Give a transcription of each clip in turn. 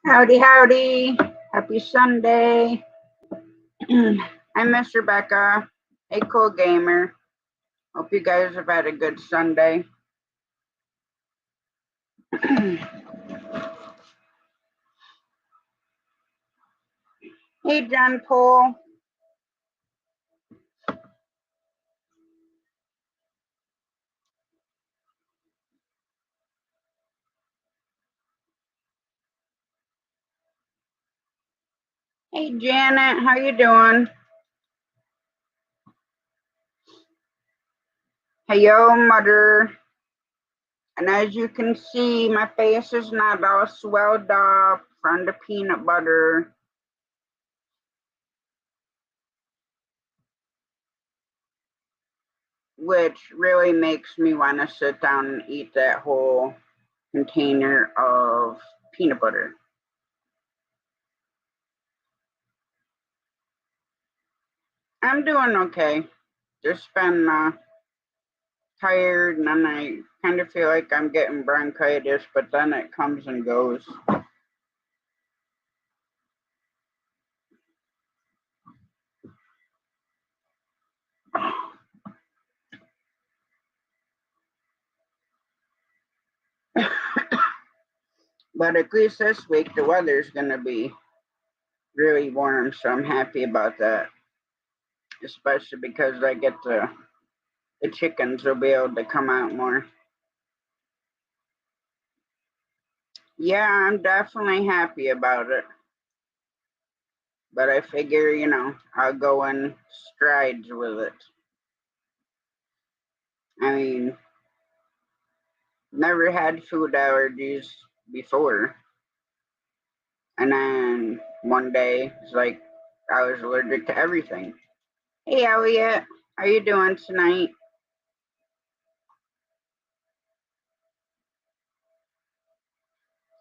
Howdy, howdy. Happy Sunday. I'm Miss Rebecca, a cool gamer. Hope you guys have had a good Sunday. Hey, John Paul. Hey, Janet. How you doing? Hey, yo, mother. And as you can see, my face is not all swelled up from the peanut butter, which really makes me want to sit down and eat that whole container of peanut butter. I'm doing okay. Just been tired, and then I kind of feel like I'm getting bronchitis, but then it comes and goes. But at least this week the weather's gonna be really warm, so I'm happy about that. Especially because I get the chickens will be able to come out more. Yeah, I'm definitely happy about it. But I figure, I'll go in strides with it. I mean, never had food allergies before. And then one day, it's like I was allergic to everything. Hey, Elliot, how you doing tonight?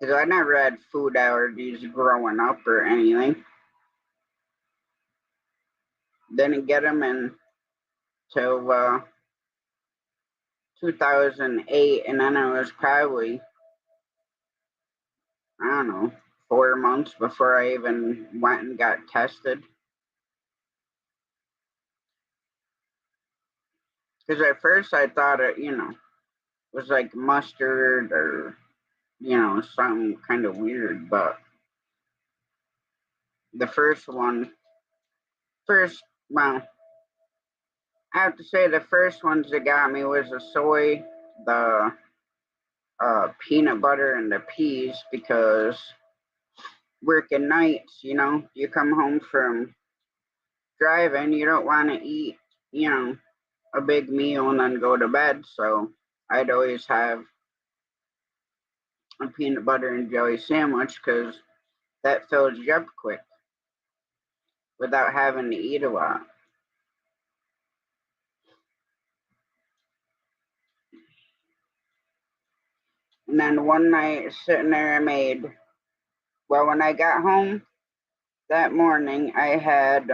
Because I never had food allergies growing up or anything. Didn't get them until 2008, and then it was probably, I don't know, 4 months before I even went and got tested. Because at first I thought it, was like mustard or, something kind of weird. But the first, well, I have to say the first ones that got me was the soy, the peanut butter, and the peas because working nights, you come home from driving, you don't want to eat, a big meal and then go to bed. So I'd always have a peanut butter and jelly sandwich because that fills you up quick without having to eat a lot. And then one night sitting there, when I got home that morning, I had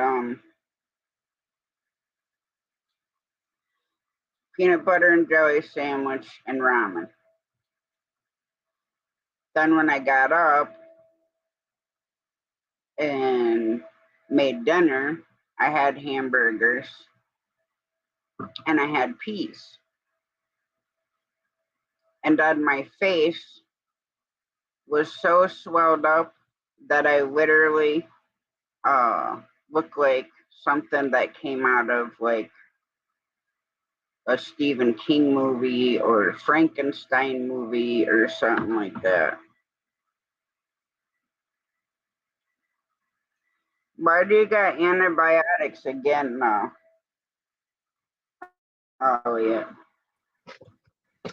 peanut butter and jelly sandwich and ramen. Then when I got up and made dinner, I had hamburgers and I had peas. And then my face was so swelled up that I literally looked like something that came out of like a Stephen King movie or Frankenstein movie or something like that. Why do you got antibiotics again now? Oh yeah.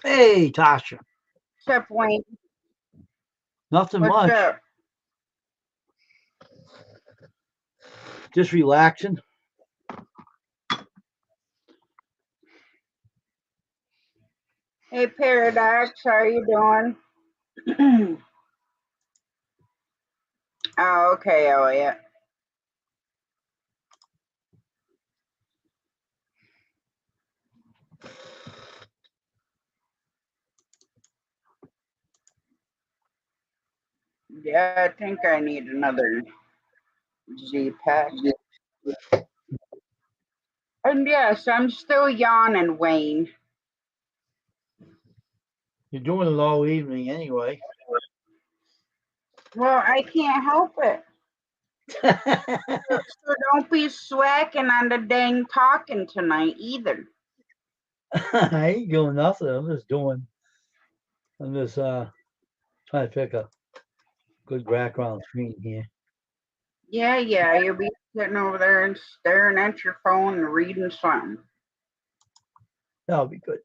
Hey, Tasha. What's up, Wayne? Nothing What's much. up? Just relaxing. Hey, Paradox, how are you doing? Oh, okay, Elliot. Yeah, I think I need another Z pack. And yes, I'm still yawning, Wayne. You're doing it all evening anyway. Well, I can't help it. So don't be swacking on the dang talking tonight either. I ain't doing nothing. I'm just trying to pick a good background screen here. Yeah, you'll be sitting over there and staring at your phone and reading something. That'll be good.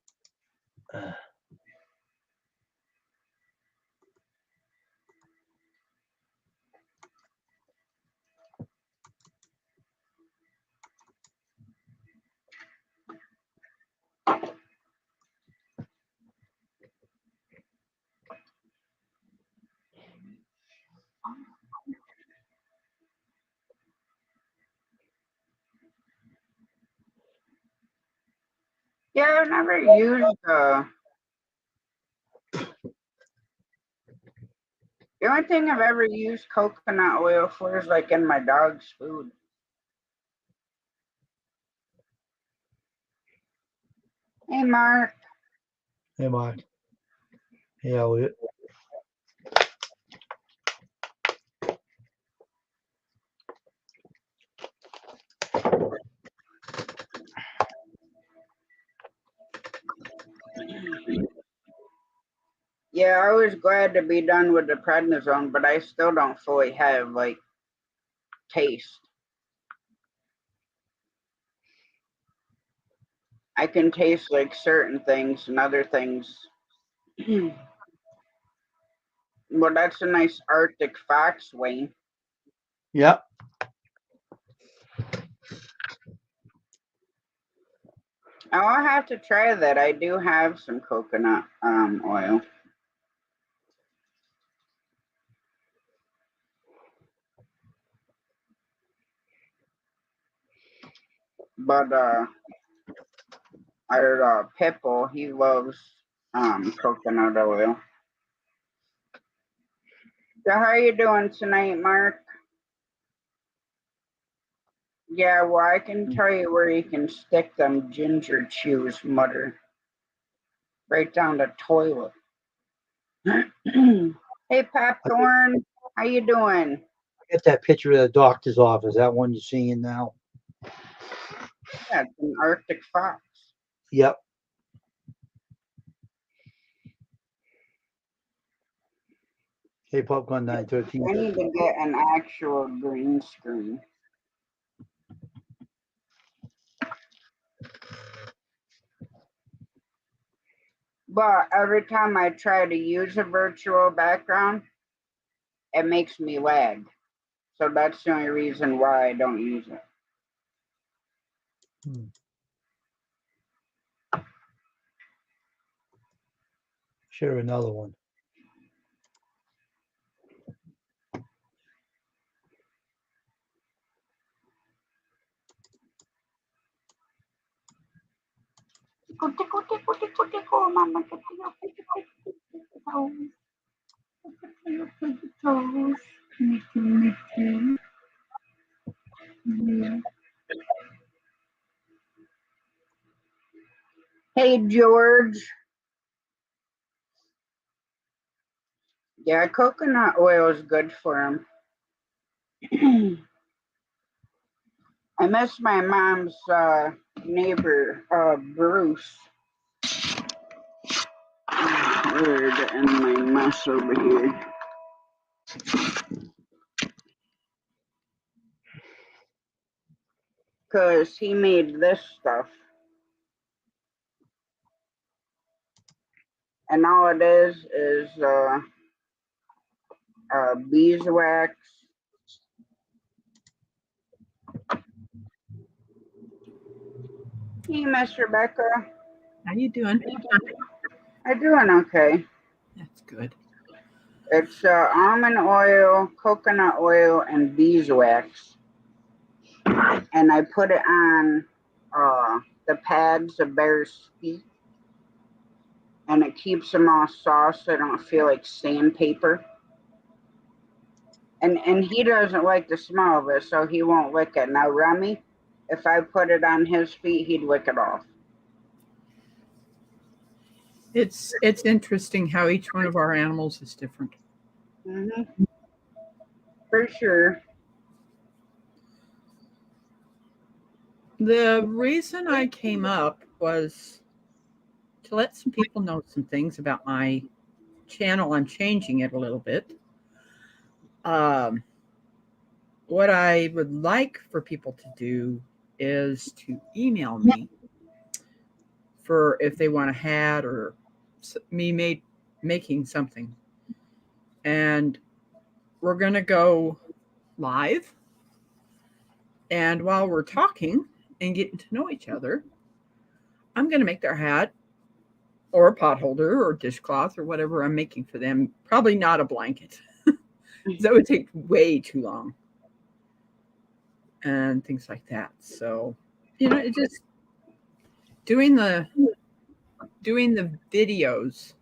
Yeah, I've never used the only thing I've ever used coconut oil for is like in my dog's food. Hey Mark. Hey, Mark. Hey, Elliot. Yeah, I was glad to be done with the prednisone, but I still don't fully have like taste. I can taste like certain things and other things. Well, that's a nice Arctic fox, Wayne. Yep. I'll have to try that. I do have some coconut oil. But our Pipple, he loves coconut oil. So how are you doing tonight, Mark? Yeah, well, I can tell you where you can stick them ginger chews, Mutter. Right down the toilet. Hey, Popcorn, how you doing? Get that picture of the doctor's office. That one you're seeing now. Yeah, it's an Arctic fox. Yep. Hey, Popcorn 913. I need to get an actual green screen. But every time I try to use a virtual background, it makes me lag. So that's the only reason why I don't use it. Share another one. Tickle, tickle, tickle, tickle, tickle, mama, tickle, tickle, tickle, tickle, tickle, toes. Hey, George. Yeah, coconut oil is good for him. I miss my mom's neighbor, Bruce. Weird, and my mess over here. Because he made this stuff. And all it is beeswax. Hey, Miss Rebecca. How you doing? I'm doing okay. That's good. It's almond oil, coconut oil, and beeswax. And I put it on the pads of Bear's feet. And it keeps them all soft so they don't feel like sandpaper. And he doesn't like the smell of it, so he won't lick it. Now Remy, if I put it on his feet, he'd lick it off. It's interesting how each one of our animals is different. For sure. The reason I came up was to let some people know some things about my channel. I'm changing it a little bit. What I would like for people to do is to email me for if they want a hat or me making something. And we're going to go live. And while we're talking and getting to know each other, I'm going to make their hat or a pot holder or dishcloth or whatever I'm making for them. Probably not a blanket. That would take way too long. And things like that. So, it just doing the videos,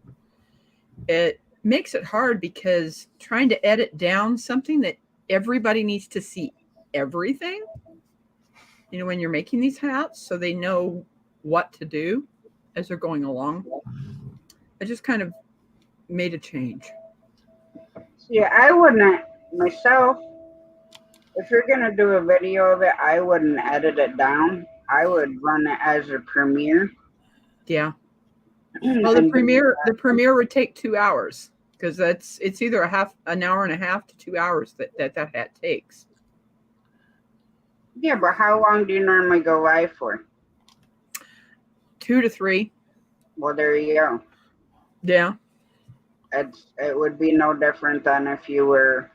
it makes it hard because trying to edit down something that everybody needs to see everything, when you're making these hats, so they know what to do as they're going along. I just kind of made a change. Yeah, I wouldn't myself. If you're gonna do a video of it, I wouldn't edit it down. I would run it as a premiere. Yeah. Well, the premiere would take 2 hours because it's either an hour and a half to 2 hours that hat takes. Yeah, but how long do you normally go live for? 2 to 3. Well, there you go. Yeah. It would be no different than if you were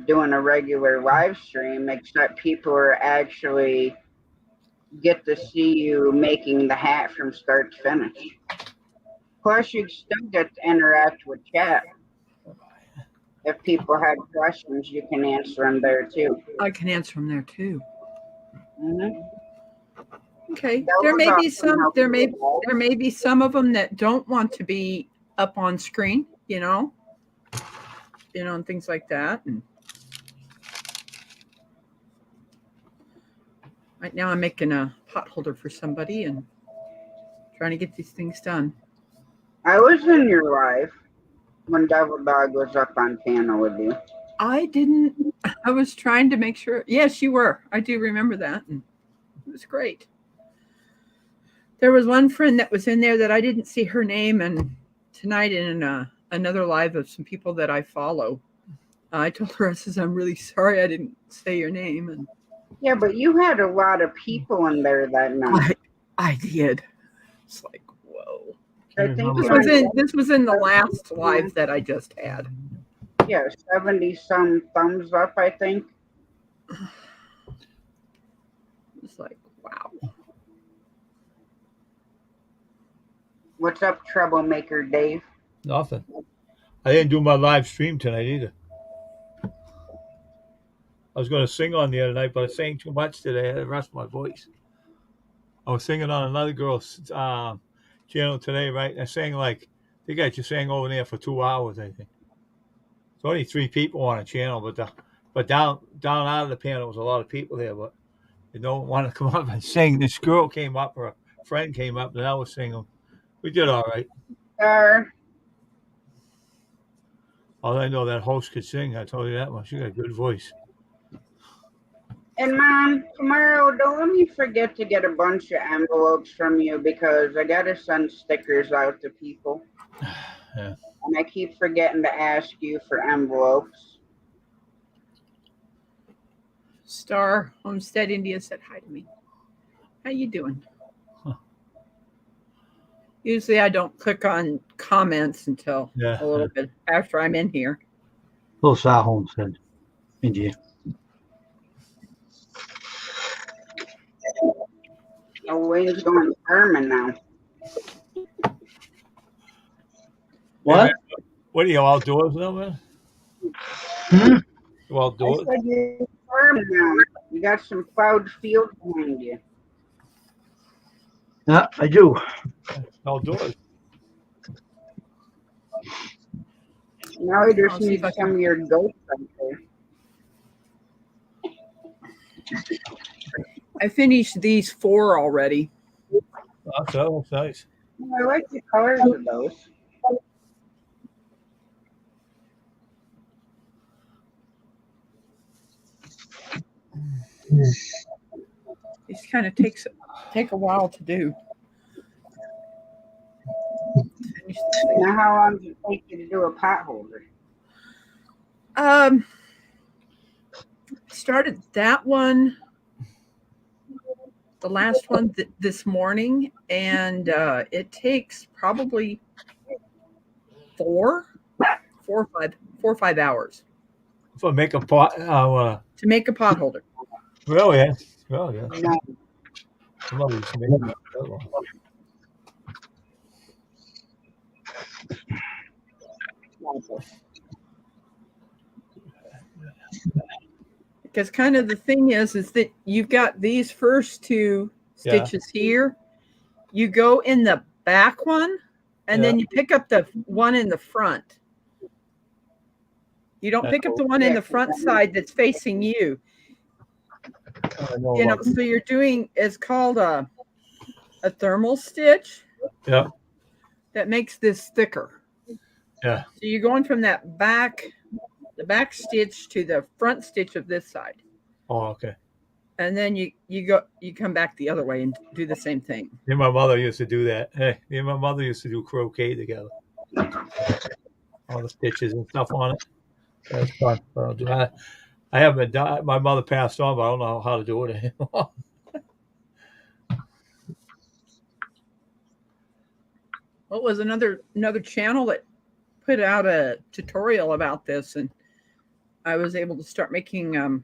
doing a regular live stream, except people are actually get to see you making the hat from start to finish. Plus, you still get to interact with chat. If people have questions, you can answer them there too. I can answer them there too. Mm-hmm. Okay. There may be some of them that don't want to be up on screen, and things like that. And right now I'm making a pot holder for somebody and trying to get these things done. I was in your live when Devil Dog was up on panel with you. I was trying to make sure. Yes, you were. I do remember that. And it was great. There was one friend that was in there that I didn't see her name. And tonight in another live of some people that I follow, I told her, I says, I'm really sorry I didn't say your name. And yeah, but you had a lot of people in there that night. I did. It's like, whoa. I think this was in the last live that I just had. Yeah, 70 some thumbs up, I think. It's like, wow. What's up, troublemaker Dave? Nothing. I didn't do my live stream tonight either. I was going to sing on the other night, but I sang too much today. I had to rest my voice. I was singing on another girl's channel today, right? I sang I think I just sang over there for 2 hours, I think. It's only 3 people on a channel, but down out of the panel was a lot of people there, but they don't want to come up and sing. This girl came up, or a friend came up, and I was singing. We did all right. All I know, that host could sing. I told you that much. She got a good voice. And Mom, tomorrow, don't let me forget to get a bunch of envelopes from you because I got to send stickers out to people. Yeah. And I keep forgetting to ask you for envelopes. Star Homestead India said hi to me. How you doing? Huh. Usually I don't click on comments until a little bit after I'm in here. Little Star Homestead India. Oh, Wayne's going Herman now. What? What are you outdoors now, man? You outdoors? I said you're Herman now. You got some plowed field behind you. Yeah, I do. Outdoors. Now I just I'll see if need I some can. of your goats out there. I finished these 4 already. That's nice. I like the colors of those. These kind of take a while to do. Finish this thing. Now, how long does it take you to do a pot holder? Started that one, the last one this morning, and it takes probably 4 or 5 hours For make a pot. to make a pot holder. Really? Yeah. Well, yeah. No. Somebody used to make that one. Because kind of the thing is that you've got these first 2 Yeah. stitches here. You go in the back one, and Yeah. then you pick up the one in the front. You don't pick up the one in the front side that's facing you. I know You know, about so you're doing, it's called a thermal stitch Yeah. that makes this thicker. Yeah. So you're going from the back stitch to the front stitch of this side. Oh, okay. And then you come back the other way and do the same thing. Me and my mother used to do that. Hey, me and my mother used to do croquet together. All the stitches and stuff on it. That's fun. I haven't done. My mother passed on, but I don't know how to do it anymore. What was another channel that put out a tutorial about this, and I was able to start making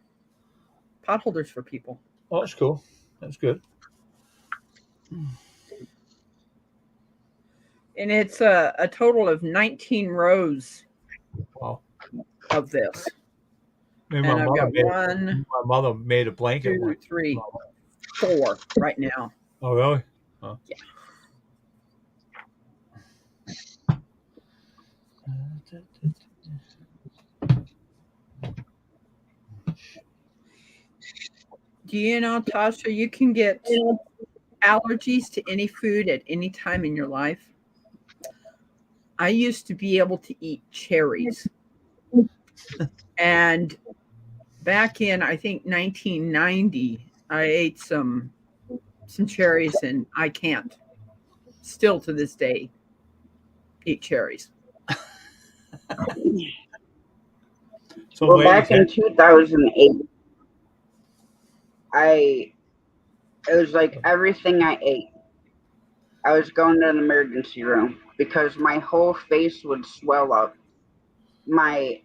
pot holders for people. Oh, that's cool. That's good. And it's a total of 19 rows Wow. of this. Me and And my I've got my mother made a blanket 2, one. 3, 4 right now. Oh, really? Huh. Yeah. Do you know, Tasha, you can get allergies to any food at any time in your life? I used to be able to eat cherries. And back in, I think, 1990, I ate some cherries, and I can't, still to this day, eat cherries. So, Well, ladies, back in 2008, it was like everything I ate, I was going to an emergency room because my whole face would swell up. My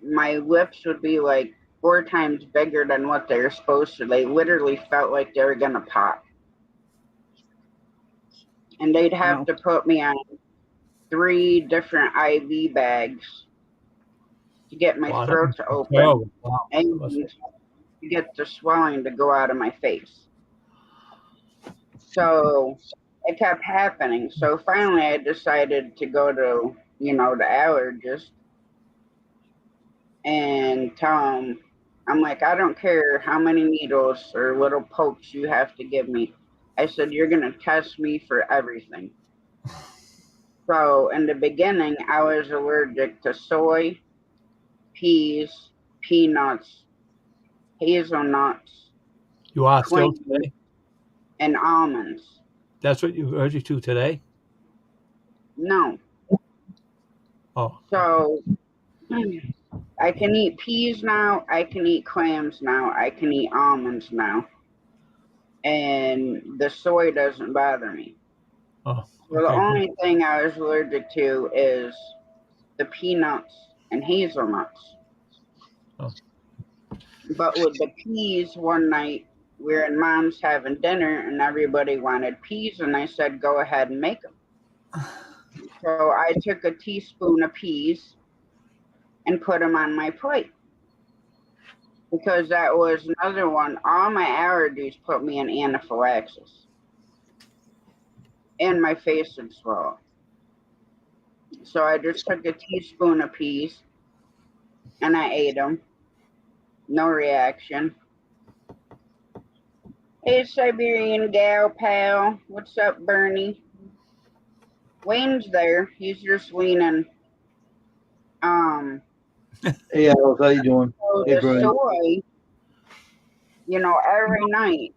lips would be like 4 times bigger than what they were supposed to. They literally felt like they were gonna pop. And they'd have Wow. to put me on 3 different IV bags to get my wow, throat to open terrible. Wow. and to get the swelling to go out of my face. So it kept happening. So finally I decided to go to, the allergist and tell him, I'm like, I don't care how many needles or little pokes you have to give me. I said, you're going to test me for everything. So in the beginning, I was allergic to soy, peas, peanuts, hazelnuts, You are still quince, today? and almonds. That's what you allergic to today? No. Oh. So I can eat peas now. I can eat clams now. I can eat almonds now. And the soy doesn't bother me. Oh. So the Okay. only thing I was allergic to is the peanuts and hazelnuts. Oh. But with the peas, one night we were in Mom's having dinner and everybody wanted peas, and I said, go ahead and make them. So I took a teaspoon of peas and put them on my plate. Because that was another one. All my allergies put me in anaphylaxis. And my face would swell. So I just took a teaspoon of peas and I ate them. No reaction. Hey, Siberian gal pal. What's up, Bernie? Wayne's there. He's just leaning. Um, Hey, Alex, how you doing? so Hey, the Brian. soy, every night,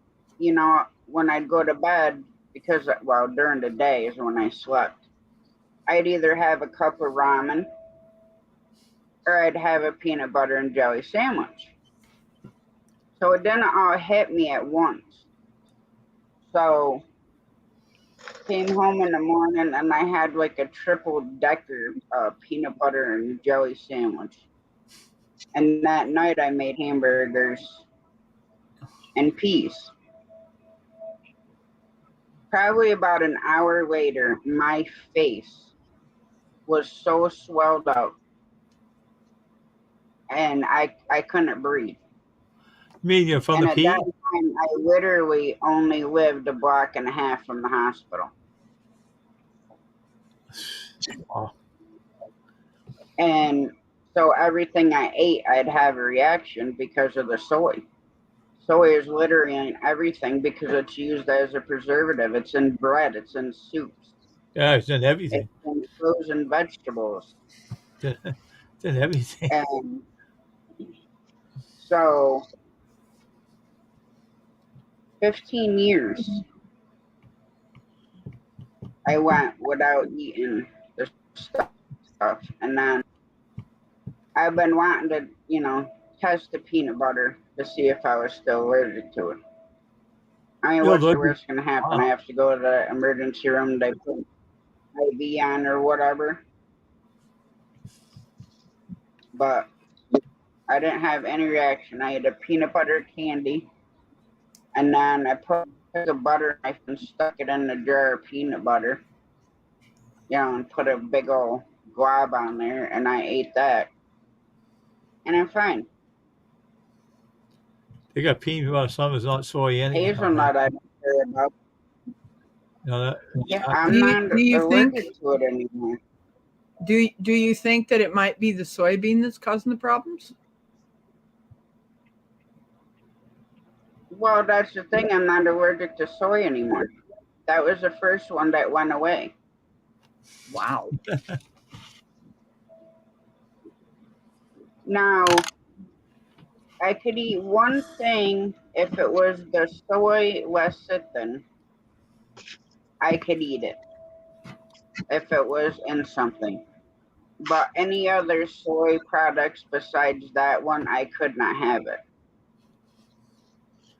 when I'd go to bed, because, well, during the day is when I slept, I'd either have a cup of ramen or I'd have a peanut butter and jelly sandwich. So it didn't all hit me at once. So came home in the morning and I had like a triple decker peanut butter and jelly sandwich. And that night I made hamburgers and peas. Probably about an hour later, my face was so swelled up and I couldn't breathe. mean you're from And the at that P? time, I literally only lived a block and a half from the hospital. Oh, And so everything I ate, I'd have a reaction because of the soy. Soy is literally in everything because it's used as a preservative. It's in bread, it's in soups, yeah, it's in it's everything. in frozen vegetables. It's in everything. And so 15 years I went without eating the stuff. And then I've been wanting to, test the peanut butter to see if I was still allergic to it. I mean, You're what's the allergic. worst going to happen? I Wow. have to go to the emergency room, they put IV on or whatever. But I didn't have any reaction. I had a peanut butter candy, and then I put a butter knife and stuck it in a jar of peanut butter, and put a big old glob on there, and I ate that, and I'm fine. They got peanut butter. Some is not soy anyhow. Right? Hazelnut, I don't care about. That, Yeah, Do I'm you, not do you think allergic to it anymore. do you think that it might be the soybean that's causing the problems? Well, that's the thing. I'm not allergic to soy anymore. That was the first one that went away. Wow. Now, I could eat one thing if it was the soy lecithin. I could eat it if it was in something. But any other soy products besides that one, I could not have it.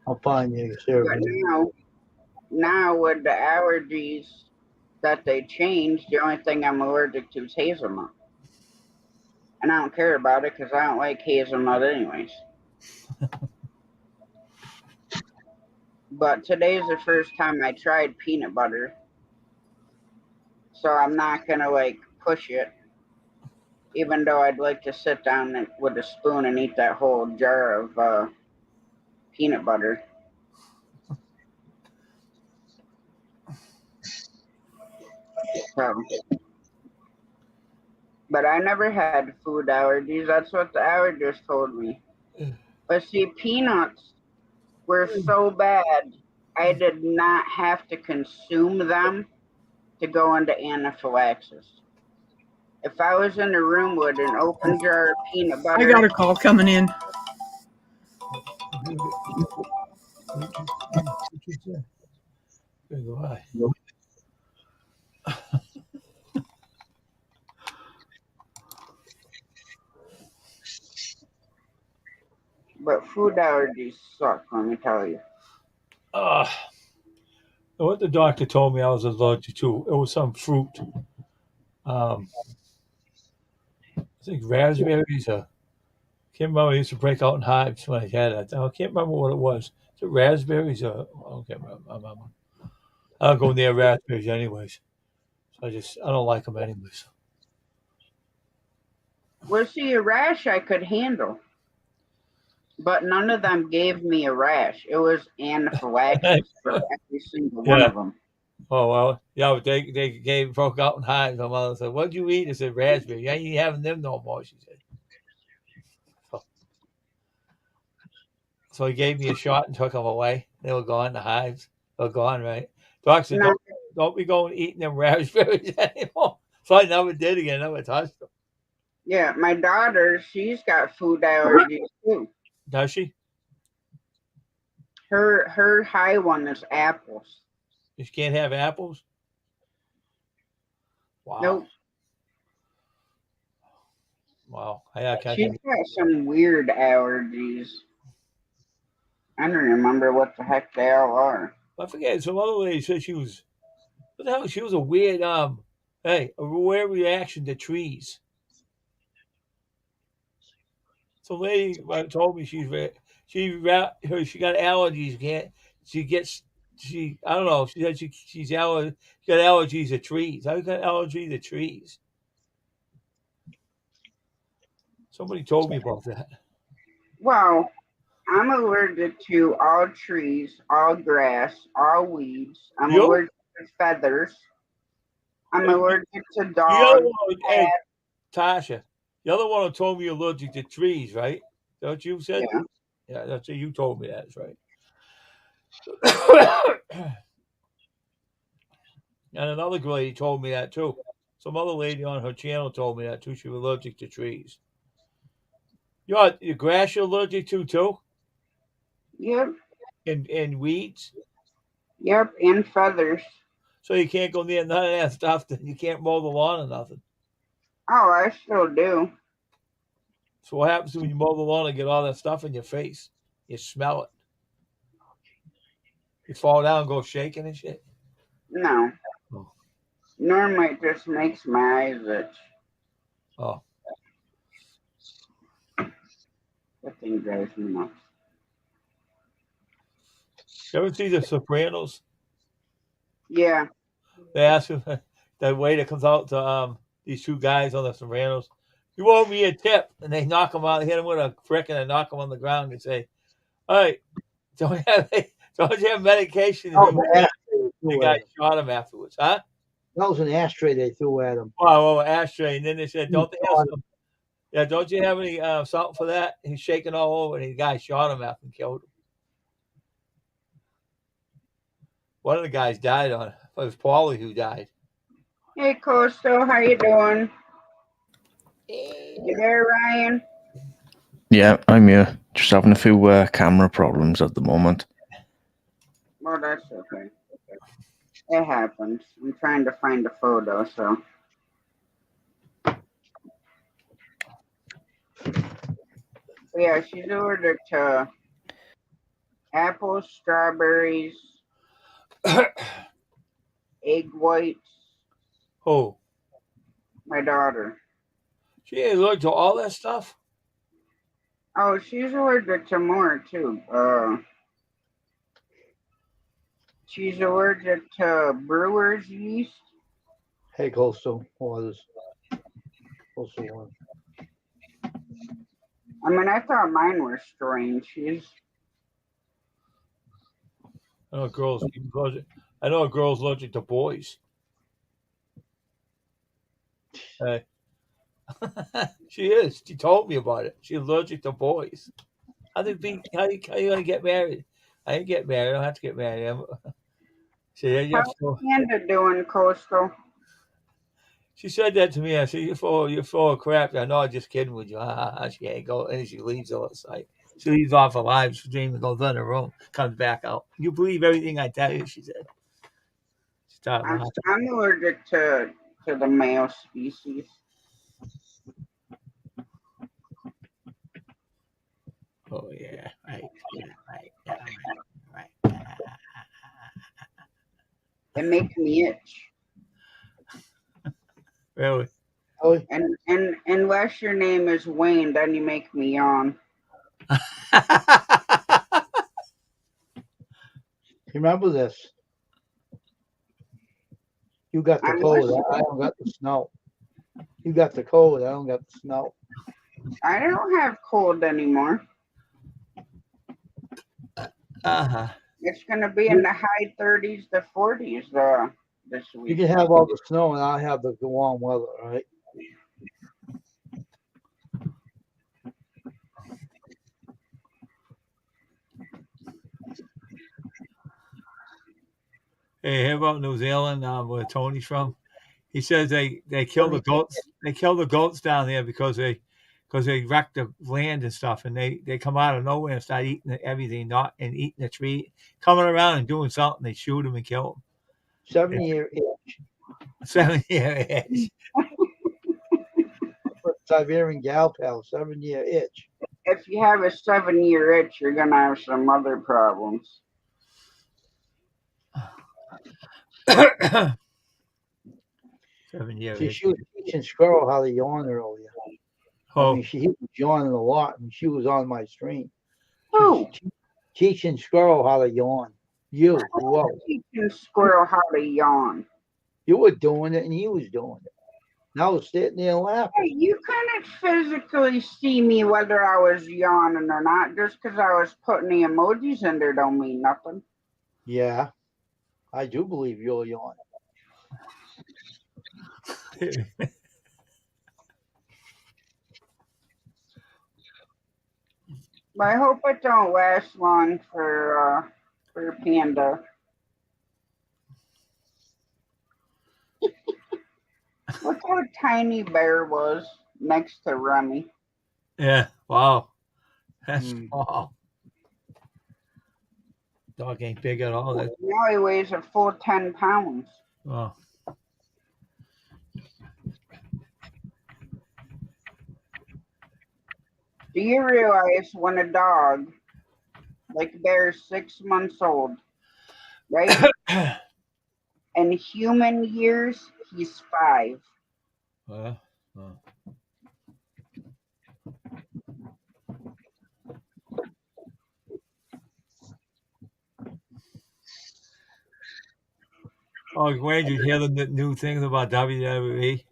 I'll find you, sir. But now with the allergies that they changed, the only thing I'm allergic to is hazelnut. And I don't care about it because I don't like hazelnut anyways. But today's the first time I tried peanut butter. So I'm not going to push it, even though I'd like to sit down with a spoon and eat that whole jar of peanut butter. So, but I never had food allergies. That's what the allergist told me. But see, peanuts were so bad, I did not have to consume them to go into anaphylaxis. If I was in a room with an open jar of peanut I got butter, a call coming in. Why? but food allergies suck, let me tell you. Uh, what the doctor told me I was allergic to, it was some fruit. Um, I think raspberries. Can't remember. I used to break out in hives when I had it. I can't remember what it was. Is it raspberries or I can't remember. I don't go near raspberries anyways. So I don't like them anyways. Well, see, a rash I could handle, but none of them gave me a rash. It was anaphylaxis for every single one Yeah. of them. Oh well. Yeah. But they broke out in hives. My mother said, "What'd you eat?" I said, "Raspberry." I ain't having them no more. She said. So he gave me a shot and took them away. They were gone. The hives were gone, right? Doc said, No, don't be going eating them raspberries anymore. So I never did again. Never touched them. yeah, my daughter, she's got food allergies too. Does she? Her high one is apples. You can't have apples? Wow. Nope. Wow. I can't. She's got some weird allergies. I don't remember what the heck they all are. I forget. Some other lady said she was. What the hell? She was a weird a weird reaction to trees. Some lady told me she got allergies. I don't know. She said she got allergies to trees. I got allergies to trees. Somebody told me about that. Well, I'm allergic to all trees, all grass, all weeds. I'm You? allergic to feathers. I'm allergic to The other dogs. one, hey, Tasha, the other one told me you're allergic to trees, right? Is that what you said? Yeah. Yeah, that's what you told me. That's right. And another lady told me that too. Some other lady on her channel told me that too. She was allergic to trees. Your grass you're allergic to too? Yep. And weeds? Yep. And feathers. So you can't go near none of that stuff. You can't mow the lawn or nothing. Oh, I still do. So what happens when you mow the lawn and get all that stuff in your face? You smell it. You fall down and go shaking and shit. No. Oh. Normally it just makes my eyes itch. Oh. That thing drives me nuts. You ever see The Sopranos? Yeah. They ask him the waiter comes out to these two guys on The Sopranos. You owe me a tip, and they knock him out, hit him with a brick, and they knock him on the ground and say, "All right, don't you have medication?" Oh, And the ashtray they the threw guy at him. shot him afterwards, huh? That was an ashtray they threw at him. Oh, ashtray. And then they said, He "Don't they have shot some? Yeah, don't you have any something for that?" He's shaking all over, and the guy shot him after and killed him. One of the guys died on it. It was Paulie who died. Hey, Coastal, how you doing? You there, Ryan? Yeah, I'm here. Just having a few camera problems at the moment. Well, that's okay. It happens. I'm trying to find a photo, so. Yeah, she's allergic to apples, strawberries, egg whites. Oh, My daughter. she ain't allergic to all that stuff. Oh, she's allergic to more too. She's allergic to brewer's yeast. Hey, Coastal Waters. Coastal Waters. I mean, I thought mine were strange. I know girls. I know a girl's allergic to boys. Hey. She is. She told me about it. She's allergic to boys. How you gonna get married? I ain't get married. I don't have to get married. How's Panda doing, Coastal? She said that to me. I said, "You're full of crap." I know. I'm just kidding with you. She ain't go, and she leaves all the sight. She leaves off her live stream and goes in her room, comes back out. You believe everything I tell you? She said. She started laughing. I'm allergic to the male species. Oh yeah, right, right. It makes me itch. Really? Oh, And unless your name is Wayne, then you make me yawn. remember this. You got the cold. I don't got the snow. You got the cold. I don't got the snow. I don't have cold anymore. It's going to be in the high 30s to 40s this week. You can have all the snow, and I'll have the warm weather, right? Hey, hear about New Zealand, where Tony's from? He says they kill the goats. They kill the goats down there because they wreck the land and stuff, and they come out of nowhere and start eating everything, not and eating the tree, coming around and doing something. They shoot them and kill 7-year itch. them. 7 year age. Siberian gal pal, 7-year itch. If you have a 7-year itch, you're gonna have some other problems. 7 year See, age. she was teaching Squirrel how to yawn earlier. Oh, He was yawning a lot, and she was on my stream. Who? Teaching Squirrel how to yawn. You, whoa. Teaching Squirrel how to yawn. You were doing it, and he was doing it. And I was sitting there laughing. Hey, you couldn't physically see me whether I was yawning or not. Just because I was putting the emojis in there don't mean nothing. Yeah, I do believe you're yawning. But I hope it don't last long for Panda. Look how tiny Bear was next to Remy. yeah. Wow. That's small. Dog ain't big at all. That, Now he weighs a full 10 pounds. oh. Do you realize when a dog, like Bear's 6 months old, right? In human years, he's 5. Oh. Oh, Wayne, did you hear the new things about WWE?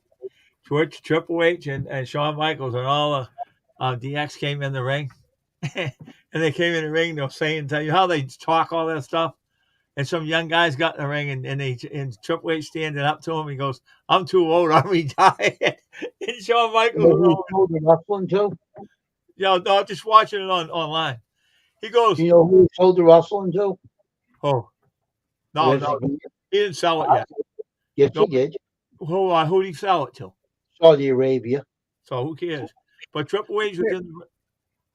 Triple H and Shawn Michaels and all the DX came in the ring. And they came in the ring, they were saying, tell you how they talk all that stuff. And some young guys got in the ring and Triple H standing up to him. He goes, I'm too old, I'm retired. And Shawn Michaels You know who wrestling too? yeah, no, just watching it online. He goes, You know who sold the wrestling too? oh, no, he didn't sell it yet. Yes, No, he did. who did he sell it to? Saudi Arabia. So who cares? But Triple H was in the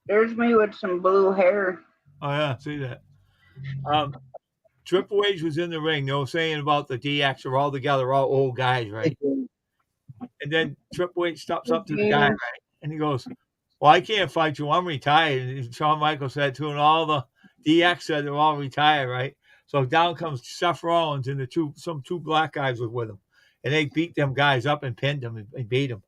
There's me with some blue hair. oh yeah, see that. Triple H was in the ring. They were saying about the DX are all together, all old guys, right? And then Triple H steps up to the guy, right? And he goes, well, I can't fight you. I'm retired. And Shawn Michaels said to, and all the DX said they're all retired, right? So down comes Seth Rollins and some two black guys was with him. And they beat them guys up and pinned them and beat them.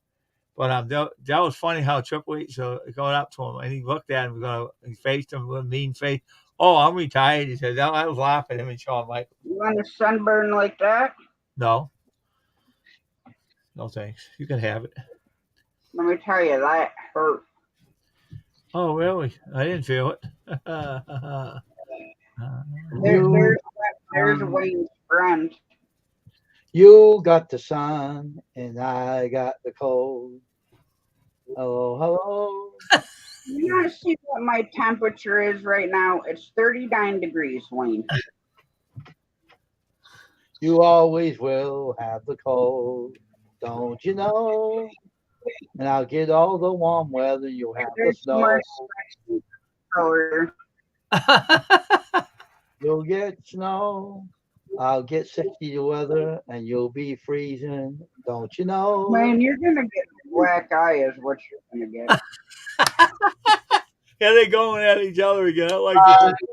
But that was funny how Triple H going up to him and he looked at him, he faced him with a mean face. Oh, I'm retired. He said, I was laughing at him and Shawn Michaels. You want a sunburn like that? No. No thanks. You can have it. Let me tell you, that hurt. Oh, really? I didn't feel it. There's Wayne's friend. You got the sun and I got the cold. Hello. You want to see what my temperature is right now? It's 39 degrees, Wayne. You always will have the cold, don't you know? And I'll get all the warm weather. You'll have the snow. You'll get snow. I'll get 60 weather, and you'll be freezing, don't you know? Man, you're gonna get a black eye, is what you're gonna get. Yeah, they're going at each other again. I like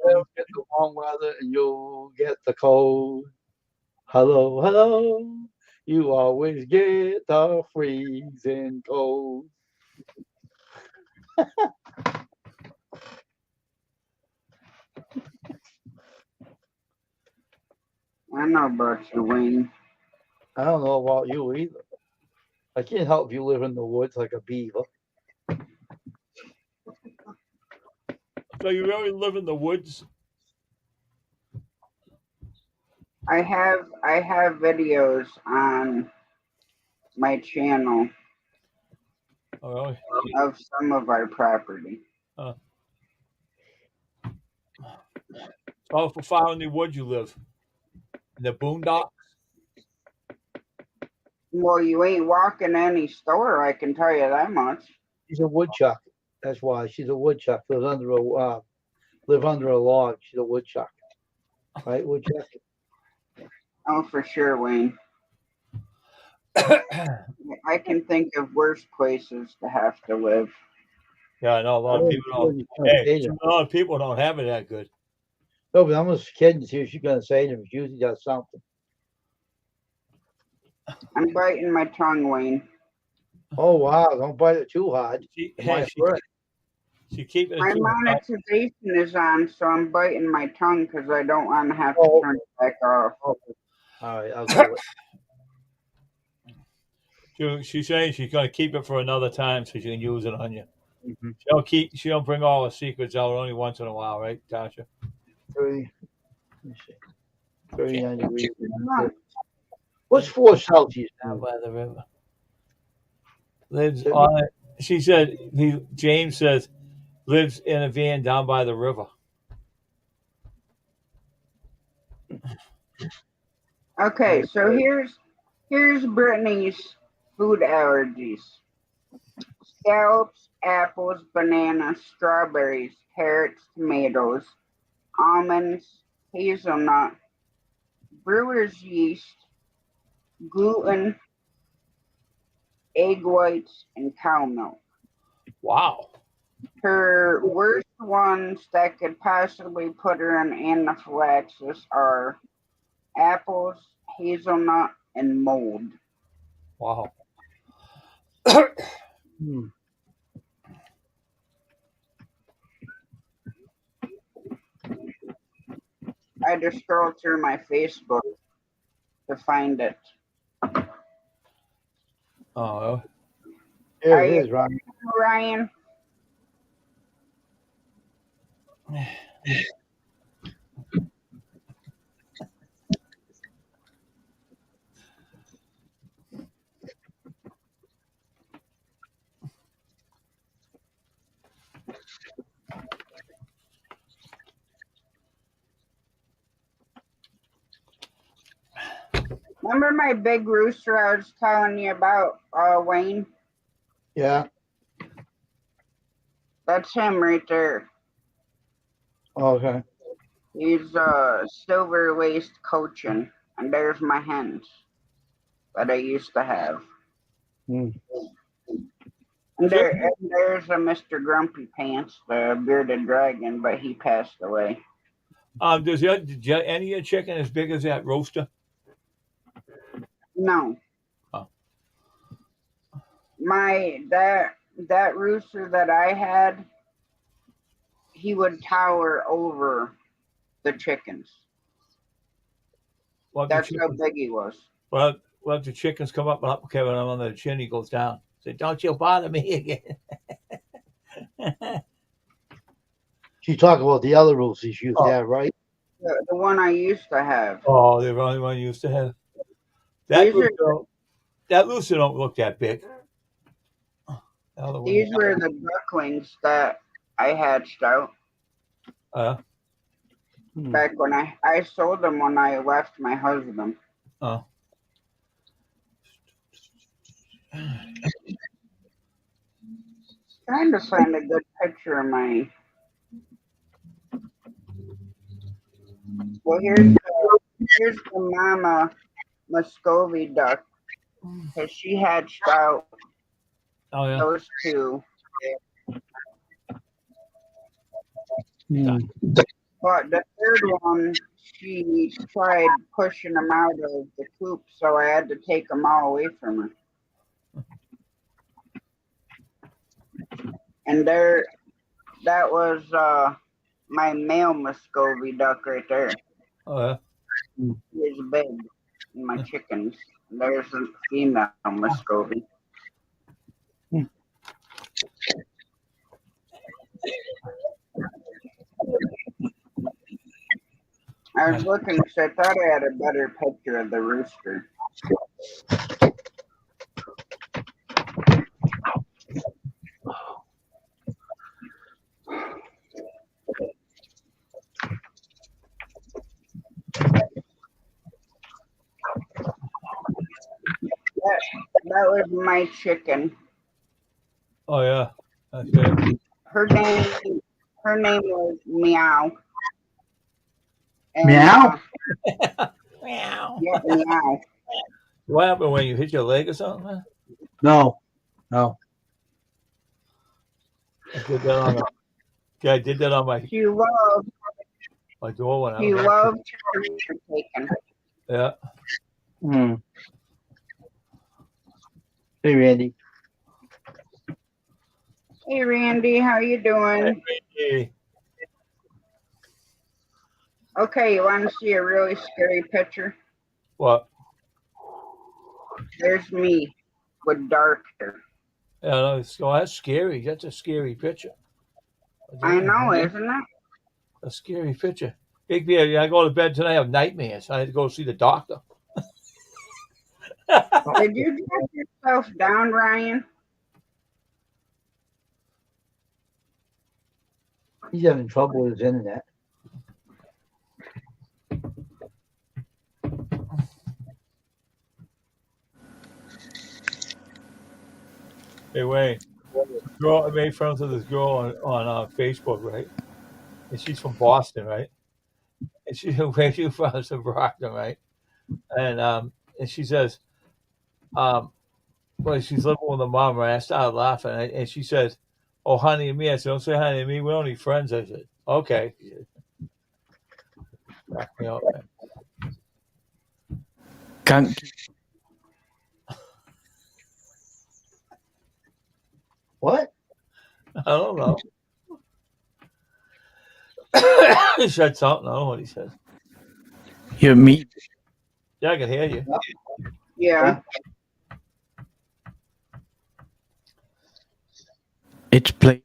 you'll get the warm weather, and you'll get the cold. Hello, hello. You always get the freezing cold. I know about you, Wayne. I don't know about you either. I can't help you live in the woods like a beaver. So you really live in the woods? I have videos on my channel Oh, really? of some of our property. How far in the woods you live? the boondocks. Well, you ain't walking any store, I can tell you that much. She's a woodchuck. That's why she's a woodchuck. Live under a log. She's a woodchuck, right? Woodchuck. Oh, for sure, Wayne. I can think of worse places to have to live. Yeah, I know a lot of people don't. Hey, a lot of people don't have it that good. No, but I'm just kidding. See what she's gonna say to me. She usually does something. I'm biting my tongue, Wayne. Oh wow! Don't bite it too hard. She keeping it My to herself. monetization is on, so I'm biting my tongue because I don't want to have to Oh. turn it back off. All right, I'll do it. She's saying she's going to keep it for another time so she can use it on you. Mm-hmm. She don't bring all the secrets out only once in a while, right, Tasha? 39 degrees. What's 4 Celsius? Down by the river. Lives on it. She said James says lives in a van down by the river. Okay, so here's Brittany's food allergies: scallops, apples, bananas, strawberries, carrots, tomatoes, almonds, hazelnut, brewer's yeast, gluten, egg whites, and cow milk. Wow. Her worst ones that could possibly put her in anaphylaxis are apples, hazelnut, and mold. Wow. I just scrolled through my Facebook to find it. Oh. There it is, Ryan. Ryan. Remember my big rooster I was telling you about, Wayne? Yeah. That's him right there. Okay. He's silver laced cochin, and there's my hens that I used to have. Mm. And there's a Mr. Grumpy Pants, the bearded dragon, but he passed away. Does any of your chicken as big as that roaster? No. Oh. That rooster that I had, he would tower over the chickens. That's how big he was. Well, if the chickens come up Kevin, I'm on the chin, he goes down. Say, don't you bother me again. She's talking about the other roosters you used to have, right? The one I used to have. Oh, the only one you used to have. That rooster don't look that big. These were the ducklings that I hatched out. Back when I sold them when I left my husband. Oh. Trying to find a good picture of my. Well, here's the mama Muscovy duck, because she hatched out those two. But the third one, she tried pushing them out of the coop, so I had to take them all away from her. And that was my male Muscovy duck right there. Oh, yeah. He's big in my chickens. There's a female Muscovy. I was looking because I thought I had a better picture of the rooster. That was my chicken. Oh yeah, that's it. Her name was Meow. And Meow? Meow. yep, Meow. What happened when you hit your leg or something? Man? No. I did that on the. Yeah, I did that on She loved my door when I she was. loved temperature taken. Yeah. Hmm. Hey, Randy. Hey Randy, how you doing? Hey, Okay, you want to see a really scary picture? what? There's me with dark hair. Yeah, no, that's scary. That's a scary picture. I know, isn't it? A scary picture. Big Bear, I go to bed tonight. I have nightmares. I had to go see the doctor. Did you drop yourself down, Ryan? He's having trouble with his internet. Hey, Wayne. Girl, I made friends with this girl on Facebook, right? And she's from Boston, right? And she where you from? From Brockton, right? And she says, well, she's living with her mom, right? I started laughing, and she says, "Oh, honey and me." I said, "Don't say honey and me. We're only friends." I said, "Okay." Crack me up, man. Can't What? I don't know. He said something. I don't know what he said. hear me? Yeah, I can hear you. Yeah. It's play.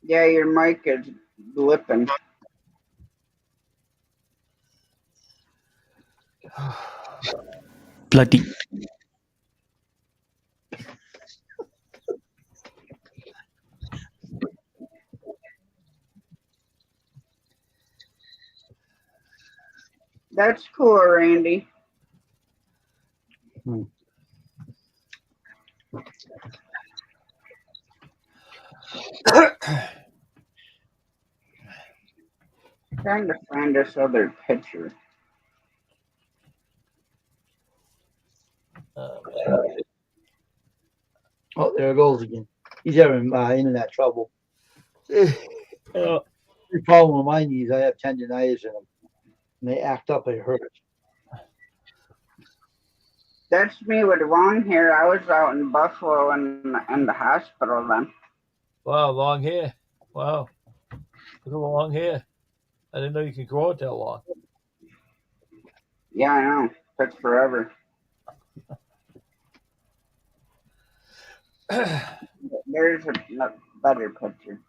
Yeah, your mic is blipping. Bloody. That's cool, Randy. Trying to find this other picture. Oh, there it goes again. He's having internet trouble. Uh, The problem with my knees, I have tendonitis in them. And they act up, it hurts. That's me with long hair. I was out in Buffalo in the hospital then. wow, long hair. Wow, look at the long hair. I didn't know you could grow it that long. Yeah, I know. Took forever. There's a better picture.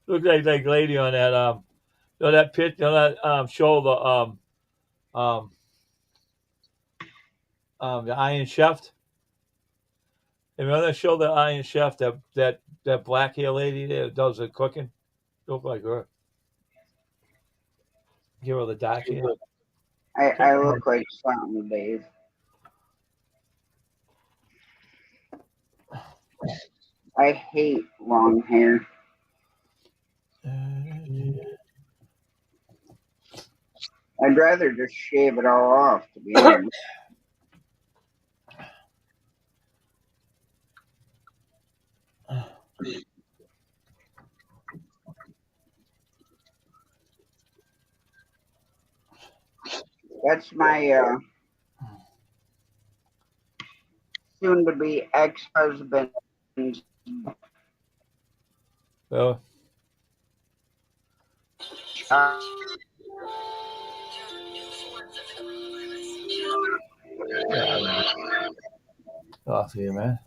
Look like that lady on that that pit on that show um the Iron Chef. Remember that show, the Iron Chef, that black hair lady there that does the cooking? Look like her. Give her the dark hair. I look like something, Dave. I hate long hair. I'd rather just shave it all off, to be honest. That's my soon-to-be ex-husband's. So, off here, man.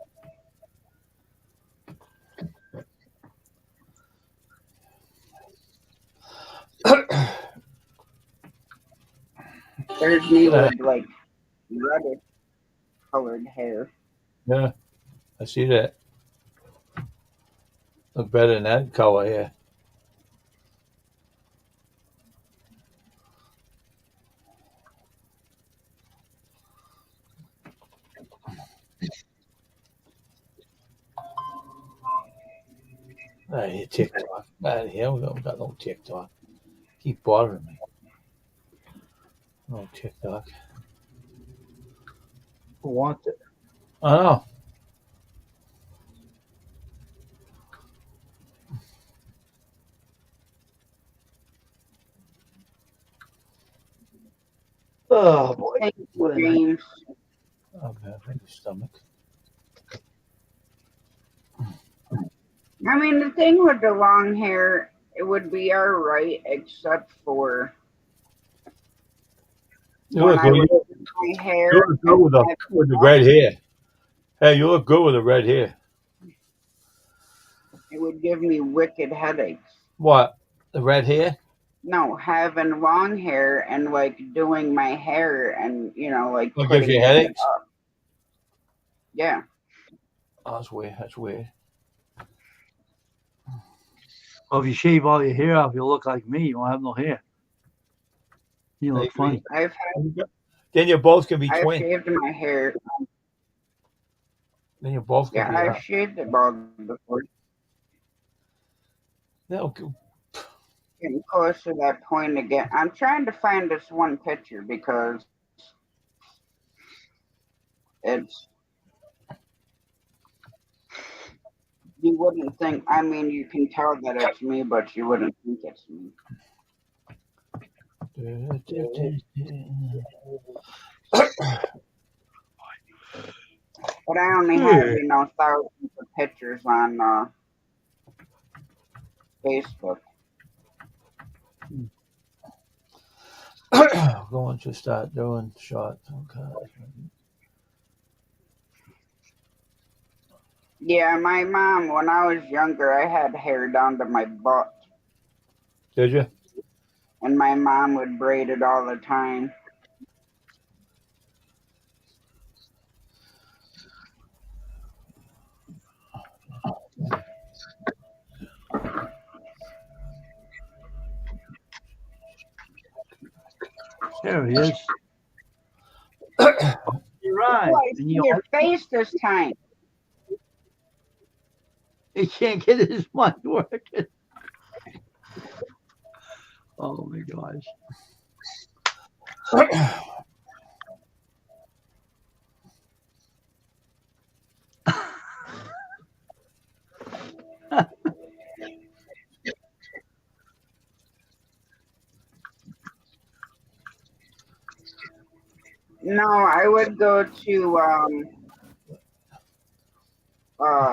There's me with like reddish colored hair. Yeah, I see that. Look better than that color here. Hey, TikTok. Out of here. We don't got no TikTok. Keep bothering me. No TikTok. Who wants it? I know. Oh boy. Thank you, What a night. James. Oh, man, my stomach. I mean, the thing with the long hair, it would be all right, except for You when look I good. would do my hair You look good and with have it with the up, red hair. Hey, you look good with the red hair. it would give me wicked headaches. What? The red hair? No, having long hair and like doing my hair and like What gives you putting it headaches? up. Yeah. Oh, that's weird. That's weird. Well, if you shave all your hair off, you'll look like me. You won't have no hair. You I look agree. funny. Then you both can be I've twins. shaved my hair. Then you both can Yeah, be. I've shaved it bald before. No, Getting close to that point again. I'm trying to find this one picture because it's you wouldn't think. I mean, you can tell that it's me, but you wouldn't think it's me. But I only have thousands of pictures on Facebook. going to start doing shots. Okay. Yeah, my mom. When I was younger, I had hair down to my butt, Did you? and my mom would braid it all the time. There he is. You're Oh, right. I And see your face this time. he can't get his money working. Oh my gosh. No, I would go to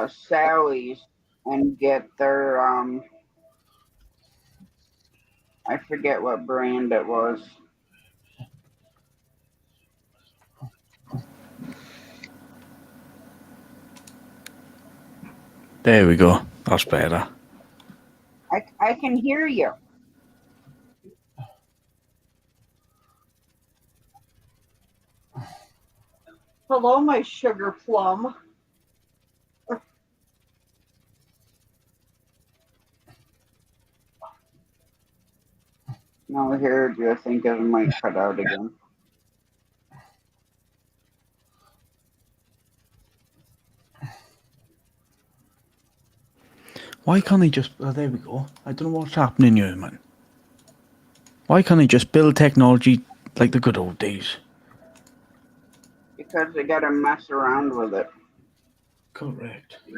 Sally's and get their I forget what brand it was. There we go. That's better. I can hear you. Hello, my sugar plum. No, here, I think it might cut out again. Why can't they just... Oh, there we go. I don't know what's happening here, man. Why can't they just build technology like the good old days? Because they gotta mess around with it. Correct. You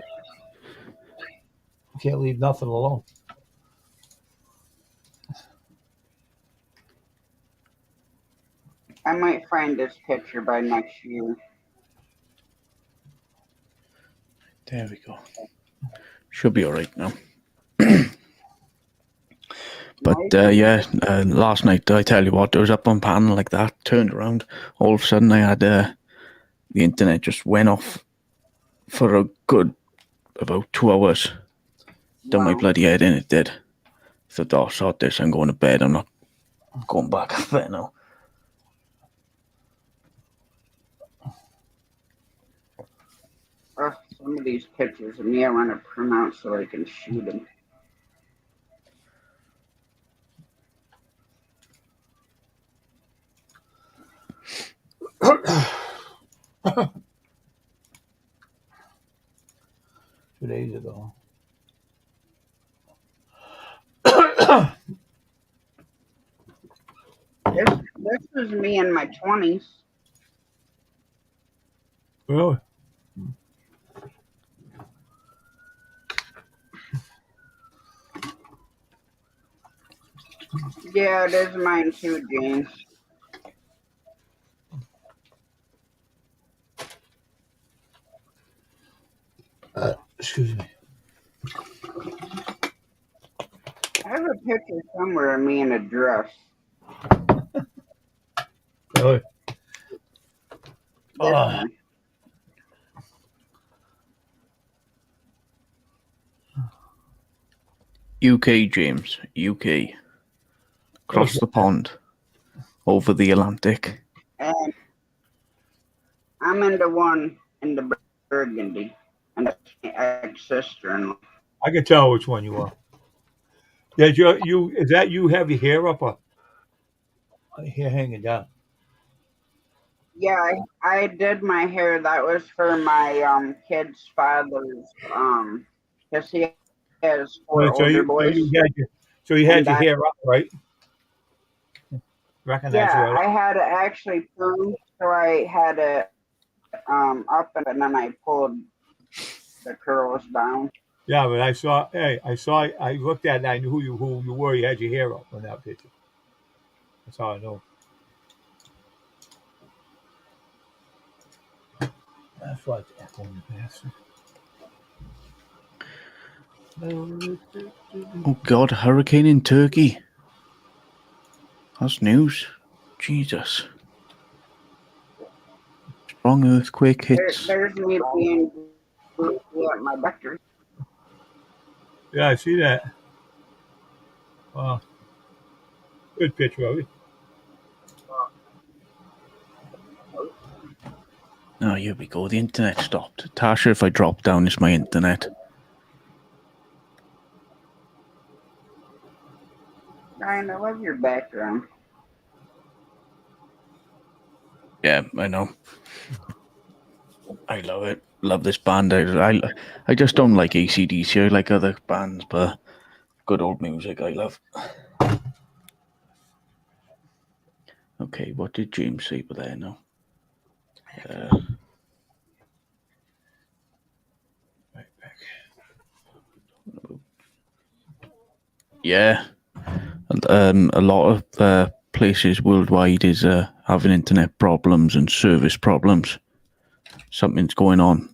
can't leave nothing alone. I might find this picture by next year. There we go. Should be alright now. But last night, I tell you what, I was up on panel like that, turned around, all of a sudden I had the internet just went off for a good about 2 hours. Done my Wow. bloody head in, it did. Thought, oh, sort this, I'm going to bed, I'm not going back there now. Some of these pictures of me I want to print out so I can shoot them. Two days ago. This was me in my 20s. Really? Yeah, it is mine too, James. Excuse me. I have a picture somewhere of me in a dress. Really? This Oh, one. UK, James. UK. Across the pond. Over the Atlantic. And I'm in the one in the burgundy. And that's my ex-sister-in-law. I can tell which one you are. Yeah, you is that you have your hair up or hair hanging down? Yeah, I did my hair. That was for my kid's father's because he has Well, four older boys. So you And had your that, hair up, right? Recognize you yeah, right? I had it actually permed, so I had it up and then I pulled the curls down. Yeah, but I saw. Hey, I looked at it. And I knew who you were. You had your hair up on that picture. That's how I know. That's why it's echoing the bastard. Oh God, hurricane in Turkey. That's news. Jesus. Strong earthquake hits. There's me being goofy at my doctor. Yeah, I see that. Wow, good picture of it. Oh, here we go. The internet stopped. Tasha, if I drop down, it's my internet. Ryan, I love your background. Yeah, I know. I love it. Love this band. I just don't like AC/DC. I like other bands, but good old music I love. Okay, what did James say over there now? Right back. Yeah. A lot of places worldwide is having internet problems and service problems. Something's going on.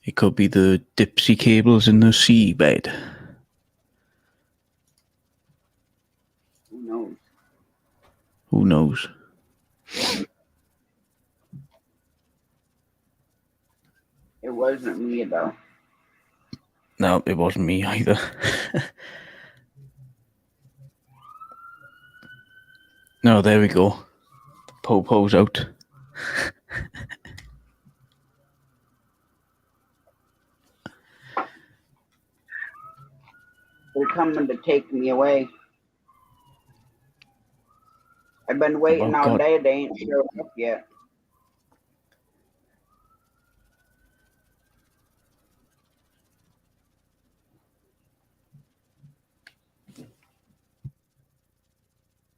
It could be the dipsy cables in the seabed. Who knows? Who knows? It wasn't me though. No, it wasn't me either. No, there we go. Popo's out. They're coming to take me away. I've been waiting Oh, all God. day. They ain't showed up yet.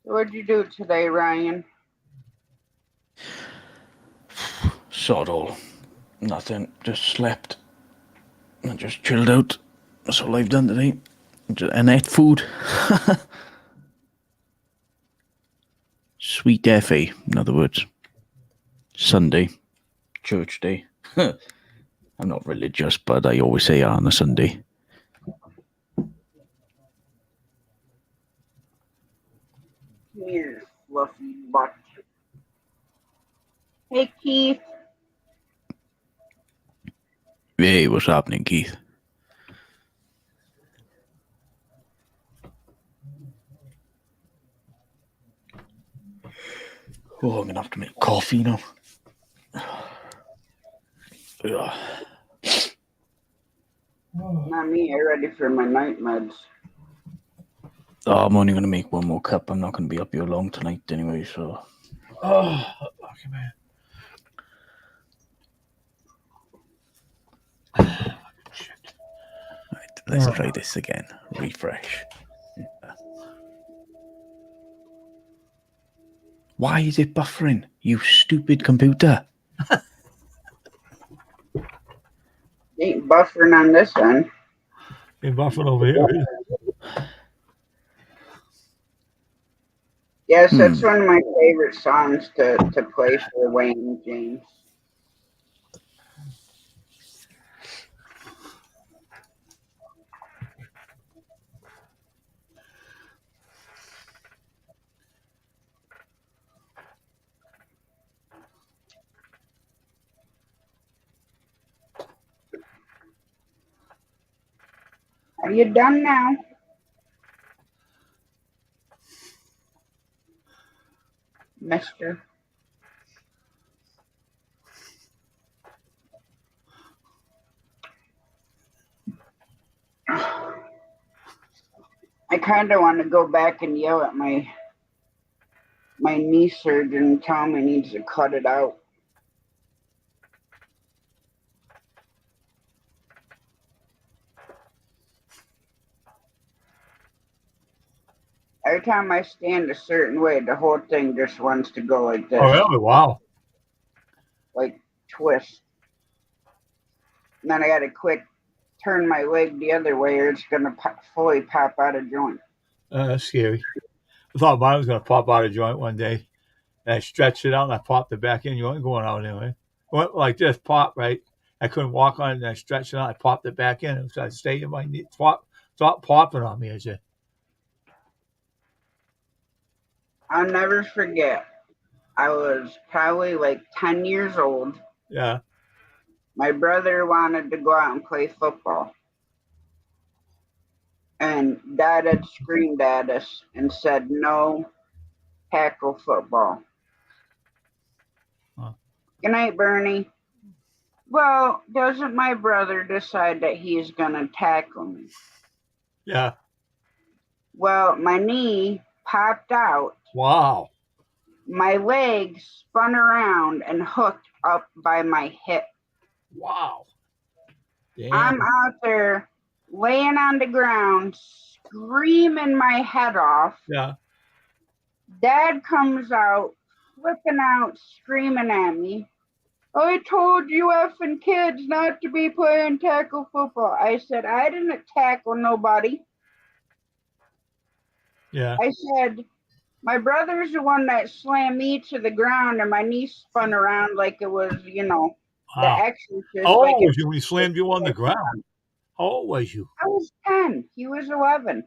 What'd you do today, Ryan? Sod all. Nothing. Just slept. And just chilled out. That's all I've done today. And ate food. Sweet FA, in other words. Sunday. Church day. I'm not religious, but I always say on a Sunday. Here, fluffy butt. Hey, Keith. Hey, what's happening, Keith? Oh, I'm gonna have to make coffee now. Ugh. Not me. I'm ready for my night meds. Oh, I'm only gonna make one more cup. I'm not gonna be up here long tonight anyway, so. Oh, okay, man. Shit. Let's try this again. Refresh. Why is it buffering? You stupid computer. Ain't buffering on this end. Ain't buffering over here. Yes, that's one of my favorite songs to play for Wayne and James. Are you done now? Mister? I kind of want to go back and yell at my knee surgeon and tell him he needs to cut it out. Every time I stand a certain way, the whole thing just wants to go like this. Oh, really? Wow. Like twist. And then I got to quick turn my leg the other way or it's going to fully pop out of joint. That's scary. I thought mine was going to pop out of joint one day. And I stretched it out and I popped it back in. You ain't going out anyway. Went like this, pop, right? I couldn't walk on it and I stretched it out. I popped it back in. So I stayed in my knee. Stop popping on me, I said. I'll never forget. I was probably like 10 years old. Yeah. My brother wanted to go out and play football. And Dad had screamed at us and said, no tackle football. Huh. Good night, Bernie. Well, doesn't my brother decide that he's going to tackle me? Yeah. Well, my knee popped out. Wow. My leg spun around and hooked up by my hip. Wow. Damn. I'm out there laying on the ground, screaming my head off. Yeah. Dad comes out, flipping out, screaming at me. I told you effing kids not to be playing tackle football. I said, I didn't tackle nobody. Yeah. I said, my brother's the one that slammed me to the ground and my knee spun around like it was, the Wow. exorcist. How like old was you when he slammed you on the ground? How old was you? I was 10. He was 11.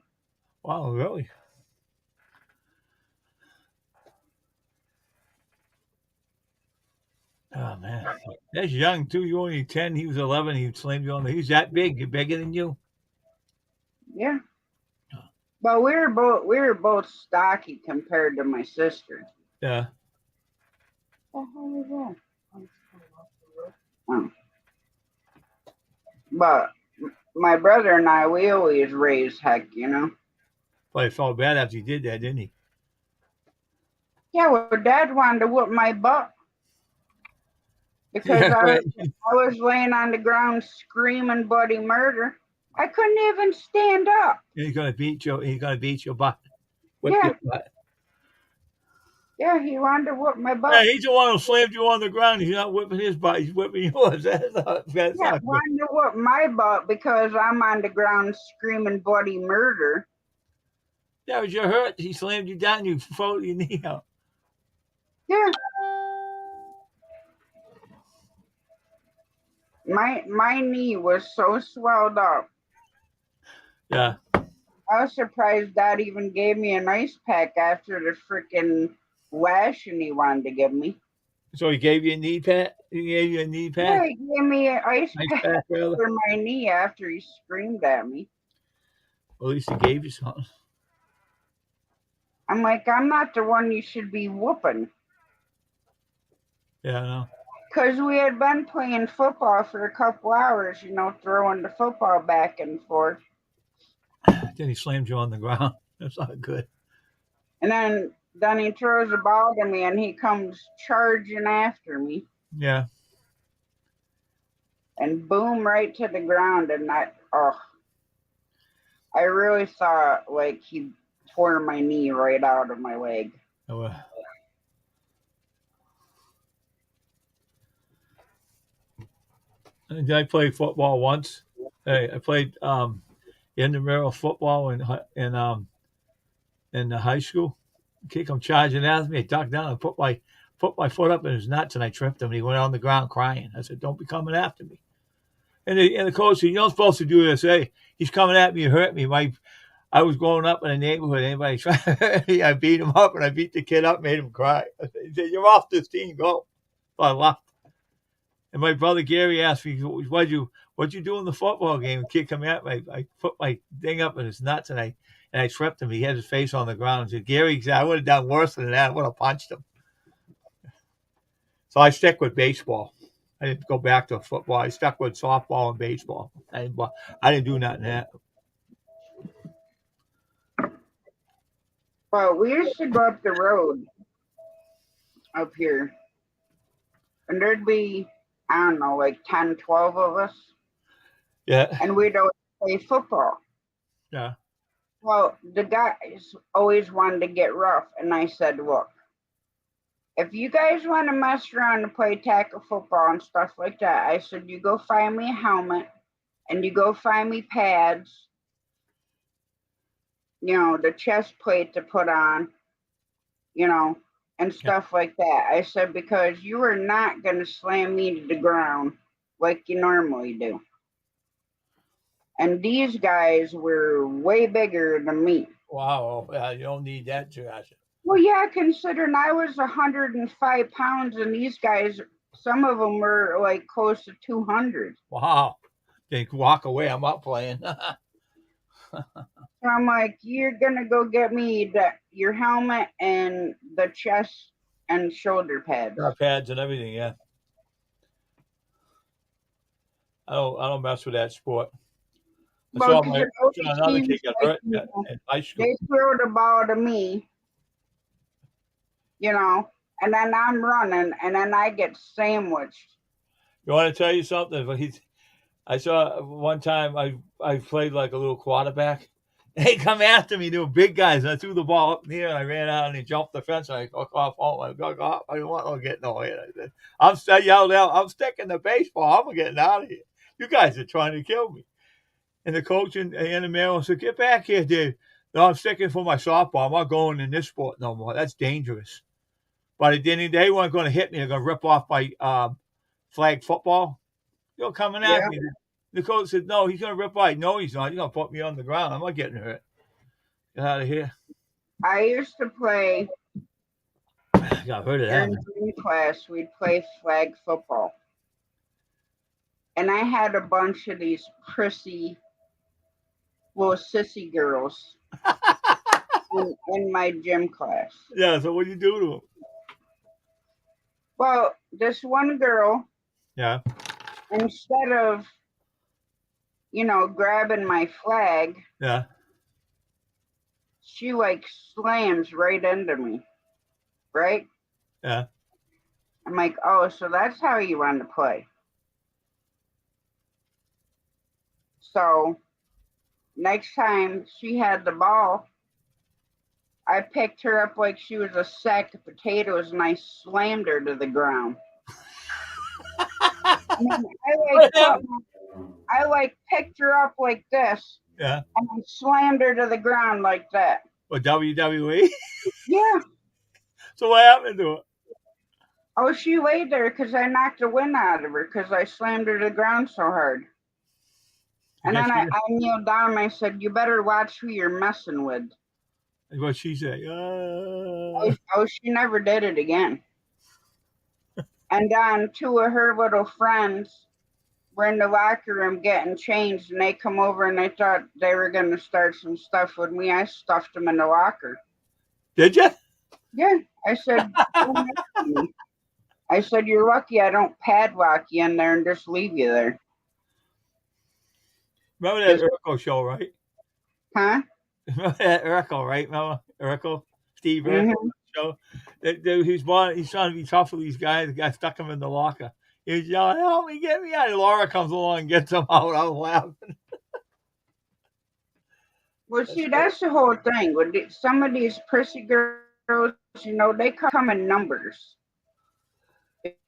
Wow, really? Oh, man. That's young, too. You only 10. He was 11. He slammed you on the... He's that big. You're bigger than you. Yeah. But we were both stocky compared to my sister. Yeah. What the hell is that? Oh. But my brother and I, we always raised heck, But he felt bad after you did that, didn't he? Yeah, well, Dad wanted to whoop my butt because Yeah, right. I was laying on the ground screaming bloody murder. I couldn't even stand up. He's gonna beat you. He's gonna beat your butt. Whip Yeah. your butt. Yeah, he wanted to whoop my butt. Yeah, he's the one who slammed you on the ground. He's not whipping his butt. He's whipping yours. That's not good. Wanted to whoop my butt because I'm on the ground screaming bloody murder. Yeah, but you're hurt. He slammed you down. You folded your knee out. Yeah. My knee was so swelled up. Yeah. I was surprised Dad even gave me an ice pack after the freaking lashing he wanted to give me. So he gave you a knee pat? He gave you a knee Yeah, pat? he gave me an ice pack rather. for my knee after he screamed at me. Well, at least he gave you something. I'm like, I'm not the one you should be whooping. Yeah, I know. Because we had been playing football for a couple hours, throwing the football back and forth. Then he slammed you on the ground. That's not good. And then he throws the ball to me and he comes charging after me. Yeah. And boom, right to the ground. And I really thought like he tore my knee right out of my leg. Oh, I played football once. I played intramural football in the high school. Kid come charging at me. I ducked down and put my foot up in his nuts, and I tripped him. And he went on the ground crying. I said, "Don't be coming after me." And the coach said, "You're not supposed to do this. Hey, he's coming at me to hurt me." I was growing up in a neighborhood. Anybody try to hurt me, I beat him up, and I beat the kid up, made him cry. He said, "You're off this team. Go." So I left. And my brother Gary asked me, what'd you do in the football game? The kid come at me. I put my thing up in his nuts, and I tripped him. He had his face on the ground. He said, "Gary, I would have done worse than that. I would have punched him." So I stuck with baseball. I didn't go back to football. I stuck with softball and baseball. I didn't do nothing that. Well, we used to go up the road up here, and there'd be, I don't know, like 10, 12 of us, Yeah. and we'd always play football. Yeah. Well, the guys always wanted to get rough, and I said, look, if you guys want to mess around and play tackle football and stuff like that, I said, you go find me a helmet, and you go find me pads, the chest plate to put on, and stuff like that. I said, because you are not going to slam me to the ground like you normally do. And these guys were way bigger than me. Wow. You don't need that, Josh. Well, yeah, considering I was 105 pounds and these guys, some of them were like close to 200. Wow. They walk away. I'm not playing. So I'm like, you're going to go get me your helmet and the chest and shoulder pads. Pads and everything, yeah. I don't mess with that sport. I saw another kid get hurt in high school. They throw the ball to me, and then I'm running, and then I get sandwiched. You want to tell you something? I saw one time I played like a little quarterback. They come after me, they were big guys, and I threw the ball up in the air, and I ran out, and he jumped the fence, and I got off. I didn't want to get no hit. I yelled out, "I'm sticking the baseball. I'm getting out of here. You guys are trying to kill me." And the coach and the mayor said, "Get back here, dude. No, I'm sticking for my softball. I'm not going in this sport no more. That's dangerous." But they weren't going to hit me. They're going to rip off my flag football. You're coming at me. The coach said, "No, he's going to rip off." "No, he's not. He's going to put me on the ground. I'm not getting hurt. Get out of here." I used to play. I got hurt of that. In gym class, we'd play flag football. And I had a bunch of these prissy, little sissy girls in my gym class. Yeah, so what do you do to them? Well, this one girl, yeah, instead of, grabbing my flag, yeah, she like slams right into me, right? Yeah. I'm like, oh, so that's how you want to play. So next time she had the ball, I picked her up like she was a sack of potatoes and I slammed her to the ground. I picked her up like this. Yeah. And I slammed her to the ground like that. What, WWE? Yeah. So what happened to her? Oh, she laid there because I knocked the wind out of her because I slammed her to the ground so hard. And then I kneeled down and I said, you better watch who you're messing with. That's what she said. Oh, she never did it again. And then two of her little friends were in the locker room getting changed, and they come over and they thought they were going to start some stuff with me. I stuffed them in the locker. Did you? Yeah. I said, you're lucky I don't padlock you in there and just leave you there. Remember that Urkel show, right? Huh? Remember that Urkel, right? Remember Urkel? Steve Urkel show? He's trying to be tough with these guys. The guy stuck him in the locker. He was yelling, "Help me, get me out." And Laura comes along and gets him out. I was laughing. Well, see, that's the whole thing. Some of these prissy girls, they come in numbers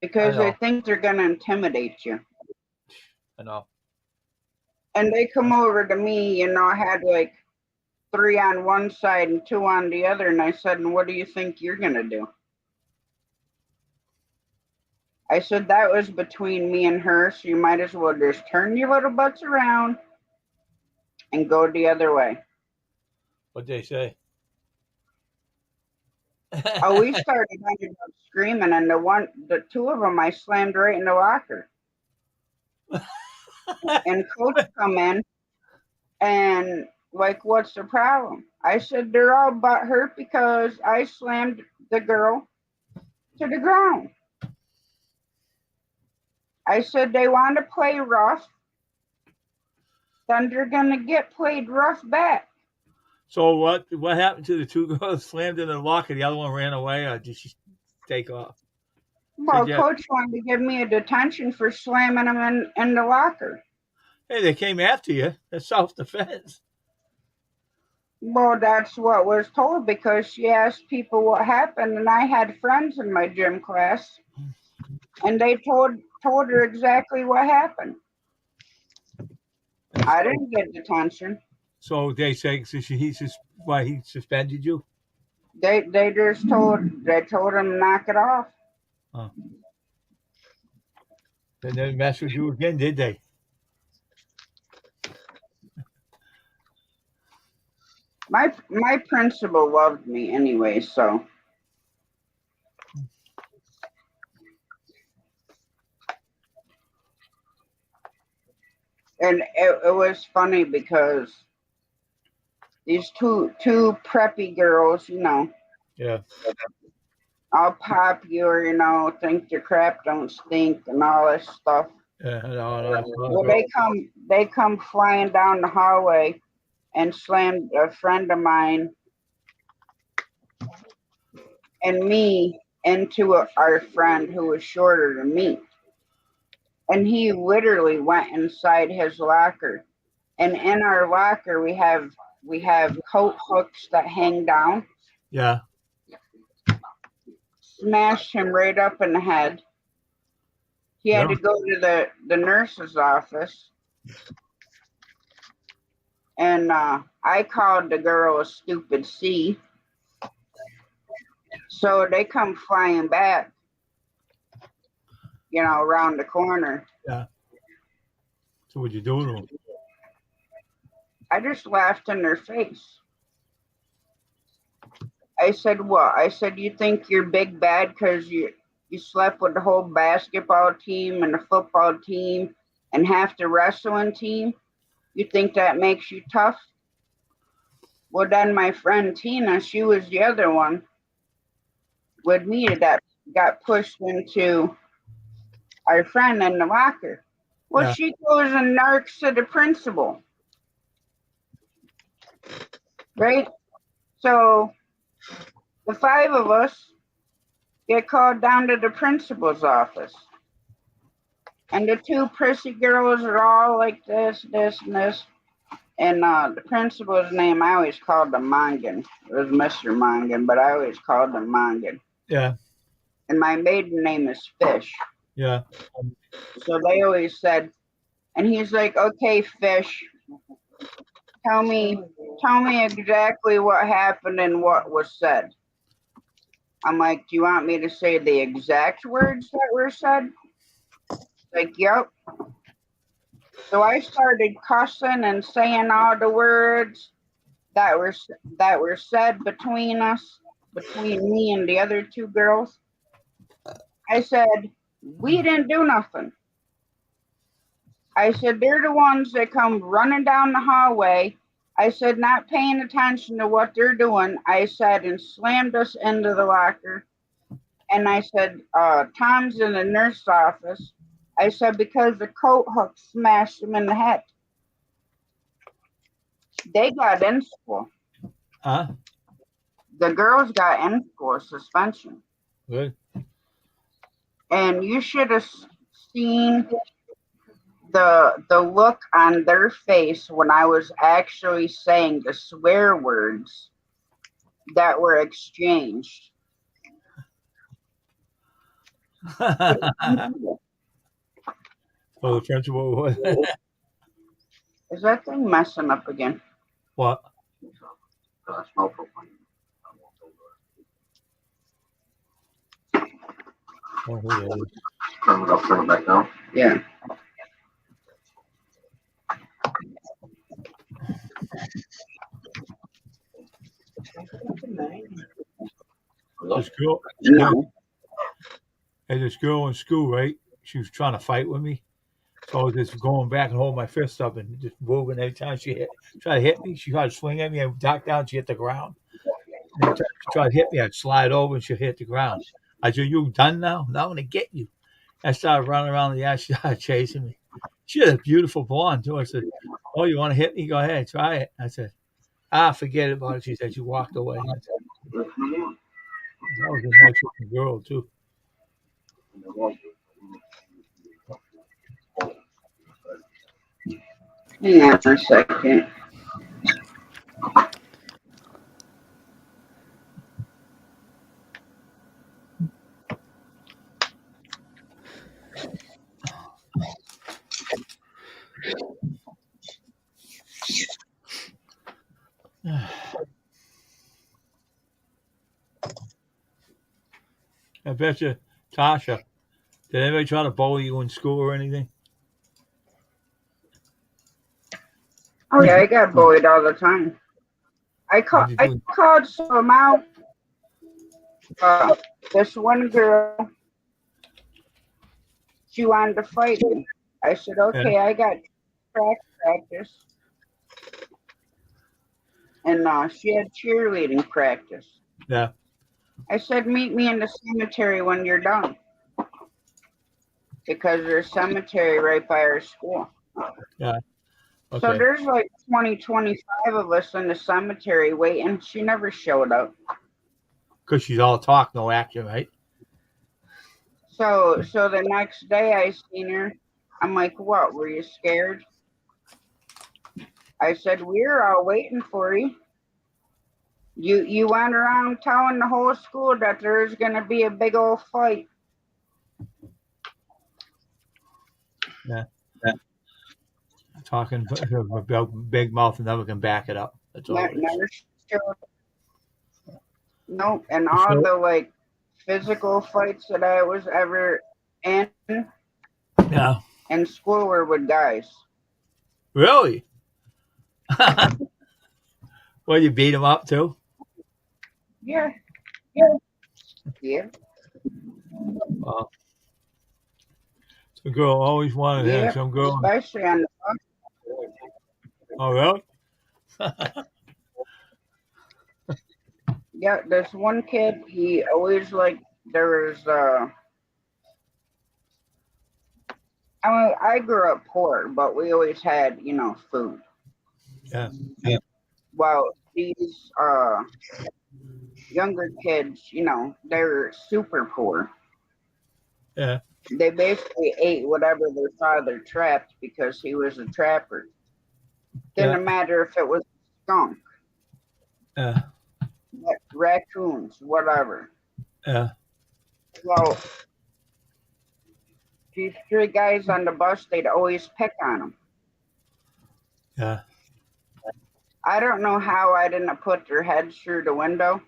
because they I know. think they're going to intimidate you. I know. And they come over to me, I had like 3 on one side and 2 on the other. And I said, and what do you think you're going to do? I said, that was between me and her. So you might as well just turn your little butts around and go the other way. What'd they say? Oh, we started ended up screaming, and the 2 of them, I slammed right in the locker. And coach come in, and like, what's the problem? I said, they're all butthurt because I slammed the girl to the ground. I said, they want to play rough, then they're going to get played rough back. So what happened to the 2 girls slammed in the locker? The other one ran away, or did she take off? Well, coach wanted to give me a detention for slamming them in the locker. Hey, they came after you. That's self-defense. Well, that's what was told because she asked people what happened, and I had friends in my gym class, and they told her exactly what happened. I didn't get detention. So they say why he suspended you? They just told him to knock it off. Oh. They didn't mess with you again, did they? My principal loved me anyway, so. And it was funny because these two preppy girls, Yeah. all popular, think their crap don't stink and all this stuff. Yeah, no. Well, they come flying down the hallway and slammed a friend of mine and me into our friend who was shorter than me. And he literally went inside his locker. And in our locker we have coat hooks that hang down. Yeah. Smashed him right up in the head. He had to go to the nurse's office. And I called the girl a stupid C. So they come flying back, around the corner. Yeah. So what'd you do to them? I just laughed in their face. I said, what? I said, you think you're big bad because you slept with the whole basketball team and the football team and half the wrestling team? You think that makes you tough? Well, then my friend Tina, she was the other one with me that got pushed into our friend in the locker. Well, she goes and narks to the principal. Right? So the 5 of us get called down to the principal's office. And the 2 prissy girls are all like this, and this. And the principal's name, I always called him Mongan. It was Mr. Mongan, but I always called him Mongan. Yeah. And my maiden name is Fish. Yeah. So they always said, and he's like, okay, Fish, tell me exactly what happened and what was said. I'm like, do you want me to say the exact words that were said? Like, yep. So I started cussing and saying all the words that were said between us, between me and the other 2 girls. I said, we didn't do nothing. I said, they're the ones that come running down the hallway. I said, not paying attention to what they're doing. I said, and slammed us into the locker. And I said, Tom's in the nurse's office. I said, because the coat hook smashed him in the head. They got in school. Huh? The girls got in school suspension. Good. And you should have seen the look on their face when I was actually saying the swear words that were exchanged. So the principal was Is that thing messing up again? what? Oh, yeah. Turn it up, turn it back down. Yeah. This girl, No. hey, this girl in school, right? She was trying to fight with me. So I was just going back and holding my fist up and just moving every time she tried to hit me. She tried to swing at me and duck down. She hit the ground. And every time she tried to hit me, I'd slide over and she'd hit the ground. I said, "You done now? Now I'm gonna get you." I started running around the yard. She started chasing me. She had a beautiful blonde too. I said, "Oh, you want to hit me? Go ahead, try it." I said, forget about it." She said she walked away. I said, that was a nice looking girl too. Hang on a second. I bet you, Tasha, did anybody try to bully you in school or anything? Oh yeah, I got bullied all the time. I called some out. This one girl, she wanted to fight me. I said, okay, Yeah. I got track practice. And she had cheerleading practice. Yeah. I said, meet me in the cemetery when you're done. Because there's a cemetery right by our school. Yeah. Okay. So there's like 25 of us in the cemetery waiting. She never showed up. Because she's all talk, no action, right? So the next day I seen her. I'm like, what? Were you scared? I said, we're all waiting for you. You went around telling the whole school that there's gonna be a big old fight. Yeah. Talking about big mouth and never can back it up. That's all it is. Never showed. Nope. And all the like physical fights that I was ever in Yeah. school were with guys. Really? Well, you beat him up too? Yeah. Some girl always wanted him. Some girl. Especially on the bus. Oh, really? Yeah, there's one kid, he always like there was I mean, I grew up poor, but we always had, food. Yeah. Well, these younger kids, they're super poor. Yeah. They basically ate whatever their father trapped because he was a trapper. Didn't matter if it was skunk, raccoons, whatever. Yeah. Well, these three guys on the bus, they'd always pick on them. Yeah. I don't know how I didn't put their heads through the window.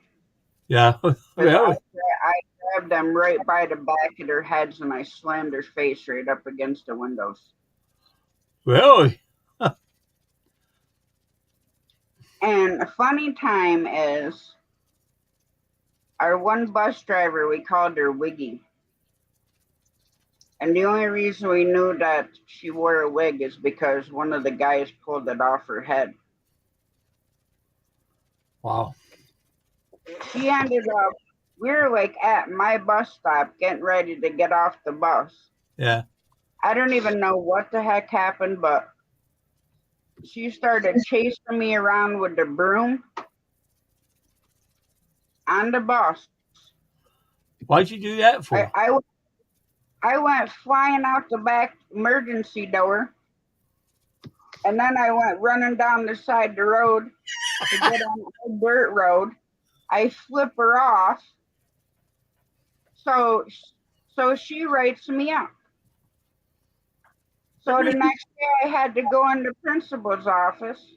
Yeah. Really? I grabbed them right by the back of their heads and I slammed their face right up against the windows. Really? And a funny time is our one bus driver, we called her Wiggy. And the only reason we knew that she wore a wig is because one of the guys pulled it off her head. Wow. She ended up, we were like at my bus stop getting ready to get off the bus. Yeah. I don't even know what the heck happened, but she started chasing me around with the broom on the bus. Why'd you do that for? I went flying out the back emergency door And then I went running down the side of the road to get on the dirt road. I flip her off. So she writes me up. So the next day I had to go in the principal's office.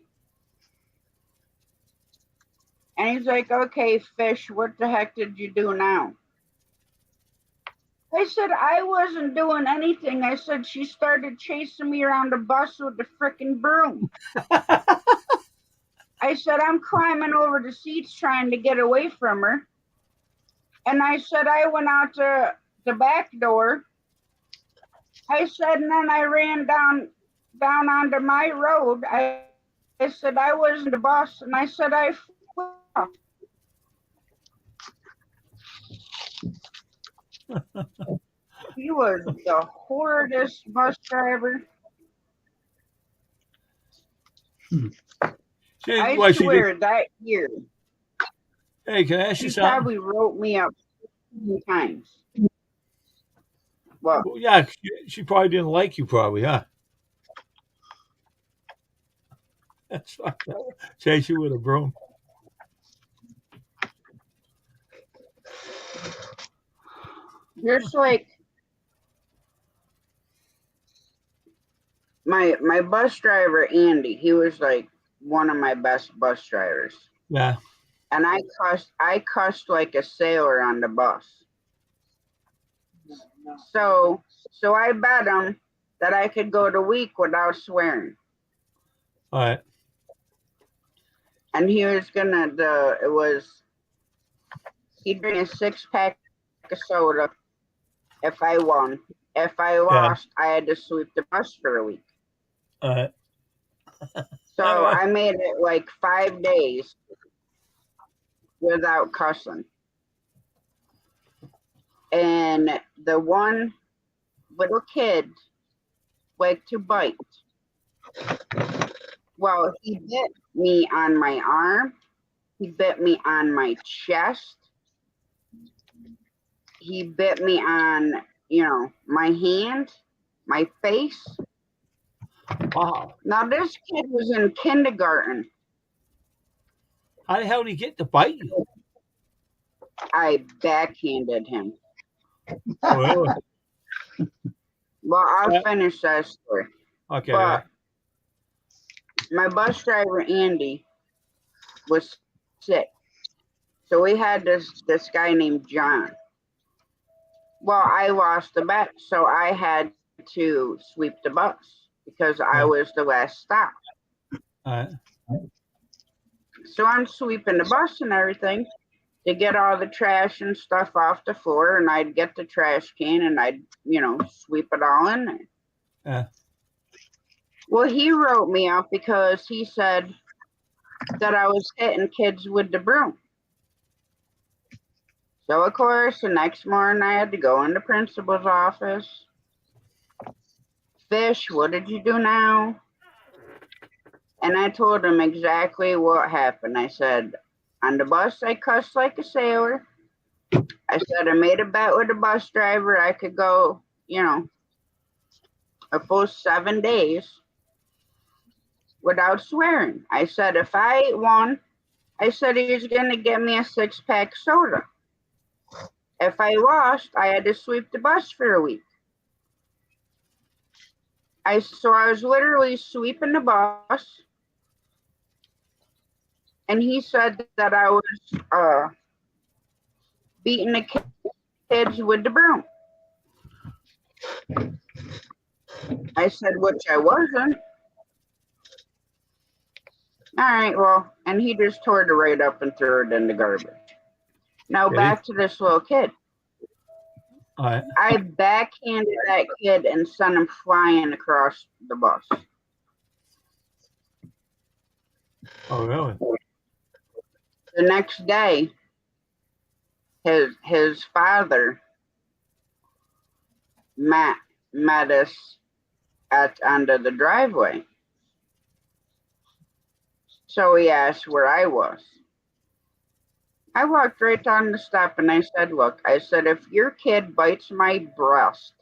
And he's like, okay, Fish, what the heck did you do now? I said, I wasn't doing anything. I said, she started chasing me around the bus with the frickin' broom. I said, I'm climbing over the seats trying to get away from her. And I said, I went out to the back door. I said, and then I ran down onto my road. I said, I was in the bus, and I said, I flew off. He was the horridest bus driver. I swear that year. Hey, can I ask you He something? probably wrote me up 15 times. Well, yeah, she probably didn't like you, probably, huh? That's fucked up. Chase you with a broom. just like my bus driver Andy, he was like one of my best bus drivers. Yeah. And I cussed like a sailor on the bus. So I bet him that I could go the week without swearing. All right. And he was he'd bring a 6-pack of soda if I won. If I lost, I had to sweep the bus for a week. All right. So I made it like 5 days without cussing. And the one little kid liked to bite. Well, he bit me on my arm. He bit me on my chest. He bit me on, my hand, my face. Wow. Now, this kid was in kindergarten. How the hell did he get to bite you? I backhanded him. Oh, really? Well, I'll finish that story. Okay. But my bus driver, Andy, was sick. So we had this guy named John. Well, I lost the bet, so I had to sweep the bus because I was the last stop. All right. So I'm sweeping the bus and everything to get all the trash and stuff off the floor, and I'd get the trash can and I'd, sweep it all in there. Yeah. Well, he wrote me up because he said that I was hitting kids with the broom. So, of course, the next morning I had to go in the principal's office. Fish, what did you do now? And I told him exactly what happened. I said, on the bus, I cussed like a sailor. I said, I made a bet with the bus driver. I could go, a full 7 days without swearing. I said, if I won, I said he was going to get me a 6-pack soda. If I lost, I had to sweep the bus for a week. So I was literally sweeping the bus, and he said that I was beating the kids with the broom. I said, which I wasn't. All right, well, and he just tore it right up and threw it in the garbage. Now back to this little kid. All right. I backhanded that kid and sent him flying across the bus. Oh, really? The next day, his father met us at the end of the driveway. So he asked where I was. I walked right down the step and I said, look, I said, if your kid bites my breast,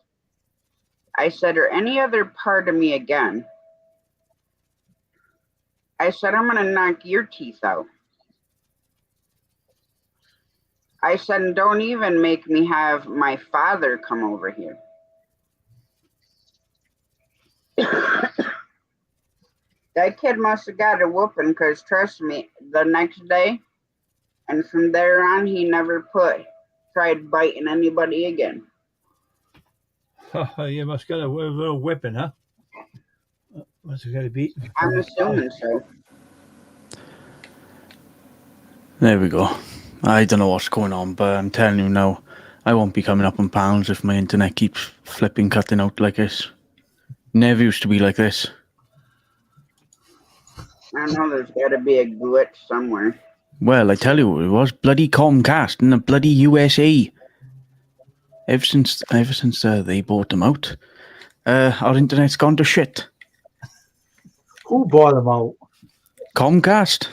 I said, or any other part of me again, I said, I'm going to knock your teeth out. I said, don't even make me have my father come over here. That kid must have got a whooping because, trust me, the next day, and from there on, he never tried biting anybody again. You must got a little whipping, huh? Must have got a beat. I'm assuming so. There we go. I don't know what's going on, but I'm telling you now, I won't be coming up on panels if my internet keeps cutting out like this. Never used to be like this. I know there's got to be a glitch somewhere. Well, I tell you, it was bloody Comcast in the bloody USA. Ever since they bought them out, our internet's gone to shit. Who bought them out? Comcast.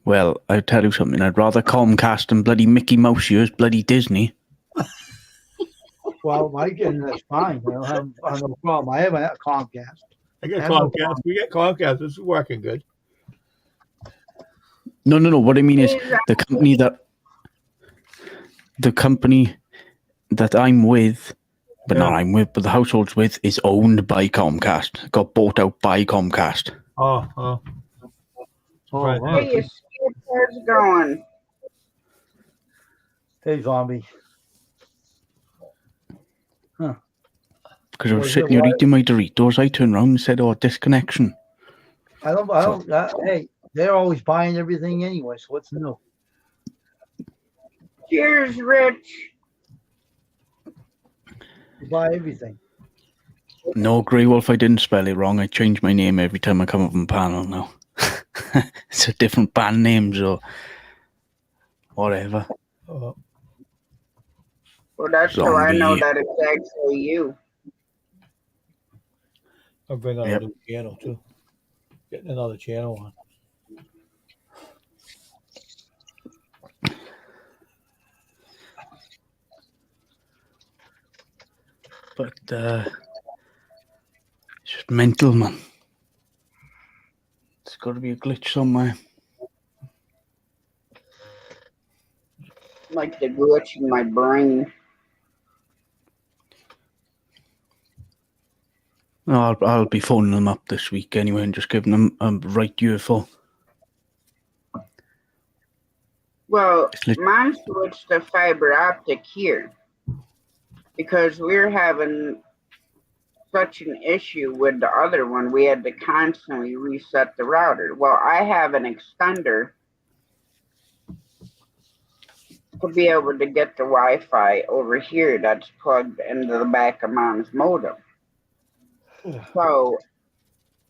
Well, I tell you something. I'd rather Comcast than bloody Mickey Mouse use bloody Disney. Well, my internet's fine. I don't have no problem. I have a Comcast. I got I know. Comcast. We got Comcast. This is working good. No. What I mean is the company that I'm with, but not I'm with, but the household's with, is owned by Comcast. Got bought out by Comcast. Oh. Oh, wow. Hey, your skateboard's going. Hey, zombie. Because I was sitting here eating my Doritos, I turned around and said, "Oh, disconnection." Hey, they're always buying everything anyway, so what's new? Cheers, Rich. You buy everything. No, Grey Wolf, I didn't spell it wrong. I change my name every time I come up on panel now. It's a different band name, so whatever. Well, that's how I know that it's actually you. I'll bring on a new channel too. Getting another channel on. But it's just mental, man. There's got to be a glitch somewhere. Like the glitch in my brain. I'll be phoning them up this week anyway and just giving them a right UFO. Well, mine switched to fiber optic here because we're having such an issue with the other one. We had to constantly reset the router. Well, I have an extender to be able to get the Wi-Fi over here that's plugged into the back of Mom's modem. So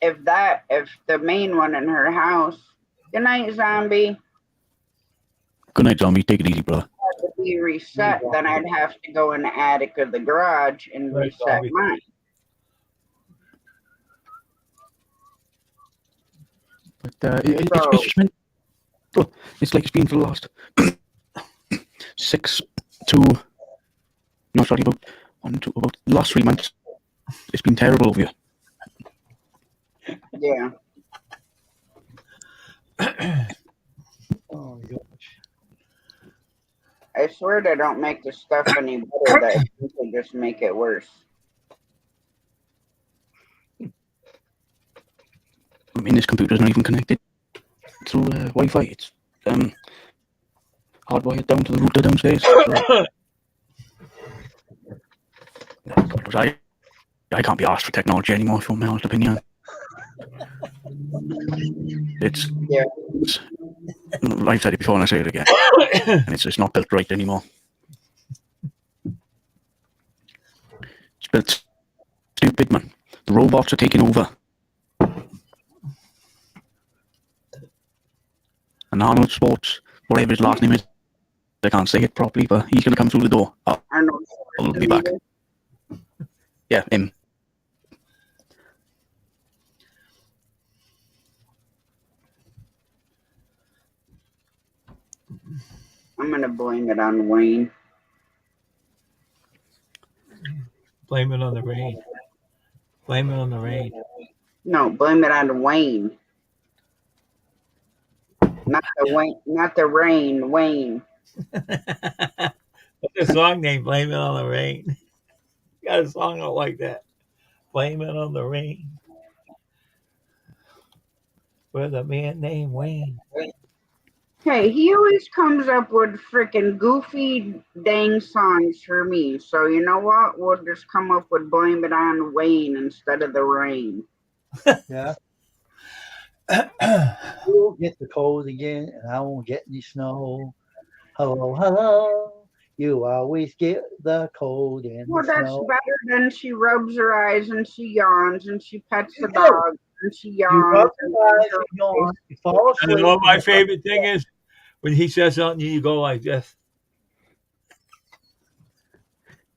if the main one in her house, good night, zombie. Good night, zombie. Take it easy, brother. Had to be reset, then I'd have to go in the attic of the garage and reset mine. But it's just meant. It's like it's been for the last about the last 3 months. It's been terrible over here. Yeah. Oh my gosh. I swear they don't make the stuff any better. They just make it worse. I mean, this computer's not even connected through Wi-Fi. It's hardwired down to the router downstairs. So. I can't be asked for technology anymore, if you want my honest opinion. It's I've said it before and I say it again. And it's just not built right anymore. It's built stupid, man. The robots are taking over. And Arnold Sports, whatever his last name is, I can't say it properly, but he's going to come through the door. I'll be back. Yeah, him. I'm going to blame it on Wayne. Blame it on the rain. Blame it on the rain. No, blame it on Wayne. Not the rain, Wayne. What's the song name? Blame it on the rain. Got a song out like that. Blame it on the rain. With a man named Wayne. Hey, he always comes up with freaking goofy dang songs for me. So you know what? We'll just come up with blame it on Wayne instead of the rain. Yeah. You'll get the cold again, and I won't get any snow. Hello, hello. You always get the cold and Well, the that's snow. better than she rubs her eyes and she yawns and she pets the You do. dog and she You rub yawns and your eyes, her you yawn, face. you fall And asleep. all my and favorite thing is when he says something, you go like this.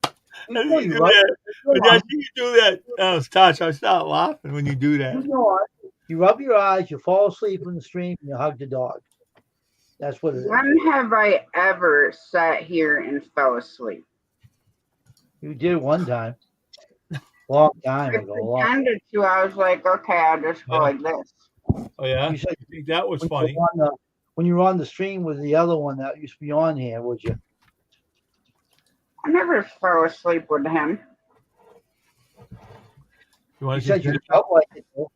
you And know you you do rub that. your When that eyes, you do that, Tosh, I start laughing when you do you that. yawn, you rub your eyes, you fall asleep in the stream, and you hug the dog. That's what it is. When have I ever sat here and fell asleep? You did it one time, long time I ago. pretended to. I was like, okay, I'll just go Yeah. like this. Oh yeah, You said you think that was when funny? you were on the stream with the other one that used to be on here, would you? I never fell asleep with him. You You want to said see? you felt like it, though.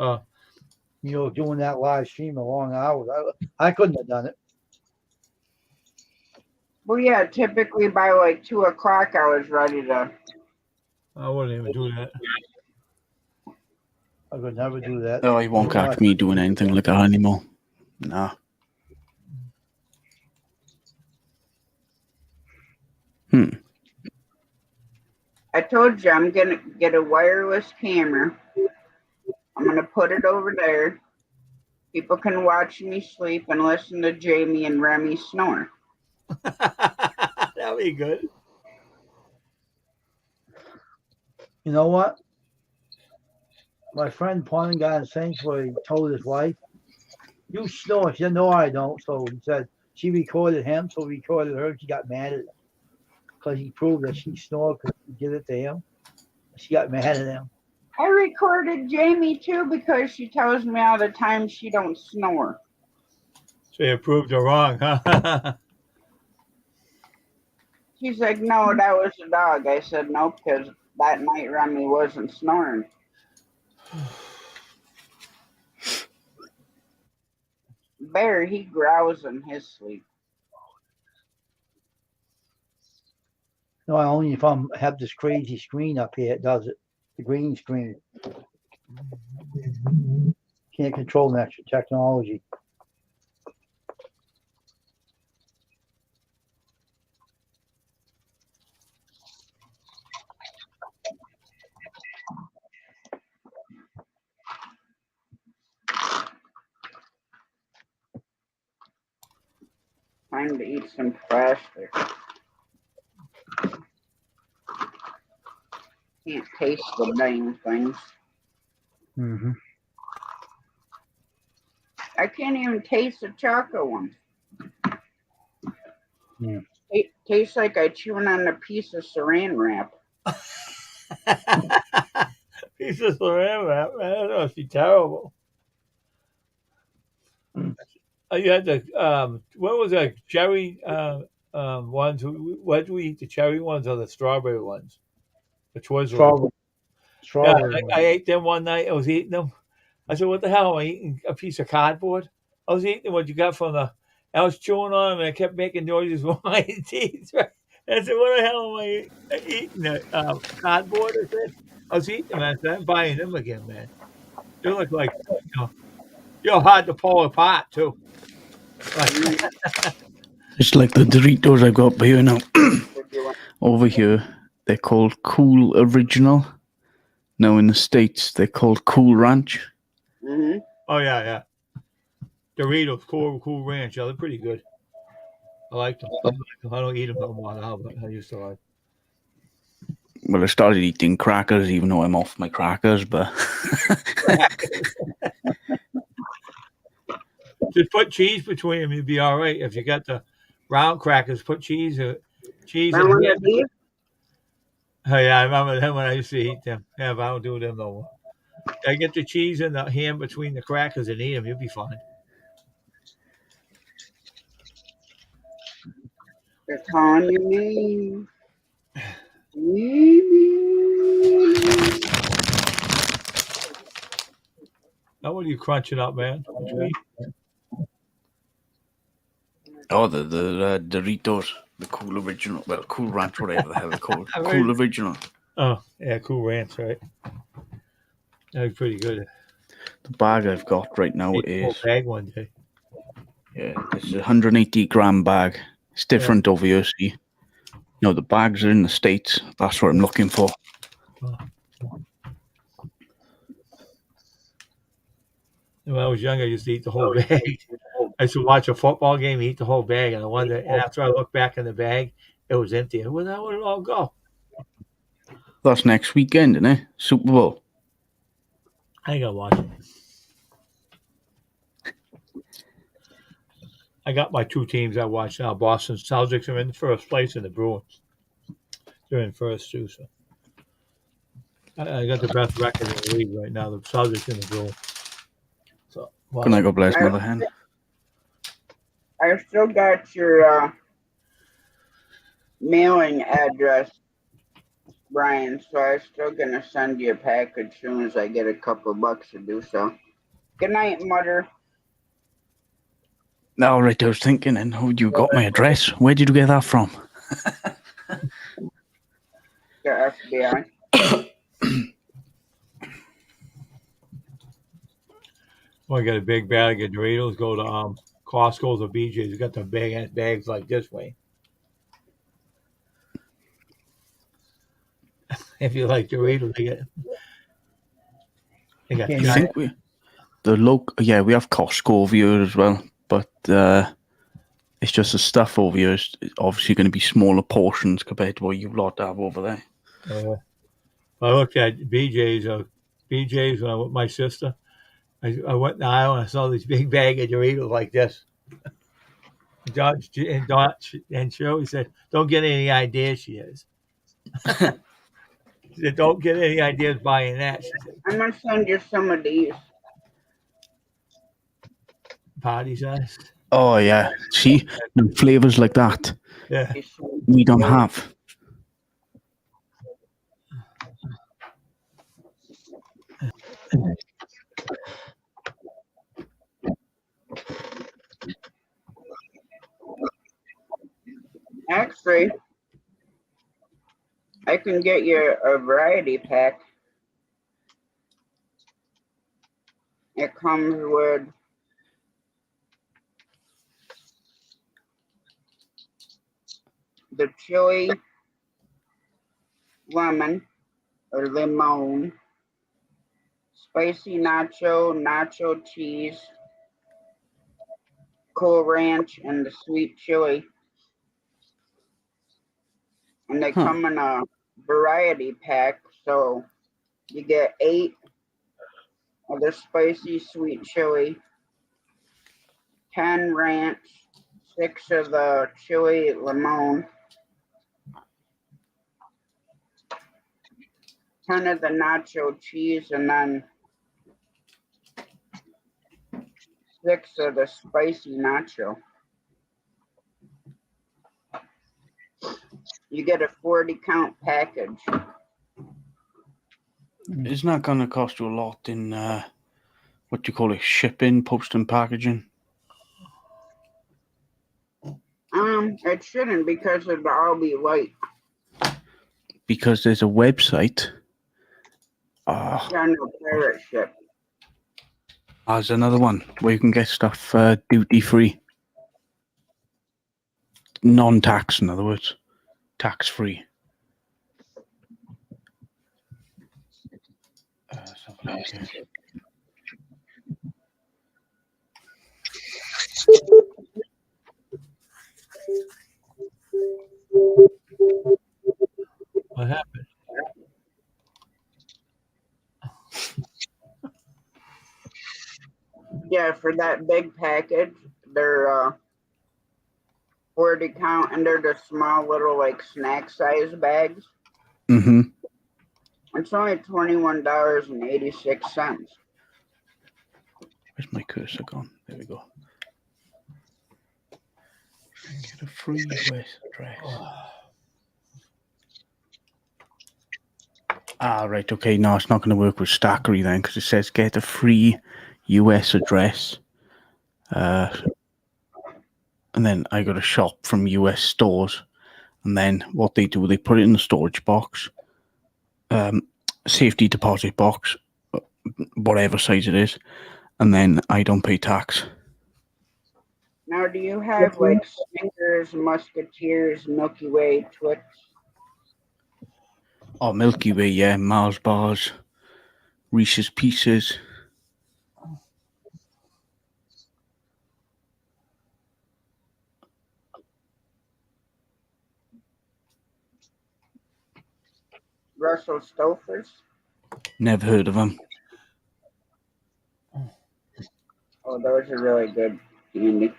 Uh, You know, doing that live stream a long hours. I couldn't have done it. Well, yeah, typically by like 2 o'clock, I was ready to. I wouldn't even do that. I could never do that. No, he won't catch me doing anything like that anymore. Nah. I told you I'm gonna get a wireless camera. I'm gonna put it over there. People can watch me sleep and listen to Jamie and Remy snore. That'd be good. You know what? My friend Pawn guy in Sanctuary told his wife, "You snore." She said, "No, I don't." So he said she recorded him, so he recorded her. She got mad at him because he proved that she snored because he did it to him. She got mad at him. I recorded Jamie too because she tells me all the time she don't snore. So you proved her wrong, huh? She's like, no, that was the dog. I said, nope, because that night Remy wasn't snoring. Bear, he growls in his sleep. No, only if I have this crazy screen up here, it does it. The green screen. Can't control that technology. Time to eat some plastic. Can't taste the dang things. Mm-hmm. I can't even taste the chocolate ones. Yeah. It tastes like I chewing on a piece of saran wrap. Piece of saran wrap, man. That must be terrible. You had the what was that cherry ones? What do we eat? The cherry ones or the strawberry ones? Which was Strawberry. Yeah, Strawberry. I ate them one night. I was eating them. I said, "What the hell? Am I eating a piece of cardboard?" I was eating what you got from the. I was chewing on them and I kept making noises with my teeth. Right? And I said, "What the hell am I eating? Cardboard?" I said, "I was eating them." I said, "I'm buying them again, man. They look like you're hard to pull apart too." Like, It's like the Doritos I've got here now. Over here, they're called Cool Original. Now in the States, they're called Cool Ranch. Mm-hmm. oh yeah. Doritos, Cool Ranch. Yeah, they're pretty good. I like them. I don't eat them no more now, but I used to like. Well, I started eating crackers, even though I'm off my crackers, but Just put cheese between them, you'd be all right. If you got the round crackers, put cheese in Round the of beef? Oh yeah, I remember them when I used to eat them. Yeah, but I don't do them no more. I get the cheese and the ham between the crackers and eat them. You'll be fine. They're calling your name. Now what are you crunching up, man? What you eat? Oh, the Doritos, the Cool Original, well, Cool Ranch, whatever the hell they're called. I Cool mean- Original. Oh yeah, Cool Ranch, right? That's pretty good. The bag I've got right now Ate the whole is bag one day. this is a 180-gram bag. It's different over here. See, the bags are in the States. That's what I'm looking for. When I was young, I used to eat the whole bag. I used to watch a football game, eat the whole bag, and I wonder. And after I looked back in the bag, it was empty. Where the hell did it all go? That's next weekend, isn't it? Super Bowl. I ain't gonna watch it. I got my two teams I watch now. Boston Celtics are in first place, and the Bruins. They're in first too. So I got the best record in the league right now. The Celtics and the Bruins. So Good night, God bless, Mother Hen. I still got your mailing address, Brian, so I'm still gonna send you a package as soon as I get a couple bucks to do so. Good night, Mother. All right, I was thinking, and how you got my address? Where did you get that from? The FBI. Well, I got a big bag of Doritos. Go to Costco's or BJ's. You got the big ass bags like this way. If you like Doritos, they got Okay, I giant. think we have Costco over here as well, but it's just the stuff over here is obviously going to be smaller portions compared to what you lot have over there. I looked at BJ's. BJ's when I went with my sister. I went in the aisle and I saw this big bag of Doritos like this. Dodge and Shirley said, "Don't get any ideas." She said, "Don't get any ideas buying that." She said, I'm gonna send you some of these. "Party size." Oh yeah, see, the flavors like that Yeah. we don't have. Actually, I can get you a variety pack. It comes with the chili, lemon, or limon, spicy nacho cheese, Cool Ranch, and the sweet chili. And they come in a variety pack, so you get 8 of the spicy sweet chili, 10 ranch, 6 of the chili limon, 10 of the nacho cheese, and then 6 of the spicy nacho. You get a 40 count package. Isn't that going to cost you a lot in what do you call it, shipping, post and packaging? It shouldn't because it'll all be white. Because there's a website. Yeah, no pirate ship. There's another one where you can get stuff duty free, non-tax, in other words, tax free. What happened? Yeah, for that big package, they're 40 count, and they're the small little like snack size bags. Mm-hmm. It's only $21.86. Where's my cursor gone? There we go. Get a free US address. Ah, right. Okay. No, it's not going to work with Stackery then, because it says get a free US address. And then I got a shop from US stores. And then what they do, they put it in the storage box, safety deposit box, whatever size it is. And then I don't pay tax. Now, do you have like Snickers, Musketeers, Milky Way, Twix? Oh, Milky Way, yeah. Mars bars, Reese's Pieces. Russell Stouffer's? Never heard of them. Oh, those are really good candy.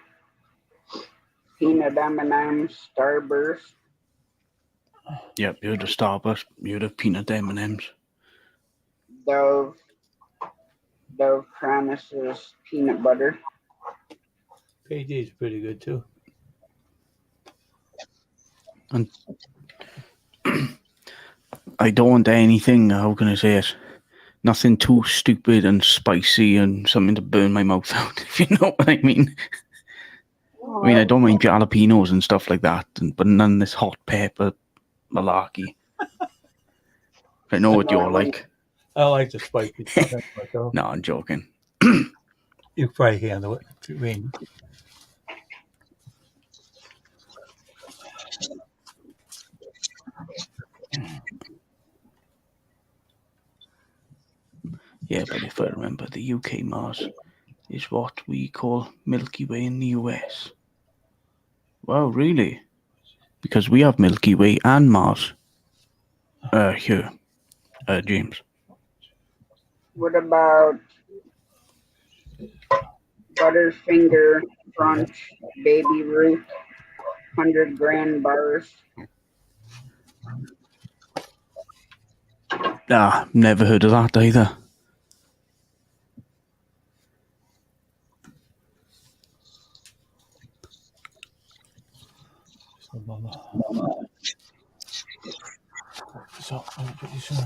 Peanut M&M's, Starburst. Yep, you heard of Starburst. You heard of peanut M&M's. Dove Promises peanut butter. PJ's pretty good too. And I don't want anything, how can I say it? Nothing too stupid and spicy and something to burn my mouth out, if you know what I mean. I mean, I don't mind jalapenos and stuff like that, but none of this hot pepper malarkey. I know what you're like. I like the spicy stuff myself. No, I'm joking. You probably handle it. I mean, Yeah, but if I remember, the UK Mars is what we call Milky Way in the US. Wow, really? Because we have Milky Way and Mars. Here, James. What about Butterfinger Crunch Baby Ruth 100 g bars? Ah, never heard of that either.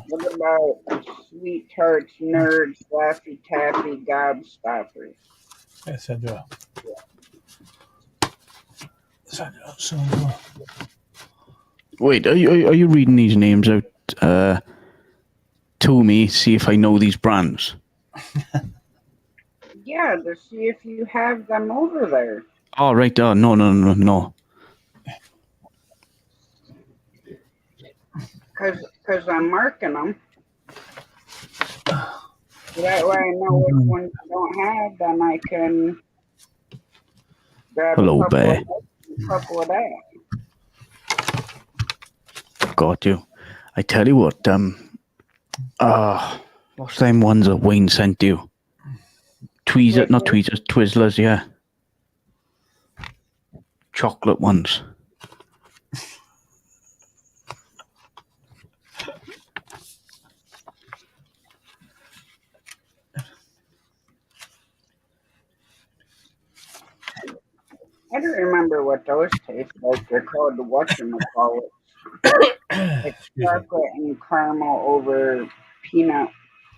What about Sweet Tarts Nerds Laffy Taffy Gobstoppers? yeah, send it out. Send it out soon. Wait, are you reading these names out to me? See if I know these brands. Yeah, to see if you have them over there. Oh, right. No. Because I'm marking them. So that way I know which ones you don't have, then I can grab Hello, a Bear. couple of that. Got you. I tell you what, what's them ones that Wayne sent you? Not tweezers, Twizzlers, yeah. Chocolate ones. I don't remember what those taste like. They're called the whatchamacallit. It's chocolate and caramel over peanut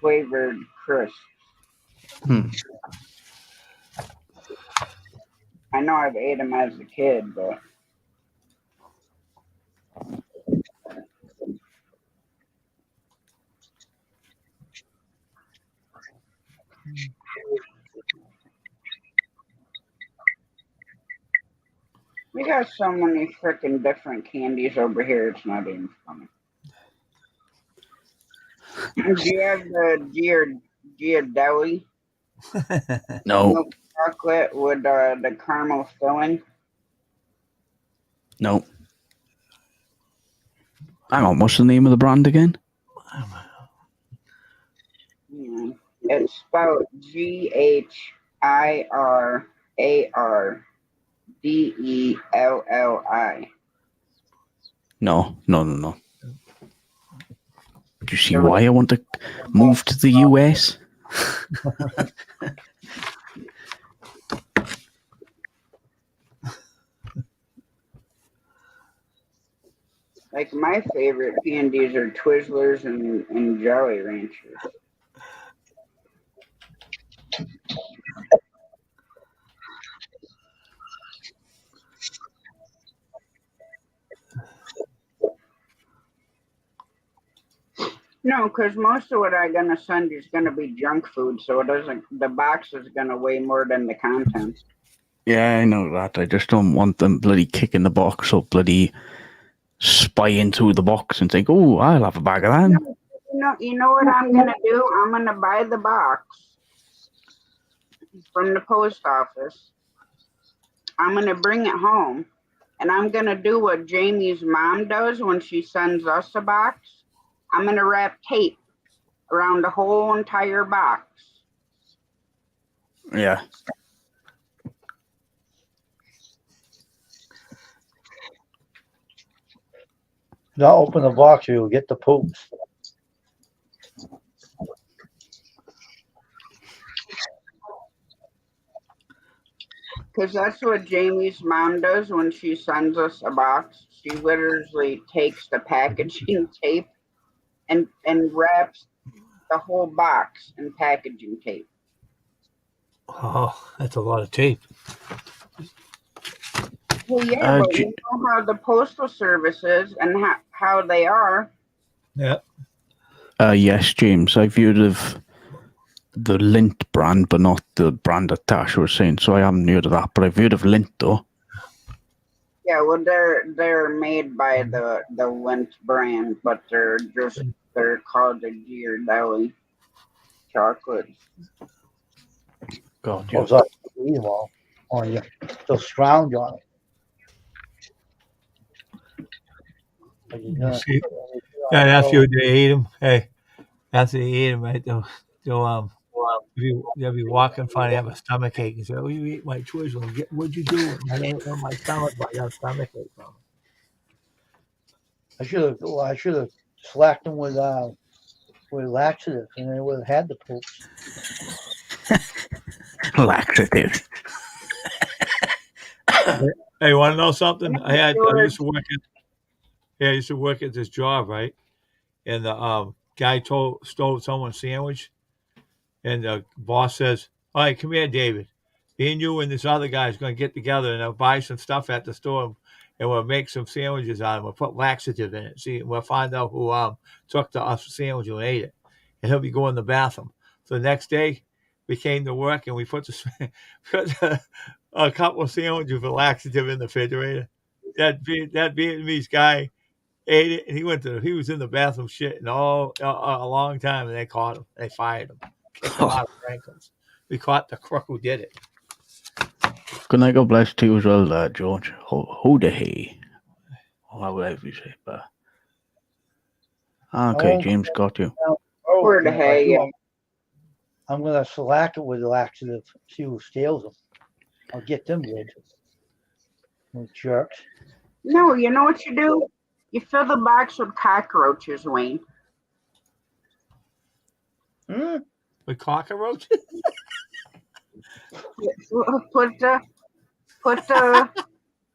flavored crisps. I know I've ate them as a kid, but we got so many freaking different candies over here. It's not even funny. Do you have the Ghirardelli No. milk chocolate with the caramel filling? No. Hang on, what's the name of the brand again? It's spelled GHIRARDELLI. No. Do you see why I want to move to the US? Like my favorite candies are Twizzlers and Jolly Ranchers. No, because most of what I'm gonna send you is gonna be junk food, so it doesn't. The box is gonna weigh more than the contents. Yeah, I know that. I just don't want them bloody kicking the box or bloody spying through the box and think, oh, I'll have a bag of that. You know what I'm gonna do? I'm gonna buy the box from the post office. I'm gonna bring it home, and I'm gonna do what Jamie's mom does when she sends us a box. I'm gonna wrap tape around the whole entire box. Yeah. Not open the box, or you'll get the poops. Because that's what Jamie's mom does when she sends us a box. She literally takes the packaging tape and wraps the whole box in packaging tape. Oh, that's a lot of tape. Well, yeah, but you know how the postal service is and how they are. Yeah. Yes, James. I've heard of the Lint brand, but not the brand that Tash was saying. So I haven't heard of that, but I've heard of Lint though. Yeah, well, they're made by the Lint brand, but they're called the Ghirardelli chocolates. God, Goes up to eat them all. Oh, yeah. Still scrounge on it. See, yeah, that's you. They eat them. Hey, that's they eat them, right? They'll be walking funny, have a stomach ache, and say, "Oh, you eat my Twizzler? What'd you do? I don't know my stomach, but I got a stomach ache from it." I should have slacked them with laxatives, and they would have had the poops. Laxative. Hey, you want to know something? I used to work at this job, right? And the guy stole someone's sandwich, and the boss says, "All right, come here, David. Me and you and this other guy is going to get together and buy some stuff at the store, and we'll make some sandwiches out of them. We'll put laxative in it. See, we'll find out who took the sandwich and ate it, and he'll be going to the bathroom." So the next day, we came to work and we put a couple of sandwiches with laxative in the refrigerator. That Vietnamese guy ate it, and he was in the bathroom shitting a long time, and they caught him. They fired him, kicked him out of Franklin's. We caught the crook who did it. Good night, God bless to you as well, George. Who the hey? Whatever you say, but okay, James got you. Where the hey? Yeah. I'm gonna slack it with laxative. See who steals them. I'll get them good. Those jerks. No, you know what you do? You fill the box with cockroaches, Wayne. With cockroaches? Put the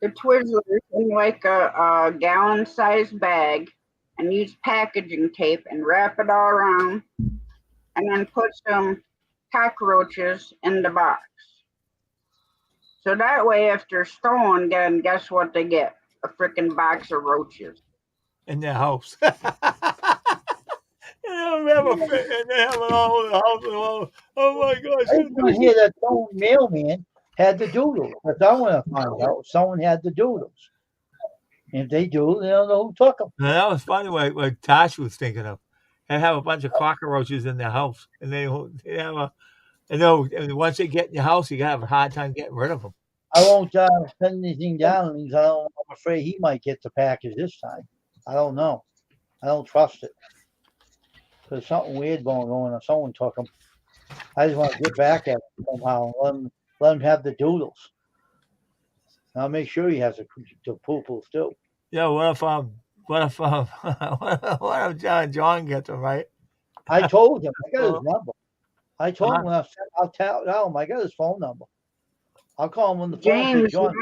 Twizzlers in like a gallon-sized bag, and use packaging tape and wrap it all around, and then put some cockroaches in the box. So that way, if they're stolen, then guess what they get? A freaking box of roaches. In their house. And they have it all in the house. Oh my gosh. I want to hear that some mailman had the doodles. That's what I want to find out. Someone had the doodles. And if they do, they don't know who took them. Now, that was funny what Tosh was thinking of. They have a bunch of cockroaches in their house, and they have and once they get in your house, you have a hard time getting rid of them. I won't send anything down because I'm afraid he might get the package this time. I don't know. I don't trust it. There's something weird going on if someone took them. I just want to get back at him somehow. Let him have the doodles. I'll make sure he has the poo-poos too. Yeah, what if what if what if John gets him, right? I told him I got Uh, his number. I told him when I'll tell him I got his phone number. I'll call him on the phone and say, James, John,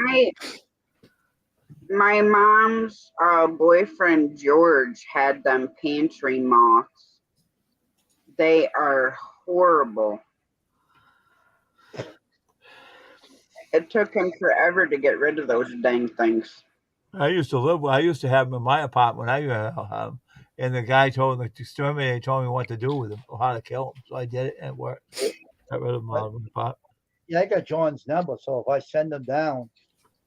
my mom's boyfriend George had them pantry moths. They are horrible. It took him forever to get rid of those dang things. I used to have them in my apartment. I have them. And the guy told the exterminator told me what to do with them or how to kill them. So I did it and it worked. Got rid of them out of the pot. yeah, I got John's number, so if I send them down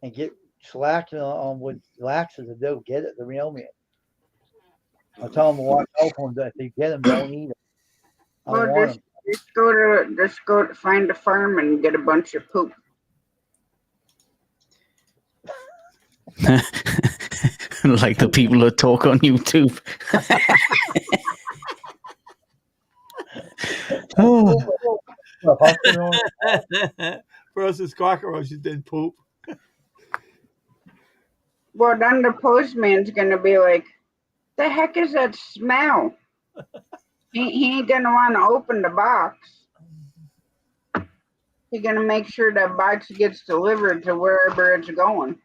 and get slacked on what laxes to do, get it, the real me. I'll tell them to watch out for them. If they get them, don't eat them. I don't Well, want just them. just go to find a farm and get a bunch of poop. Like the people that talk on YouTube. Oh. Versus cockroaches didn't poop. Well, then the postman's gonna be like, "The heck is that smell?" He ain't gonna want to open the box. He's gonna make sure that box gets delivered to wherever it's going.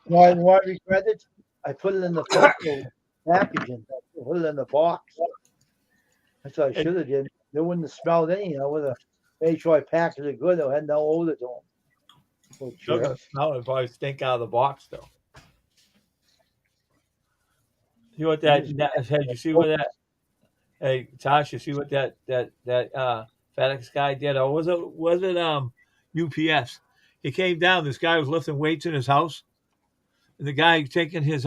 Why regret it? I put it in the postal packaging. I put it in the box. That's what I should have did. They wouldn't have smelled anything. I would have made sure I packed it good. I had no odor to them. Still gonna smell it. Probably stink out of the box though. See what that? Hey, you see what that? Hey, Tasha, see what that FedEx guy did? Or was it UPS? He came down. This guy was lifting weights in his house, and the guy taking his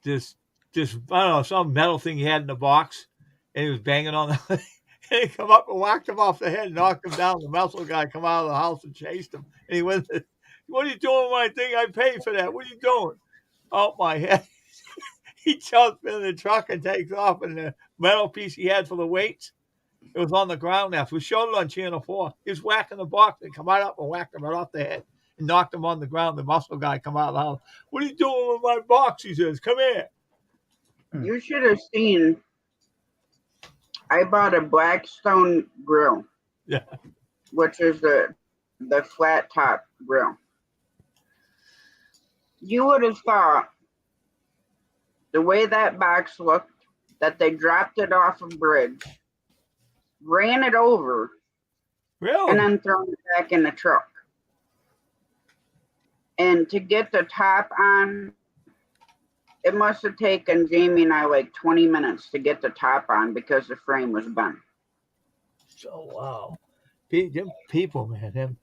this I don't know, some metal thing he had in the box, and he was banging on the. And he come up and whacked him off the head, knocked him down. The muscle guy come out of the house and chased him. And he went, "What are you doing with my thing? I paid for that. What are you doing?" Oh my head! He jumps in the truck and takes off, and the metal piece he had for the weights, it was on the ground after. We showed it on Channel 4. He was whacking the box and come right up and whacked him right off the head and knocked him on the ground. The muscle guy come out of the house. "What are you doing with my box?" He says, "Come here." You should have seen. I bought a Blackstone grill. Yeah. Which is the flat top grill. You would have thought the way that box looked that they dropped it off a bridge, ran it over, Really? and then thrown it back in the truck. And to get the top on, it must have taken Jamie and I like 20 minutes to get the top on because the frame was bent. So wow, them people, man, them.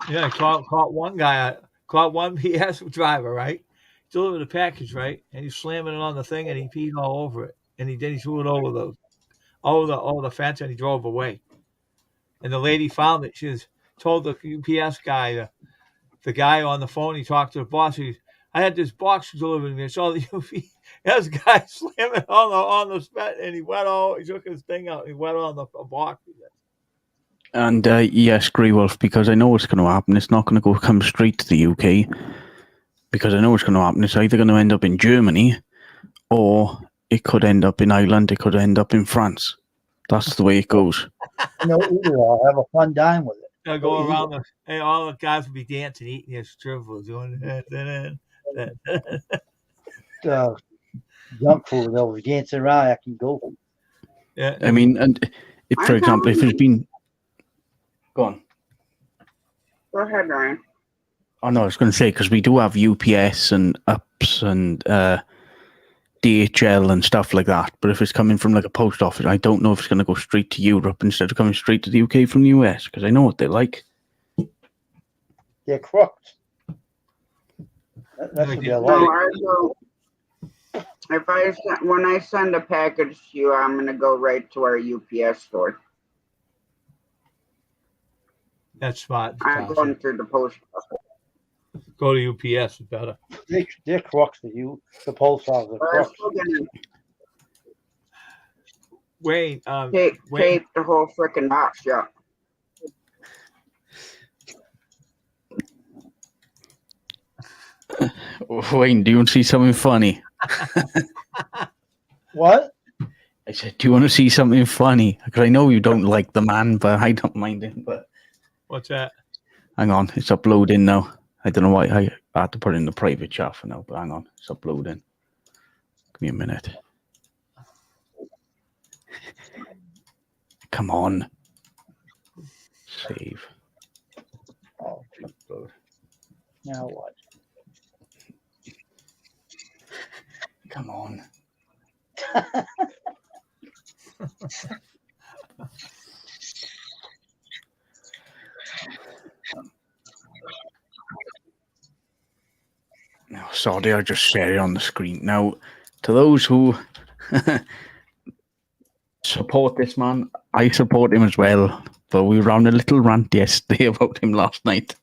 Yeah, caught one guy, caught one PS driver, right? Delivered a package, right, and he's slamming it on the thing, and he peed all over it, and he threw it over the fence, and he drove away. And the lady found it. She told the UPS guy, the guy on the phone. He talked to the boss. I had this box delivered to me. I saw the UPS guy slamming on the spot, and he took his thing out. He went on the box. And yes, Grey Wolf, because I know what's going to happen. It's not going to come straight to the UK, because I know what's going to happen. It's either going to end up in Germany, or it could end up in Ireland. It could end up in France. That's the way it goes. No, either. I'll have a fun time with it. They'll go around all the guys will be dancing, eating their strippers, doing Junk food. They'll be dancing around. I can go. Yeah. I mean, and for example, if it's been. Go on. Go ahead, Ryan. Oh no, I was going to say, because we do have UPS and UPS and DHL and stuff like that. But if it's coming from like a post office, I don't know if it's going to go straight to Europe instead of coming straight to the UK from the US, because I know what they're like. They're crooks. That's what they're like. When I send a package to you, I'm going to go right to our UPS store. That's smart. I'm going through the post office. Go to UPS. It's better. They're crooks to you. The post office. Wayne, tape the whole freaking box, yeah. Wayne, do you want to see something funny? What? I said, do you want to see something funny? Because I know you don't like the man, but I don't mind him. But What's that? hang on, it's uploading now. I don't know why I had to put it in the private chat for now, but hang on, it's uploading. Give me a minute. Come on. Save. Oh, Upload. now what? Come on. No, sorry, I just shared it on the screen. Now, to those who support this man, I support him as well. But we were on a little rant yesterday about him last night.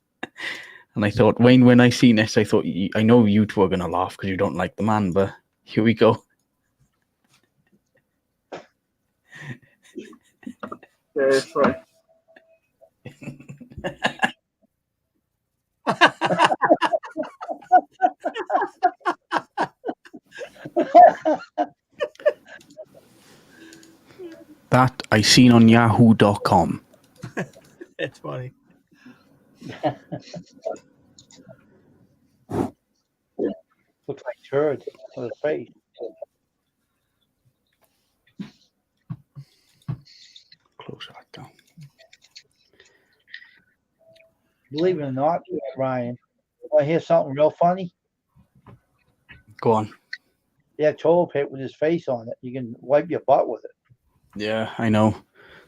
And I thought, Wayne, when I seen this, I thought, I know you two are going to laugh because you don't like the man, but here we go. Seriously. That I seen on yahoo.com. It's funny. Looks like turd on his face. Close that down. Believe it or not, Ryan, want to hear something real funny? Go on. Yeah, toilet paper with his face on it. You can wipe your butt with it. Yeah, I know.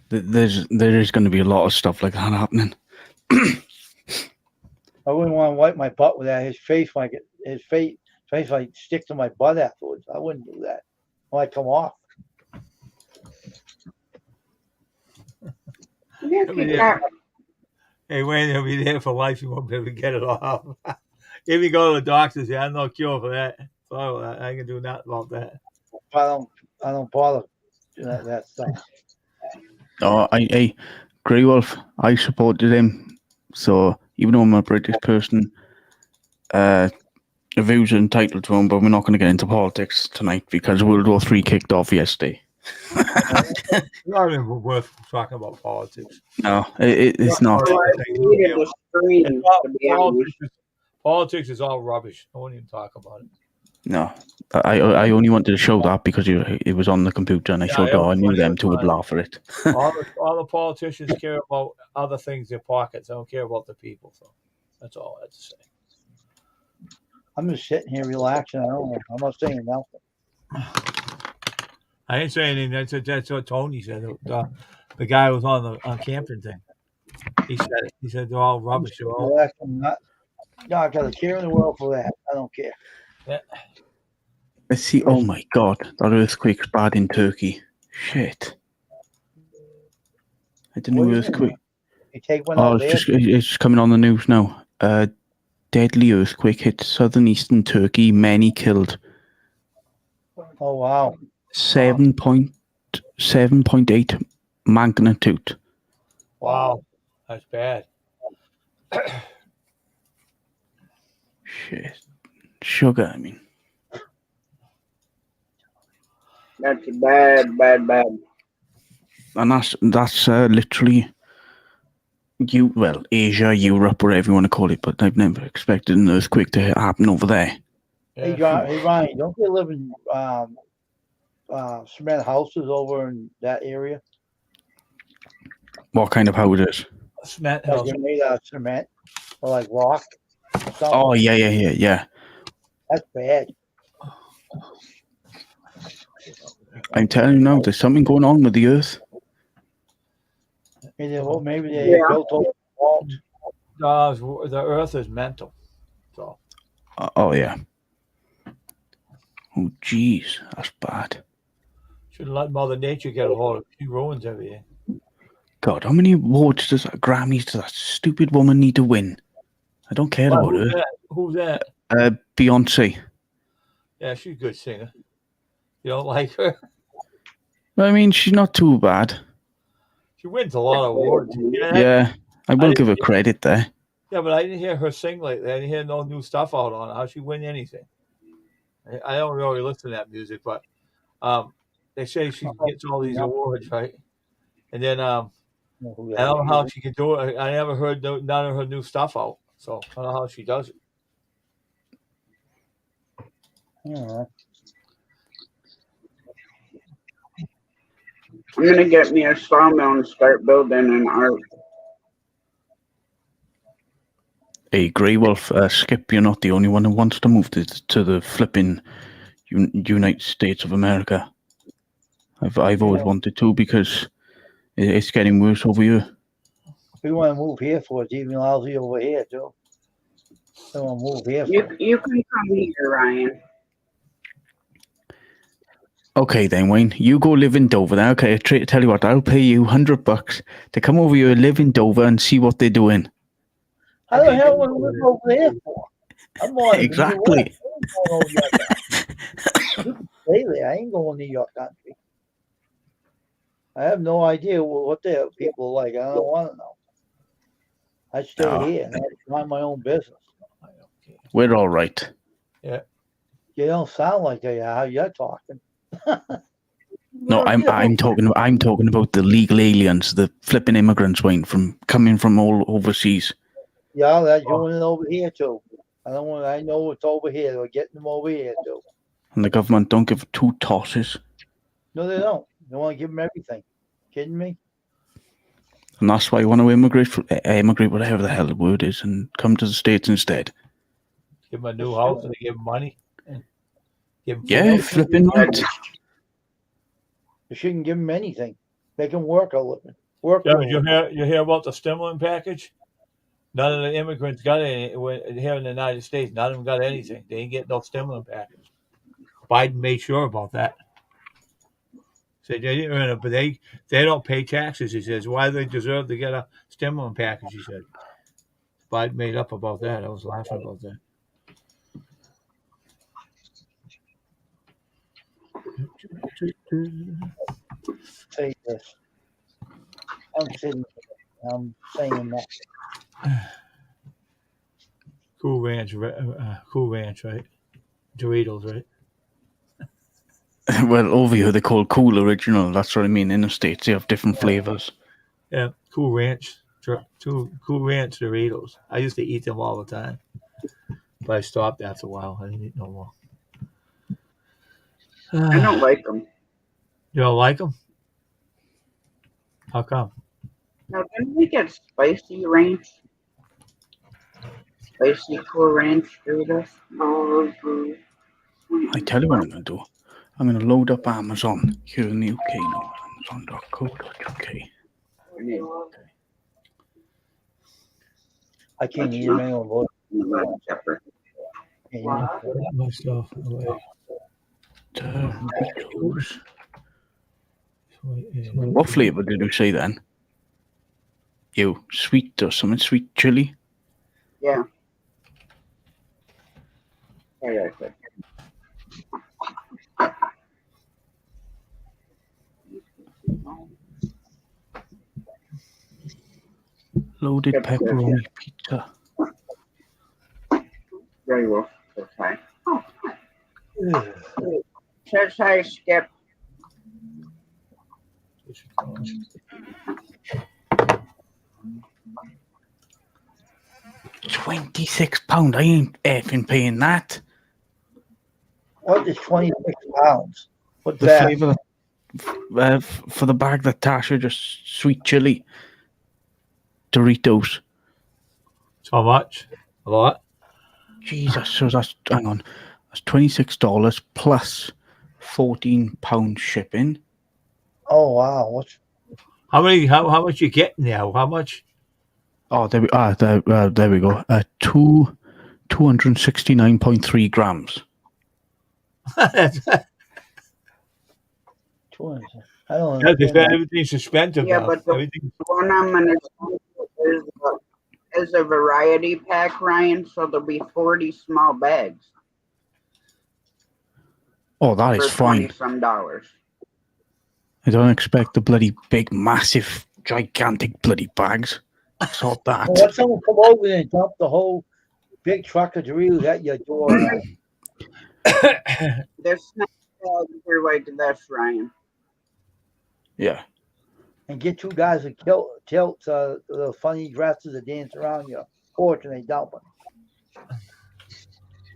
There is going to be a lot of stuff like that happening. I wouldn't want to wipe my butt with that. His face like stick to my butt afterwards. I wouldn't do that. I might come off. Hey, Wayne, he'll be there for life. You won't be able to get it off. If you go to the doctor, say, I have no cure for that. Sorry about that. I can do nothing about that. I don't bother that stuff. Oh, I Grey Wolf, I supported him. So even though I'm a British person, the views are entitled to him, but we're not going to get into politics tonight because World War III kicked off yesterday. It's not even worth talking about politics. No, it's not. Politics is all rubbish. I won't even talk about it. No, I only wanted to show that because it was on the computer and I showed I knew them two would laugh at it. all the politicians care about other things, their pockets. They don't care about the people. So that's all I have to say. I'm just sitting here relaxing. I'm not saying nothing. I ain't saying anything. That's what Tony said. The guy who was on the camping thing. He said it. He said they're all rubbish. No, I got a care in the world for that. I don't care. Yeah. Let's see. Oh my God, that earthquake's bad in Turkey. Shit. I didn't know earthquake. You take one out there. It's just coming on the news now. Deadly earthquake hit southern eastern Turkey. Many killed. Oh wow. 7.8 magnitude. Wow, that's bad. Shit. Sugar, I mean. That's bad. And that's literally Asia, Europe, whatever you want to call it, but I've never expected an earthquake to happen over there. Hey Ryan, don't they live in cement houses over in that area? What kind of houses? Cement Like house. they're made out of cement or like rock. Oh yeah. That's bad. I'm telling you now, there's something going on with the earth. Maybe they built over the vault. The earth is mental. So. Oh yeah. Oh jeez, that's bad. Shouldn't let Mother Nature get a hold of it. She ruins everything. God, how many awards Grammys does that stupid woman need to win? I don't care about her. Who's that? Beyonce. Yeah, she's a good singer. You don't like her? I mean, she's not too bad. She wins a lot of awards. Yeah, I will give her credit there. Yeah, but I didn't hear her sing lately. I didn't hear no new stuff out on it. How she win anything? I don't really listen to that music, but they say she gets all these awards, right? And then Who I that don't know how is. she can do it. I never heard none of her new stuff out, so I don't know how she does it. Yeah. I'm gonna get me a sawmill and start building an art. Hey, Grey Wolf, Skip, you're not the only one who wants to move to the flipping United States of America. I've always wanted to because it's getting worse over here. We want to move here for it's even lousy over here, too. We want to move here for You can come here, Ryan. Okay then, Wayne, you go live in Dover then. Okay, tell you what, I'll pay you $100 to come over here, live in Dover, and see what they're doing. How the hell would we live over there for? I'm going to Exactly. the US. I ain't going over your country. You can stay there. I ain't going to your country. I have no idea what the people are like. I don't want to know. I stay here and I mind my own business. We're all right. Yeah. You don't sound like they are. How you're talking. No, I'm talking about the legal aliens, the flipping immigrants, Wayne, coming from all overseas. Yeah, they're doing it over here too. I know it's over here. They're getting them over here too. And the government don't give two tosses. No, they don't. They want to give them everything. Kidding me? And that's why I want to immigrate, whatever the hell the word is, and come to the States instead. Give them a new house and give them money. And give them Yeah, flipping right. You shouldn't give them anything. They can work a living. You hear about the stimulant package? None of the immigrants got any here in the United States. None of them got anything. They ain't getting no stimulant package. Biden made sure about that. Said they didn't earn it, but they don't pay taxes. He says why they deserve to get a stimulant package. He said Biden made up about that. I was laughing about that. Say this. I'm saying that. Cool Ranch, right? Doritos, right? Well, over here they call Cool Original. That's what I mean. In the States, they have different flavors. Yeah, Cool Ranch. Cool Ranch Doritos. I used to eat them all the time, but I stopped after a while. I didn't eat no more. I don't like them. You don't like them? How come? Now, didn't we get spicy ranch? Spicy Cool Ranch Doritos? I tell you what I'm going to do. I'm going to load up Amazon here in the UK now. Amazon.co.uk. I can't hear my own voice. Myself. What flavor did you say then? You sweet or something? Sweet chili? Yeah. Loaded pepperoni pizza. Very well. Okay. Says hi, Skip. £26. I ain't effing paying that. What is 26 pounds? What's The that? flavour for the bag that Tasha just sweet chili Doritos. How much? A lot? Jesus, so that's hang on. That's $26 plus £14 shipping. Oh wow! How much you getting now? How much? Oh, there we go. 269.3 grams. I don't know. Everything's expensive Yeah, now. but the one I'm gonna do is a variety pack, Ryan. So there'll be 40 small bags. Oh, that is fine. $20 some. I don't expect the bloody big, massive, gigantic bloody bags. Sort Well, that. let someone come over there and dump the whole big truck of Doritos at your door. The snack bags are like this, Ryan. Yeah. And get two guys that tilt the funny dresses that dance around your porch and they dump them.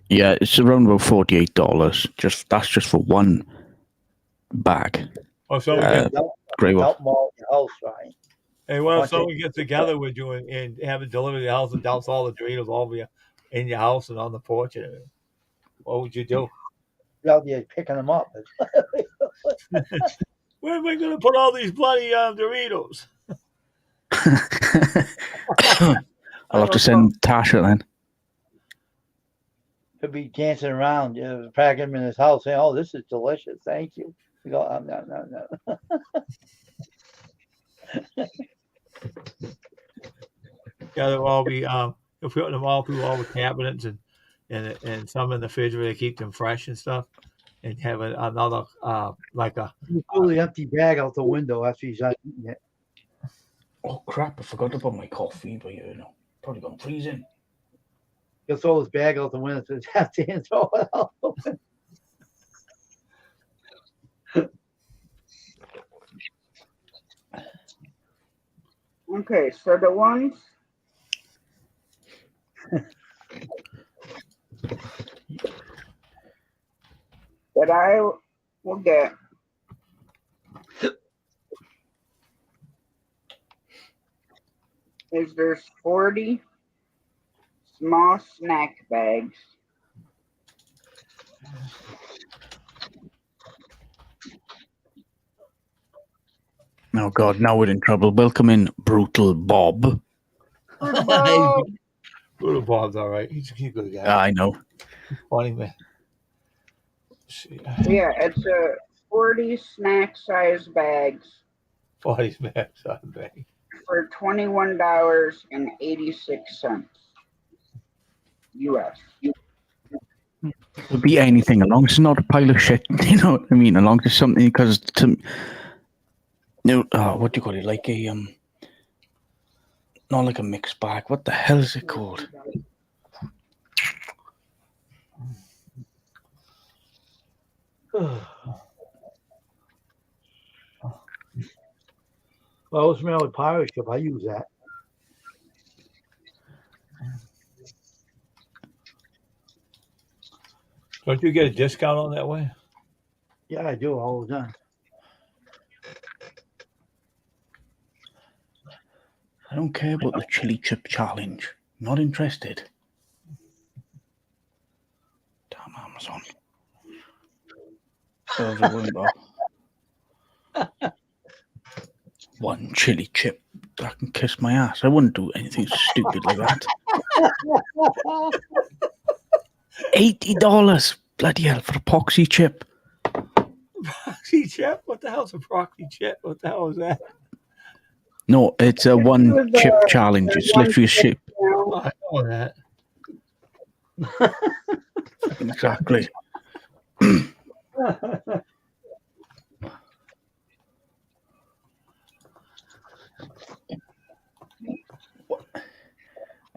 Yeah, it's around about $48. That's just for one bag. Or someone gets, Grey Wolf. Dump them all in your house, right? hey, what if Bunch of- someone gets together with you and have it delivered to the house and dumps all the Doritos over you in your house and on the porch? And everything? What would you do? You're out there picking them up. Where am I going to put all these bloody Doritos? I'll have to send Tasha then. Could be dancing around, packing them in his house, saying, "Oh, this is delicious, thank you." We go, no. Yeah, they'll all be you'll put them all through all the cabinets and some in the refrigerator to keep them fresh and stuff, and have another like a You throw the empty bag out the window after he's done eating it. Oh crap! I forgot to put my coffee, but probably gone freezing. He'll throw his bag out the window to his empty and throw it out the window. Okay, so the ones that I will get is there's 40 small snack bags. Oh God! Now we're in trouble. Welcome in, Brutal Bob. Brutal Bob's all right. He's a good guy. I know. Funny man. Let's see. Yeah, it's 40 snack size bags 40 max on bag. for $21.86 US. It'll be anything, as long as it's not a pile of shit. You know what I mean? As long as it's something, because what do you call it? Like a not like a mixed bag. What the hell is it called? Well, what's the matter with pirate ship? I use that. Don't you get a discount on that way? Yeah, I do all the time. I don't care about the chili chip challenge. Not interested. Damn Amazon. So one chili chip. I can kiss my ass. I wouldn't do anything stupid like that. $80, bloody hell, for a poxy chip. Proxy chip? What the hell's a proxy chip? What the hell is that? No, it's a one chip challenge. It's literally a chip. Oh, I know that. Exactly.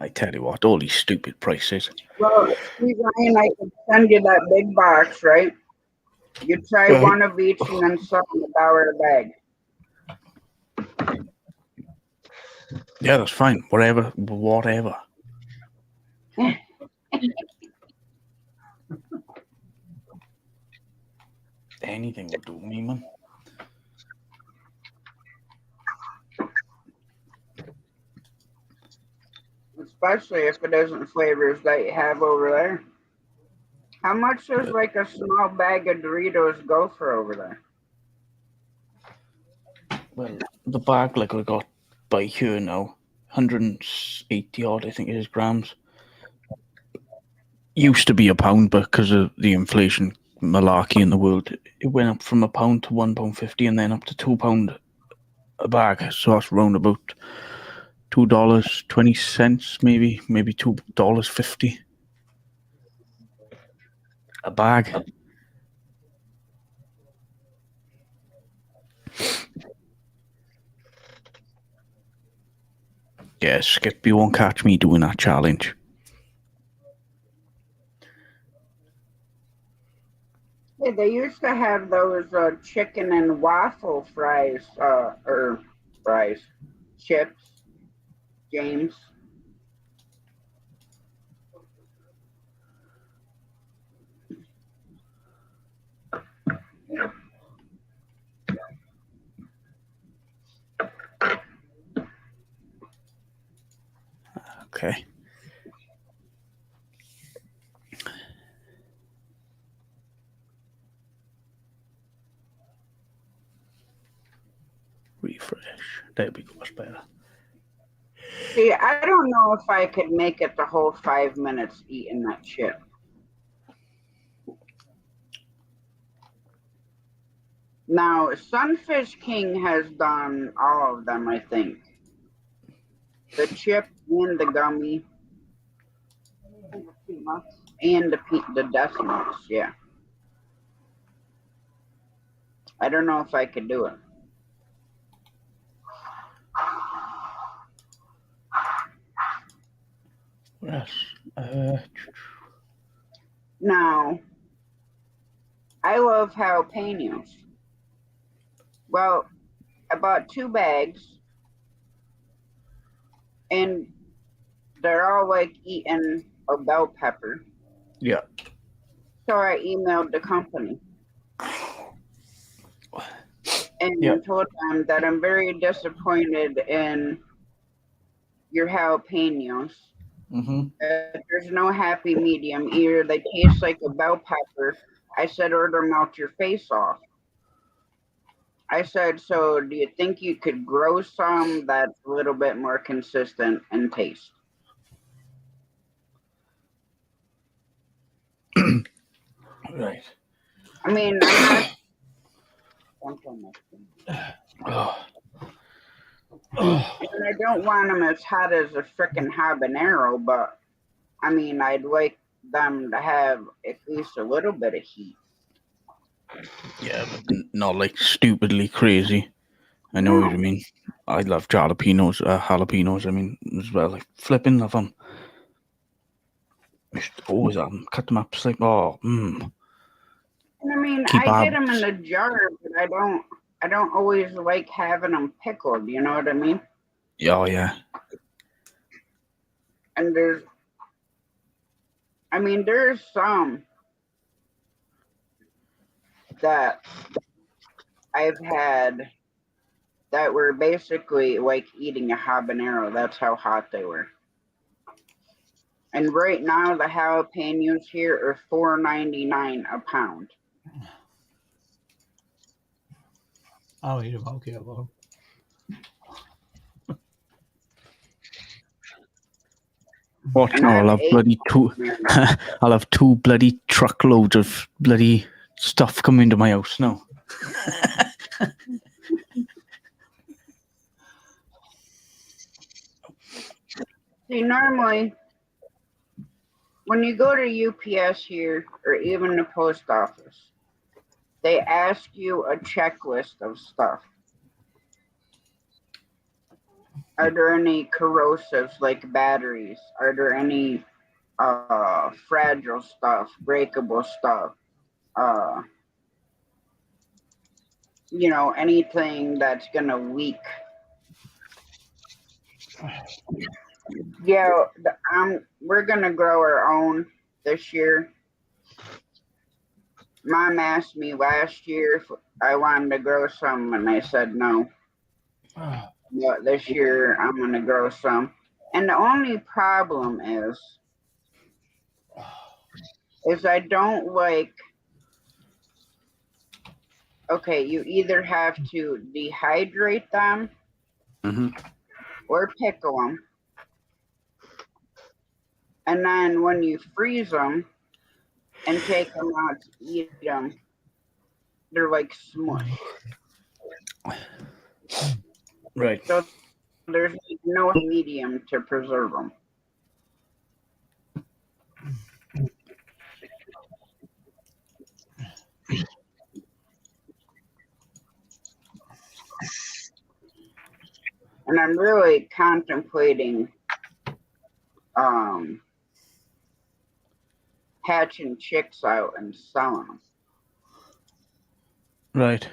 I tell you what, all these stupid prices. Well, see, Ryan, I could send you that big box, right? You try Right. one of each and then $7 a bag. Yeah, that's fine. Whatever. Anything will do me, man. Especially if it isn't flavors that you have over there. How much does like a small bag of Doritos go for over there? Well, the bag like I got by here now, 180 odd, I think it is, grams. Used to be a pound, but because of the inflation malarkey in the world, it went up from £1 to £1.50 and then up to £2 a bag. So that's round about $2.20, maybe $2.50 a bag. Yeah, Skip, you won't catch me doing that challenge. Hey, they used to have those chicken and waffle fries, or fries, chips, James. Okay. Refresh. There we go. That's better. See, I don't know if I could make it the whole 5 minutes eating that chip. Now, Sunfish King has done all of them, I think. The chip and the gummy. And the death nuts, yeah. I don't know if I could do it. Yes. Now, I love jalapenos. Well, I bought 2 bags, and they're all like eating a bell pepper. Yeah. So I emailed the company and Yeah. told them that I'm very disappointed in your jalapenos. Mm-hmm. There's no happy medium. Either they taste like a bell pepper. I said, order melt your face off. I said, so do you think you could grow some that's a little bit more consistent in taste? Right. I mean, I'm not. And I don't want them as hot as a frickin' habanero, but I mean, I'd like them to have at least a little bit of heat. Yeah, but not like stupidly crazy. I know what you mean. I love jalapenos. I mean, as well. Like flipping love them. Just always have them. Cut them up. It's like, oh, And I mean, Keep I get them habits. in a jar, but I don't always like having them pickled. You know what I mean? Oh yeah. And there's some that I've had that were basically like eating a habanero. That's how hot they were. And right now, the jalapenos here are $4.99 a pound. I'll eat them. I don't care about them. What? And No, I've I'll have ate bloody two. I'll have 2 bloody truckloads of bloody stuff coming into my house now. See, normally, when you go to UPS here, or even the post office, they ask you a checklist of stuff. Are there any corrosives like batteries? Are there any fragile stuff, breakable stuff? Anything that's gonna leak. Yeah, we're gonna grow our own this year. Mom asked me last year if I wanted to grow some, and I said no. But this year I'm gonna grow some. And the only problem is I don't like. Okay, you either have to dehydrate them or pickle them, and then when you freeze them and take them out to eat them, they're like smush. Right. So there's no medium to preserve them. And I'm really contemplating hatching chicks out and selling them. Right.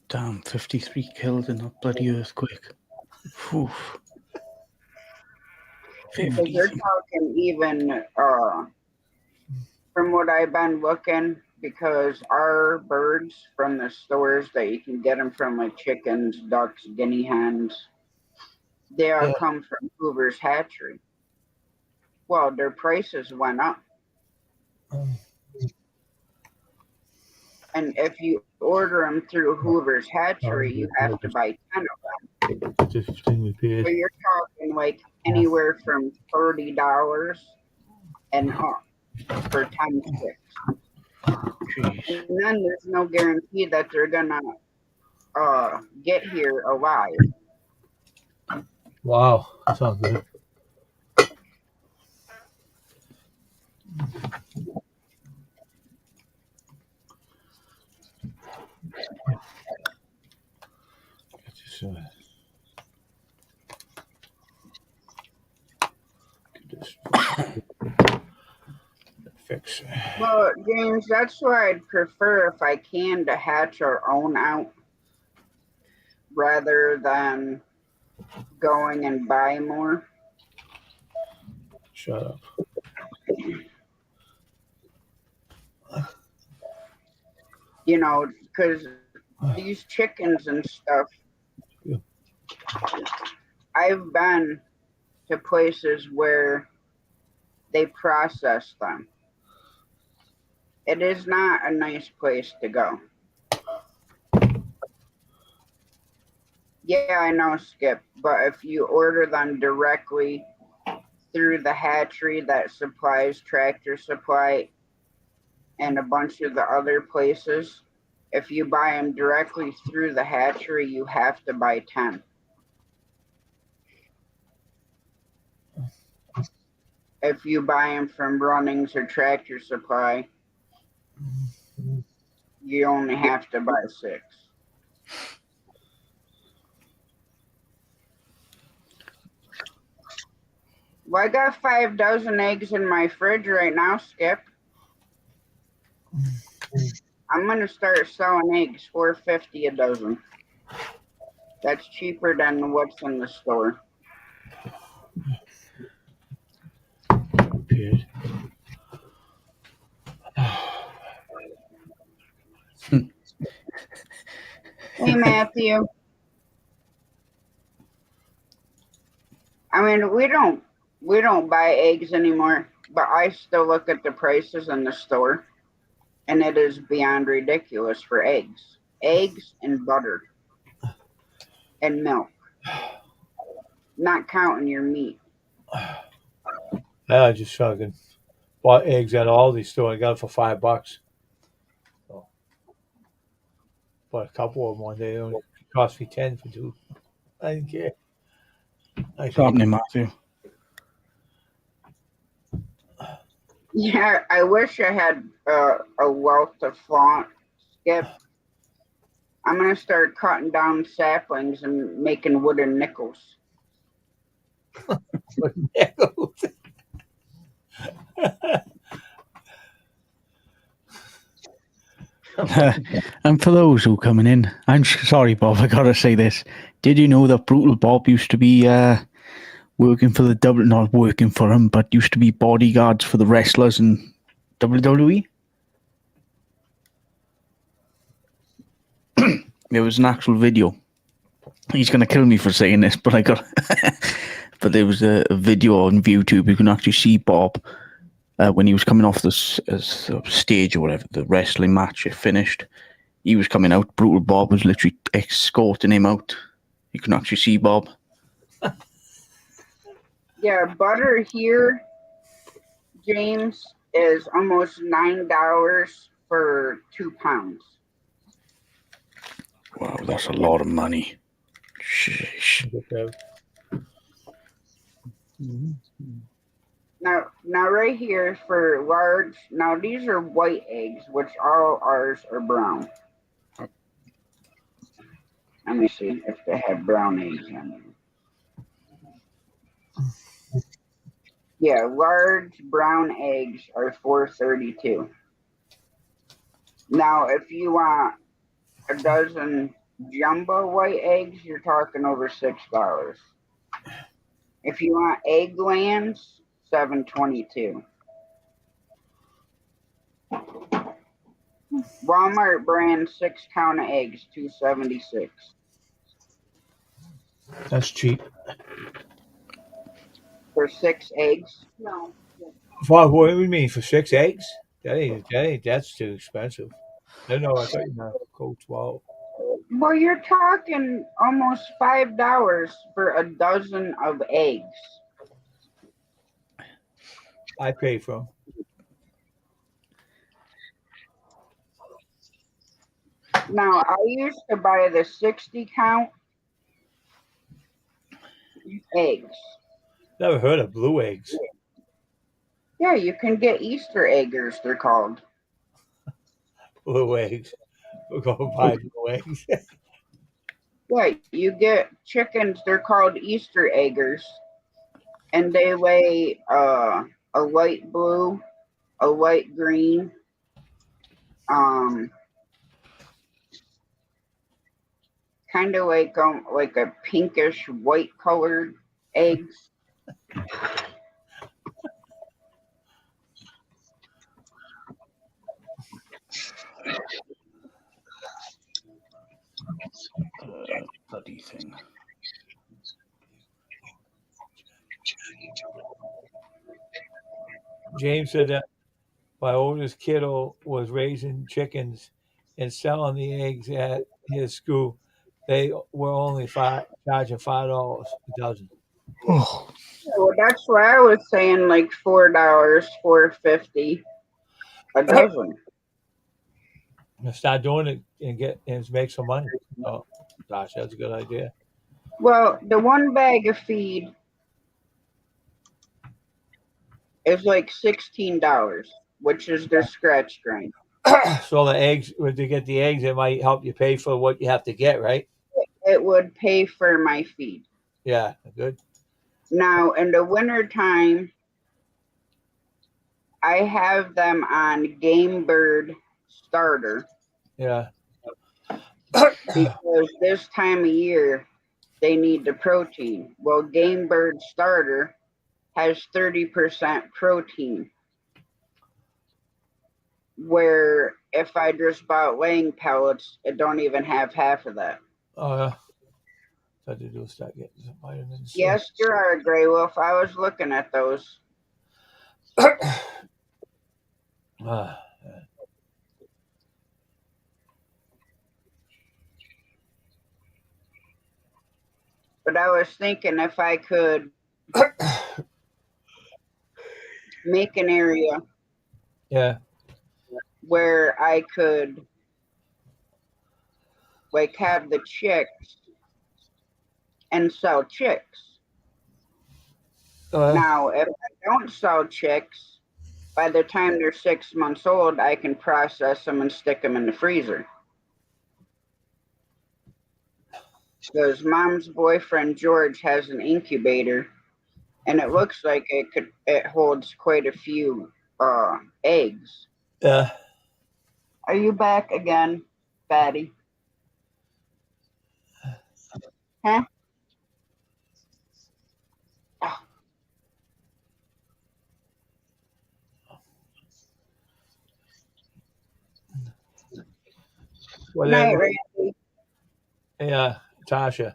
Damn, 53 killed in that bloody earthquake. Phew. Because they're talking even from what I've been looking, because our birds from the stores that you can get them from, like chickens, ducks, guinea hens, they all come from Hoover's hatchery. Well, their prices went up. And if you order them through Hoover's hatchery, you have to buy 10 of them. Just 15 repairs. So you're talking like anywhere from $30 and up for 10 sticks. Jeez. And then there's no guarantee that they're gonna get here alive. Wow, that sounds good. Fix. Well, James, that's why I'd prefer, if I can, to hatch our own out rather than going and buy more. Shut up. You know, because these chickens and stuff, Yeah. I've been to places where they process them. It is not a nice place to go. Yeah, I know, Skip, but if you order them directly through the hatchery that supplies Tractor Supply and a bunch of the other places, if you buy them directly through the hatchery, you have to buy 10. If you buy them from Runnings or Tractor Supply, you only have to buy 6. Well, I got 5 dozen eggs in my fridge right now, Skip. I'm gonna start selling eggs, $4.50 a dozen. That's cheaper than what's in the store. Repaired. Hey, Matthew. I mean, we don't buy eggs anymore, but I still look at the prices in the store, and it is beyond ridiculous for eggs. Eggs and butter and milk, not counting your meat. I just fucking bought eggs at Aldi store and got it for $5. So, bought a couple of them one day. It only cost me 10 for 2. I didn't care. What's happening, Matthew? Yeah, I wish I had a wealth of flaunt, Skip. I'm gonna start cutting down saplings and making wooden nickels. And for those who are coming in, I'm sorry, Bob, I gotta say this. Did you know that Brutal Bob used to be working for the not working for him, but used to be bodyguards for the wrestlers in WWE? There was an actual video. He's gonna kill me for saying this, but I got. But there was a video on YouTube. You can actually see Bob when he was coming off the stage or whatever, the wrestling match it finished. He was coming out. Brutal Bob was literally escorting him out. You can actually see Bob. Yeah, butter here, James, is almost $9 for 2 pounds. Wow, that's a lot of money. Sheesh. Now right here for large, now these are white eggs, which all ours are brown. me see if they have brown eggs on there. Yeah, large brown eggs are $4.32. Now, if you want a dozen jumbo white eggs, you're talking over $6. If you want egglands, $7.22. Walmart brand 6-count of eggs, $2.76. That's cheap. For 6 eggs? No. What do you mean for 6 eggs? That's too expensive. No, I thought you meant go 12. Well, you're talking almost $5 for a dozen of eggs. I pay for them. Now, I used to buy the 60-count eggs. Never heard of blue eggs. Yeah, you can get Easter eggers, they're called. Blue eggs. We'll go buy blue eggs. Yeah, you get chickens, they're called Easter eggers. And they lay a light blue, a light green, kind of like a pinkish white colored eggs. Bloody thing. James said that my oldest kiddo was raising chickens and selling the eggs at his school. They were only charging $5 a dozen. Oh, Well, that's why I was saying like $4, $4.50 a dozen. Start doing it and make some money. Oh, gosh, that's a good idea. Well, the one bag of feed is like $16, which is their scratch grind. So the eggs, when you get the eggs, it might help you pay for what you have to get, right? It would pay for my feed. Yeah, good. Now, in the wintertime, I have them on Game Bird starter Yeah. because this time of year they need the protein. Well, Game Bird starter has 30% protein, where if I just bought laying pellets, it don't even have half of that. Oh, yeah. So to do is start getting some vitamins. Yes, you are, Grey Wolf. I was looking at those. Yeah. But I was thinking if I could make an area Yeah. where I could like have the chicks and sell chicks. Now, if I don't sell chicks, by the time they're 6 months old, I can process them and stick them in the freezer. Because Mom's boyfriend George has an incubator, and it looks like it holds quite a few eggs. Yeah. Are you back again, Fatty? Huh? Well, Night, then, Randy. yeah, Tasha.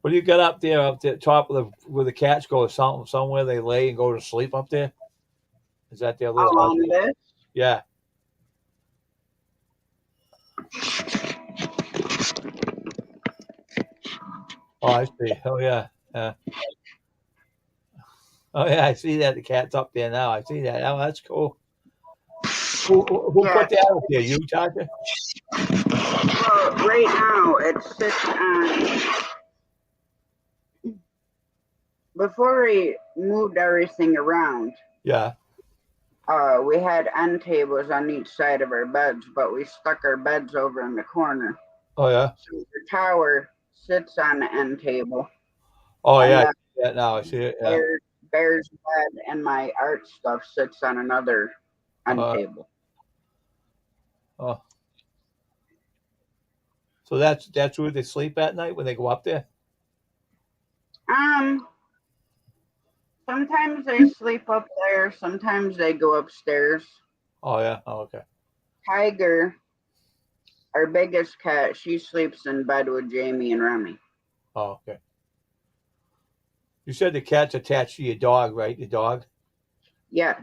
What do you got up there, up the top of where the cats go? Somewhere they lay and go to sleep up there? Is that their little On this? Yeah. Oh, I see. Oh, yeah. Oh, yeah, I see that. The cat's up there now. I see that. Oh, that's cool. Who Yeah. put that up there? You, Tasha? Well, right now it sits on. Before we moved everything around, Yeah. we had end tables on each side of our beds, but we stuck our beds over in the corner. Oh, yeah. So the tower sits on the end table, Oh and yeah, the yeah. Now I see it. Yeah. bear's bed and my art stuff sits on another end table. Oh. So that's where they sleep at night when they go up there. Sometimes they sleep up there. Sometimes they go upstairs. Oh yeah. Oh, okay. Tiger, our biggest cat, she sleeps in bed with Jamie and Remy. Oh, okay. You said the cat's attached to your dog, right? Your dog. Yes.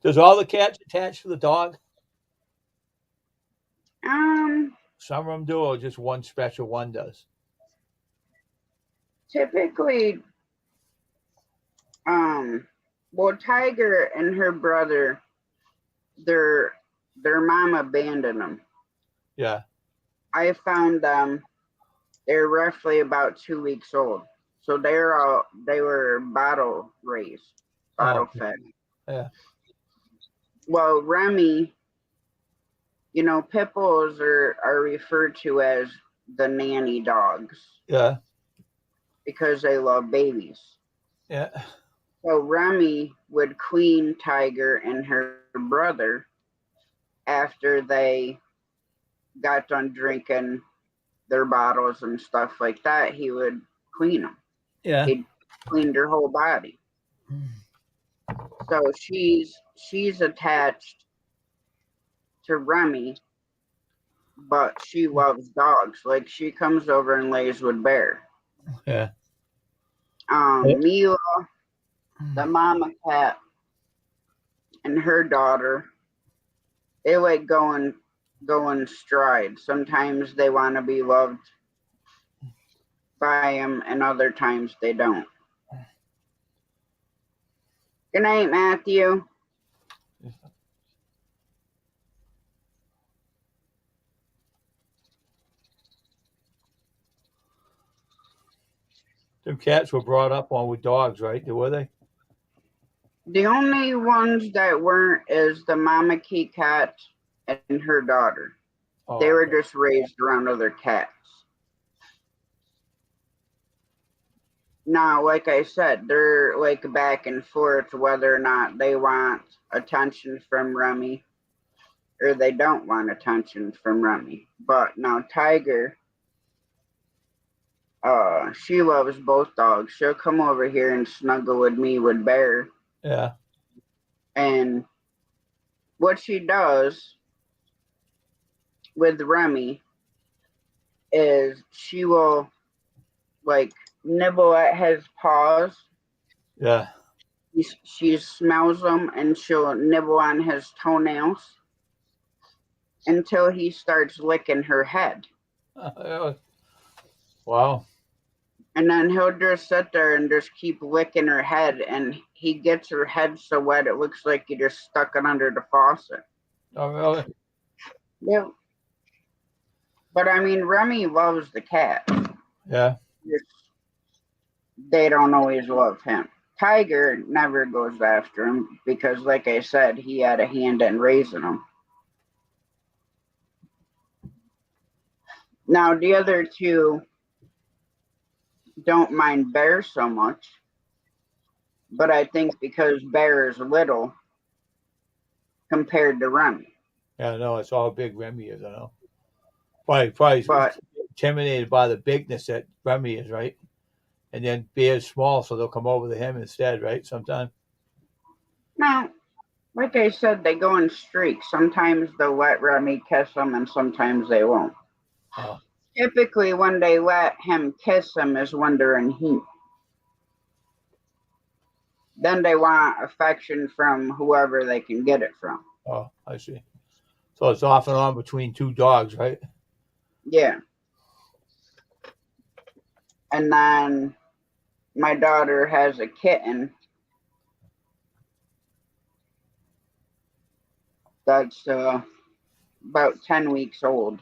Does all the cats attach to the dog? Some of them do, or just one special one does. Typically, well, Tiger and her brother, their mom abandoned them. Yeah. I found them. They're roughly about 2 weeks old, so they were bottle raised, bottle fed. Yeah. Well, Remy, pit bulls are referred to as the nanny dogs. Yeah. Because they love babies. Yeah. So Remy would queen Tiger and her brother after they got done drinking their bottles and stuff like that. He would queen them. Yeah. He'd cleaned her whole body. So she's attached to Remy, but she loves dogs. Like she comes over and lays with Bear. Yeah. Mila, the mama cat, and her daughter, they like going stride. Sometimes they want to be loved by him, and other times they don't. Good night, Matthew. Them cats were brought up on with dogs, right? Were they? The only ones that weren't is the mama key cat and her daughter. Oh, they were okay. just raised around other cats. Now, like I said, they're like back and forth whether or not they want attention from Remy or they don't want attention from Remy. But now Tiger, she loves both dogs. She'll come over here and snuggle with me with Bear. Yeah. And what she does with Remy is she will like nibble at his paws. Yeah. She smells them and she'll nibble on his toenails until he starts licking her head. Wow. And then he'll just sit there and just keep licking her head, and he gets her head so wet it looks like he just stuck it under the faucet. Oh, really? Yeah. But I mean, Remy loves the cat. Yeah. They don't always love him. Tiger never goes after him because, like I said, he had a hand in raising him. Now, the other two don't mind Bear so much, but I think because Bear is little compared to Remy. Yeah, no, it's all big Remy is, I know. Probably But intimidated by the bigness that Remy is, right? And then Bear's small, so they'll come over to him instead, right? Sometime. no, like I said, they go in streaks. Sometimes they'll let Remy kiss them, and sometimes they won't. Oh. Typically, when they let him kiss him is when they're in heat. Then they want affection from whoever they can get it from. Oh, I see. So it's off and on between two dogs, right? Yeah. And then my daughter has a kitten that's about 10 weeks old.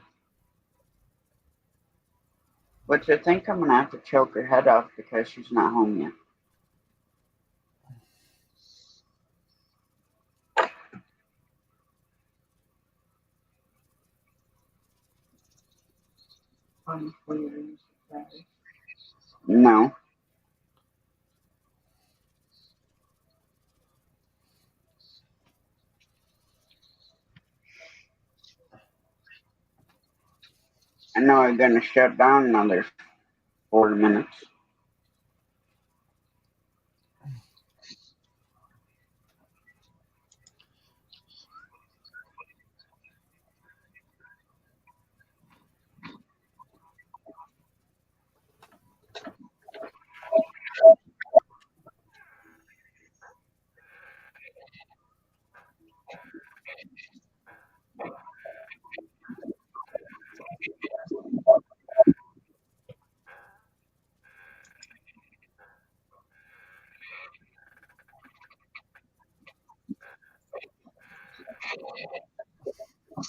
Which I think I'm going to have to choke her head off because she's not home yet. No. I know I'm gonna shut down another 4 minutes.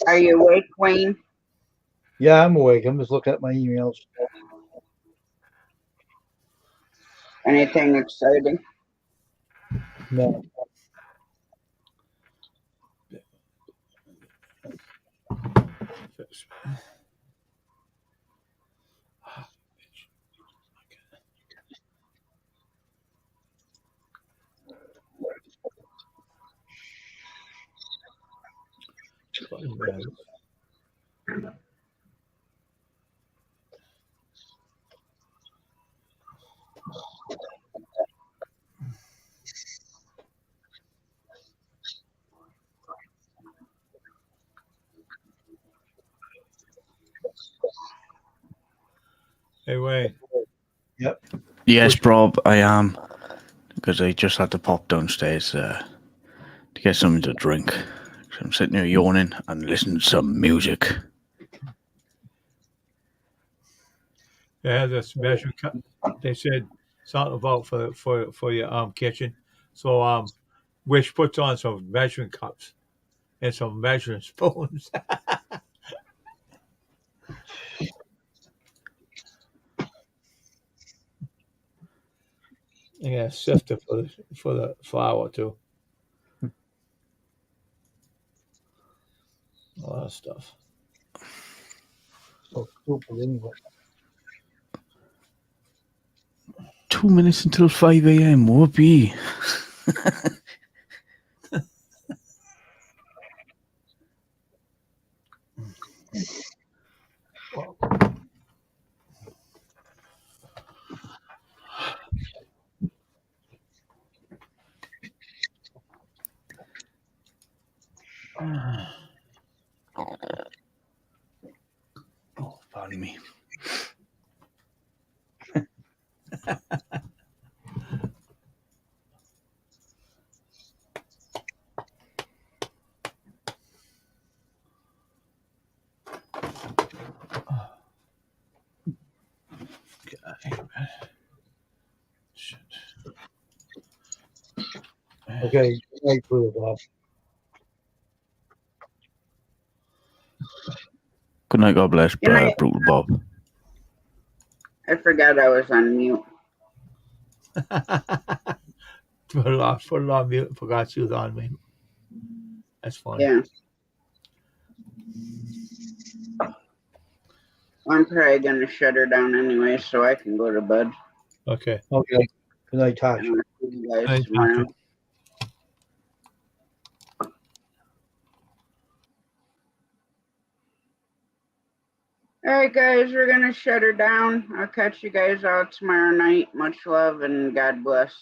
Are you awake, Wayne? Yeah, I'm awake. I'm just looking at my emails. Anything exciting? No. Hey, Wayne. Yep. Yes, Bob, I am. Because I just had to pop downstairs to get something to drink. So I'm sitting here yawning and listening to some music. They had this measuring cup. They said something about for your kitchen. So Wish puts on some measuring cups and some measuring spoons. Yeah, sifter for the flour too. All that stuff. So stupid anyway. 2 minutes until 5 a.m. Whoopee. Oh, pardon me. Shit. Okay. Good night, Brutal Bob. Good night, God bless, Good night. Brutal Bob. I forgot I was on mute. Put it on mute. Forgot she was on me. That's funny. Yeah. I'm probably gonna shut her down anyway, so I can go to bed. Okay. Okay. Good night, Tasha. And I'll see you guys Thank you. tomorrow. All right, guys, we're gonna shut her down. I'll catch you guys all tomorrow night. Much love and God bless.